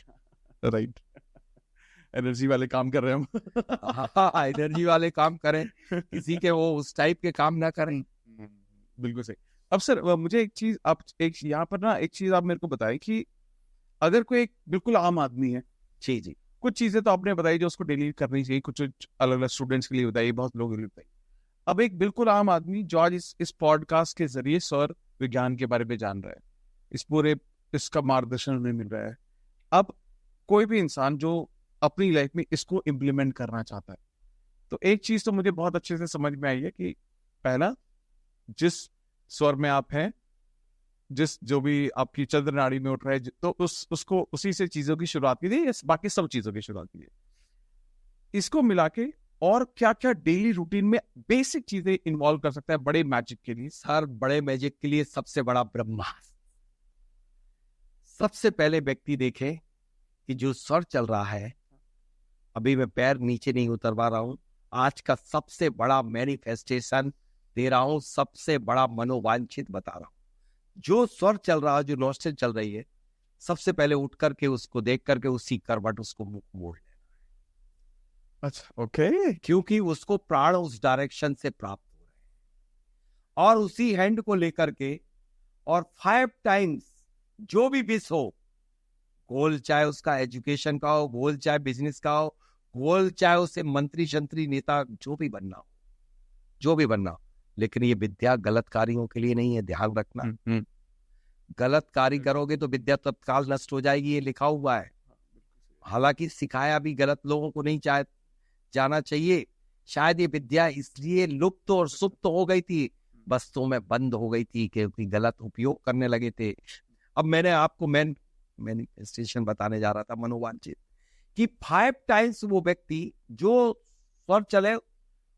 राइट एनर्जी वाले काम कर रहे हैं हम। हाँ, एनर्जी वाले काम करें, किसी के वो उस टाइप के काम ना करें। बिल्कुल सही। अब सर मुझे एक चीज, आप एक यहाँ पर ना एक चीज आप मेरे को बताएं कि अगर कोई एक बिल्कुल आम आदमी है, जी जी, कुछ चीजें तो आपने बताई जो उसको डेली करनी चाहिए, कुछ अलग अलग स्टूडेंट्स के लिए बताइए, बहुत लोगों के लिए बताइए। अब एक बिल्कुल आम आदमी जो आज इस पॉडकास्ट के जरिए सौर विज्ञान के बारे में जान रहा है, इस पूरे इसका मार्गदर्शन उन्हें मिल रहा है। अब कोई भी इंसान जो अपनी लाइफ में इसको इम्प्लीमेंट करना चाहता है, तो एक चीज तो मुझे बहुत अच्छे से समझ में आई है कि पहला, जिस स्वर में आप हैं, जिस जो भी आपकी चंद्र नाड़ी में उठ रहा है, तो उसको उसी से चीजों की शुरुआत कीजिए, बाकी सब चीजों की शुरुआत कीजिए। इसको मिला के और क्या क्या डेली रूटीन में बेसिक चीजें इन्वॉल्व कर सकता है बड़े मैजिक के लिए? सर बड़े मैजिक के लिए सबसे बड़ा ब्रह्मास्त्र। सबसे पहले व्यक्ति देखे कि जो स्वर चल रहा है, अभी मैं पैर नीचे नहीं उतरवा रहा हूं, आज का सबसे बड़ा मैनिफेस्टेशन दे रहा हूं, सबसे बड़ा मनोवांछित बता रहा हूं। जो स्वर चल रहा है, जो नोस्ट्रिल चल रही है, सबसे पहले उठ करके उसको देख करके उसी करवट उसको मुख मोड़ लेना। अच्छा, ओके। क्योंकि उसको प्राण उस डायरेक्शन से प्राप्त हो रहे हैं, और उसी हैंड को लेकर के और 5 टाइम्स जो भी विश हो, गोल चाहे उसका एजुकेशन का हो, गोल चाहे बिजनेस का हो, गोल चाहे उसे मंत्री शंत्री नेता जो भी बनना हो, जो भी बनना हो, लेकिन ये विद्या गलत कार्यों के लिए नहीं है, ध्यान रखना। गलत कार्य करोगे तो विद्या तत्काल नष्ट हो जाएगी, ये लिखा हुआ है। हालांकि सिखाया भी गलत लोगों को नहीं जाना चाहिए। शायद ये विद्या इसलिए लुप्त और सुप्त हो गई थी, बस्तों में बंद हो गई थी, क्योंकि गलत उपयोग करने लगे थे। अब मैंने आपको मैनिफेस्टेशन बताने जा रहा था, मनोवांछित, कि 5 टाइम्स वो व्यक्ति जो स्वर चले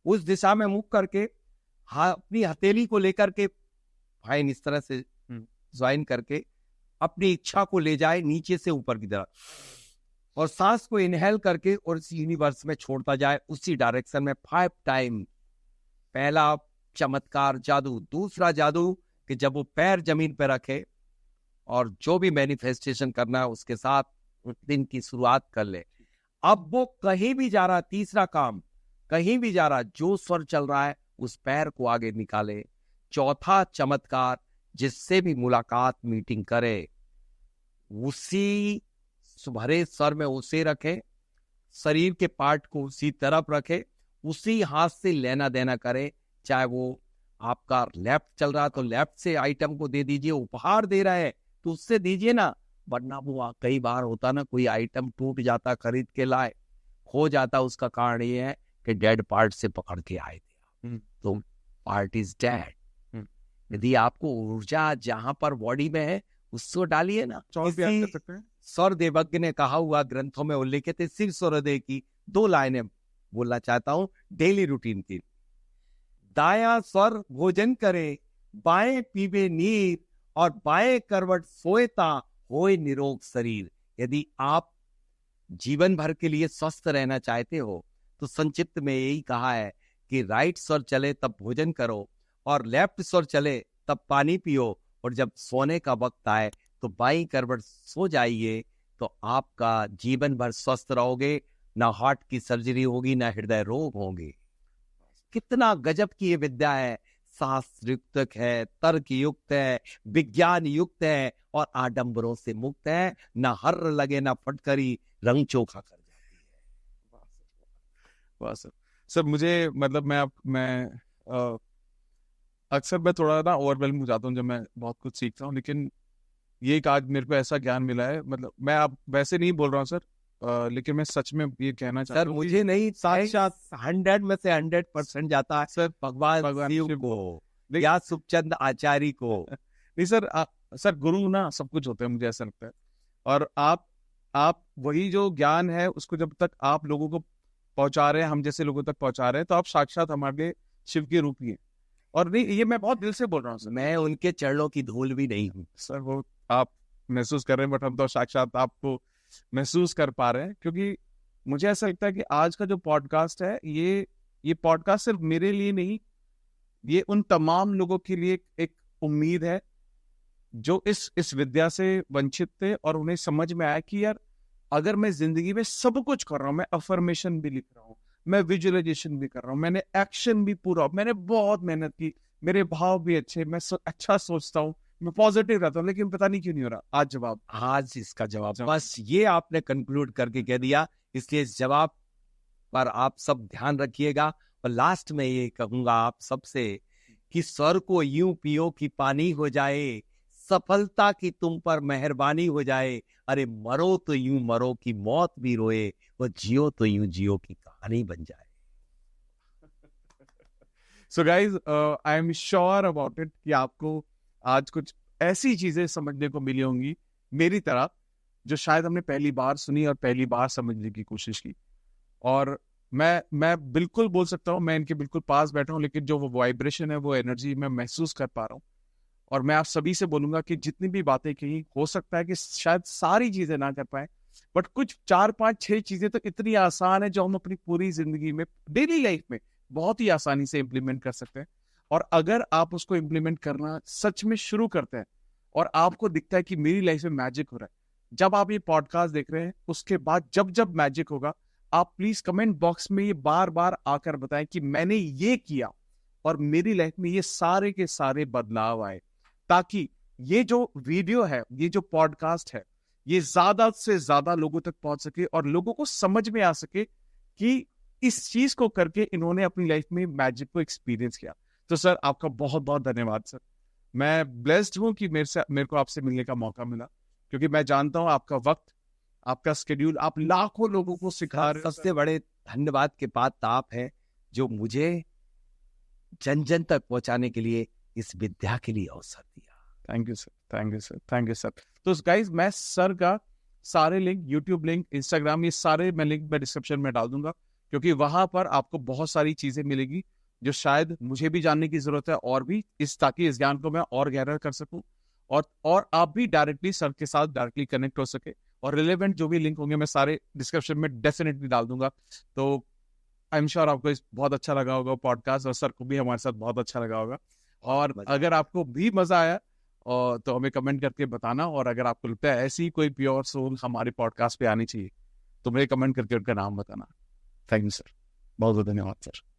उस दिशा में मुख करके, अपनी हथेली को लेकर के फाइन इस तरह से ज्वाइन करके अपनी इच्छा को ले जाए नीचे से ऊपर की तरफ, और सांस को इनहेल करके और इस यूनिवर्स में छोड़ता जाए उसी डायरेक्शन में 5 टाइम। पहला चमत्कार जादू। दूसरा जादू कि जब वो पैर जमीन पर रखे और जो भी मैनिफेस्टेशन करना है उसके साथ उस दिन की शुरुआत कर ले। अब वो कहीं भी जा रहा, तीसरा काम, कहीं भी जा रहा, जो स्वर चल रहा है उस पैर को आगे निकाले। चौथा चमत्कार, जिससे भी मुलाकात मीटिंग करे उसी भरे स्वर में उसे रखे, शरीर के पार्ट को उसी तरफ रखे, उसी हाथ से लेना देना करे। चाहे वो आपका लेफ्ट चल रहा तो लेफ्ट से आइटम को दे दीजिए, उपहार दे रहा है तो उससे दीजिए ना, वरना वो कई बार होता ना, कोई आइटम टूट जाता, खरीद के लाए, खो जाता, उसका कारण ये है कि डेड पार्ट से पकड़ के आए थे, तो पार्ट इज डेड। यदि आपको ऊर्जा जहां पर बॉडी में है उसको डालिए ना। कर सकते हैं। सौर देवज्ञ ने कहा हुआ ग्रंथों में उल्लेखित है, शिव सूर्योदय की 2 लाइनें बोलना चाहता हूं डेली रूटीन की। दायां स्वर भोजन करे, बाएं पीवे नीर, और बाएं करवट सोएता होए निरोग शरीर। यदि आप जीवन भर के लिए स्वस्थ रहना चाहते हो तो संक्षिप्त में यही कहा है कि राइट स्वर चले तब भोजन करो, और लेफ्ट स्वर चले तब पानी पियो, और जब सोने का वक्त आए तो बाईं करवट सो जाइए, तो आपका जीवन भर स्वस्थ रहोगे। ना हार्ट की सर्जरी होगी, ना हृदय रोग होंगे। कितना गजब की ये विद्या है, शास्त्र युक्त है, तर्क युक्त है, विज्ञान युक्त है, और आडंबरों से मुक्त है। ना हर्र लगे ना फटकरी, रंग चोखा कर जाती है। वाह सर। सर मुझे मतलब मैं अक्सर मैं थोड़ा ना ओवरवेल्म हो जाता हूँ जब मैं बहुत कुछ सीखता हूँ, लेकिन ये एक आज मेरे को ऐसा ज्ञान मिला है, मतलब मैं आप वैसे नहीं बोल रहा हूँ सर, लेकिन मैं सच में ये कहना चाहता हूँ। सर मुझे नहीं, साक्षात 100 में से 100% जाता है सर भगवान शिव को या सुखचंद आचार्य को। नहीं सर, सर गुरु ना सब कुछ होते हैं, मुझे ऐसा लगता है। और आप वही जो ज्ञान है उसको जब तक आप लोगों को पहुंचा रहे हैं, हम जैसे लोगों तक पहुंचा रहे हैं, तो आप साक्षात हमारे लिए शिव के रूप ही हैं। और नहीं, ये मैं बहुत दिल से बोल रहा हूँ सर, मैं उनके चरणों की धूल भी नहीं हूँ सर। वो आप महसूस कर रहे हैं, बट हम तो साक्षात आपको महसूस कर पा रहे हैं, क्योंकि मुझे ऐसा लगता है कि आज का जो पॉडकास्ट है, ये पॉडकास्ट सिर्फ मेरे लिए नहीं, ये उन तमाम लोगों के लिए एक उम्मीद है जो इस विद्या से वंचित थे और उन्हें समझ में आया कि यार अगर मैं जिंदगी में सब कुछ कर रहा हूँ, मैं अफर्मेशन भी लिख रहा हूँ, मैं विजुअलाइजेशन भी कर रहा हूँ, मैंने एक्शन भी पूरा, मैंने बहुत मेहनत की, मेरे भाव भी अच्छे, मैं अच्छा सोचता हूँ, मैं पॉजिटिव रहता हूँ, लेकिन पता नहीं क्यों नहीं हो रहा। आज इसका जवाब बस ये आपने कंक्लूड करके कह दिया, इसलिए इस जवाब पर आप सब ध्यान रखिएगा। और लास्ट में ये कहूंगा आप सबसे कि स्वर को यूं पियो कि पानी हो जाए, सफलता की तुम पर मेहरबानी हो जाए, अरे मरो तो यूं मरो कि मौत भी रोए, वो जियो तो यूं जियो की कहानी बन जाए। So guys, I am sure about it कि आपको आज कुछ ऐसी चीजें समझने को मिली होंगी मेरी तरह, जो शायद हमने पहली बार सुनी और पहली बार समझने की कोशिश की। और मैं बिल्कुल बोल सकता हूँ, मैं इनके बिल्कुल पास बैठा हूँ, लेकिन जो वो वाइब्रेशन है, वो एनर्जी मैं महसूस कर पा रहा हूँ। और मैं आप सभी से बोलूंगा कि जितनी भी बातें कही, हो सकता है कि शायद सारी चीजें ना कर पाए, बट कुछ 4 5 6 चीजें तो इतनी आसान है जो हम अपनी पूरी जिंदगी में, डेली लाइफ में बहुत ही आसानी से इम्प्लीमेंट कर सकते हैं। और अगर आप उसको इम्प्लीमेंट करना सच में शुरू करते हैं और आपको दिखता है कि मेरी लाइफ में मैजिक हो रहा है, जब आप ये पॉडकास्ट देख रहे हैं, उसके बाद जब जब मैजिक होगा, आप प्लीज कमेंट बॉक्स में ये बार बार आकर बताएं कि मैंने ये किया और मेरी लाइफ में ये सारे के सारे बदलाव आए, ताकि ये जो वीडियो है, ये जो पॉडकास्ट है, ये ज्यादा से ज्यादा लोगों तक पहुंच सके और लोगों को समझ में आ सके कि इस चीज को करके इन्होंने अपनी लाइफ में मैजिक को एक्सपीरियंस किया। तो सर, आपका बहुत बहुत धन्यवाद सर। मैं ब्लेस्ड हूं कि मेरे को आपसे मिलने का मौका मिला, क्योंकि मैं जानता हूं आपका वक्त, आपका स्केड्यूल, आप लाखों लोगों को सिखा रहे हो। सबसे बड़े धन्यवाद के पात्र आप हैं, जो मुझे जन जन तक पहुंचाने के लिए इस विद्या के लिए अवसर दिया। Thank you sir, thank you sir, thank you sir. तो गाइज, मैं सर का सारे लिंक, यूट्यूब लिंक, इंस्टाग्राम, ये सारे मैं लिंक मैं डिस्क्रिप्शन में डाल दूंगा, क्योंकि वहां पर आपको बहुत सारी चीजें मिलेगी जो शायद मुझे भी जानने की जरूरत है, और भी ताकि इस ज्ञान को मैं और गहरा कर सकूं, और आप भी डायरेक्टली सर के साथ डायरेक्टली कनेक्ट हो सके। और रिलेवेंट जो भी लिंक होंगे मैं सारे डिस्क्रिप्शन में डेफिनेटली डाल दूंगा। तो आई एम श्योर आपको बहुत अच्छा लगा होगा पॉडकास्ट, और सर को भी हमारे साथ बहुत अच्छा लगा होगा। और अगर आपको भी मजा आया और तो हमें कमेंट करके बताना, और अगर आपको लगता है ऐसी कोई प्योर सोल हमारे पॉडकास्ट पे आनी चाहिए, तो मुझे कमेंट करके उनका नाम बताना। थैंक यू सर, बहुत बहुत धन्यवाद सर।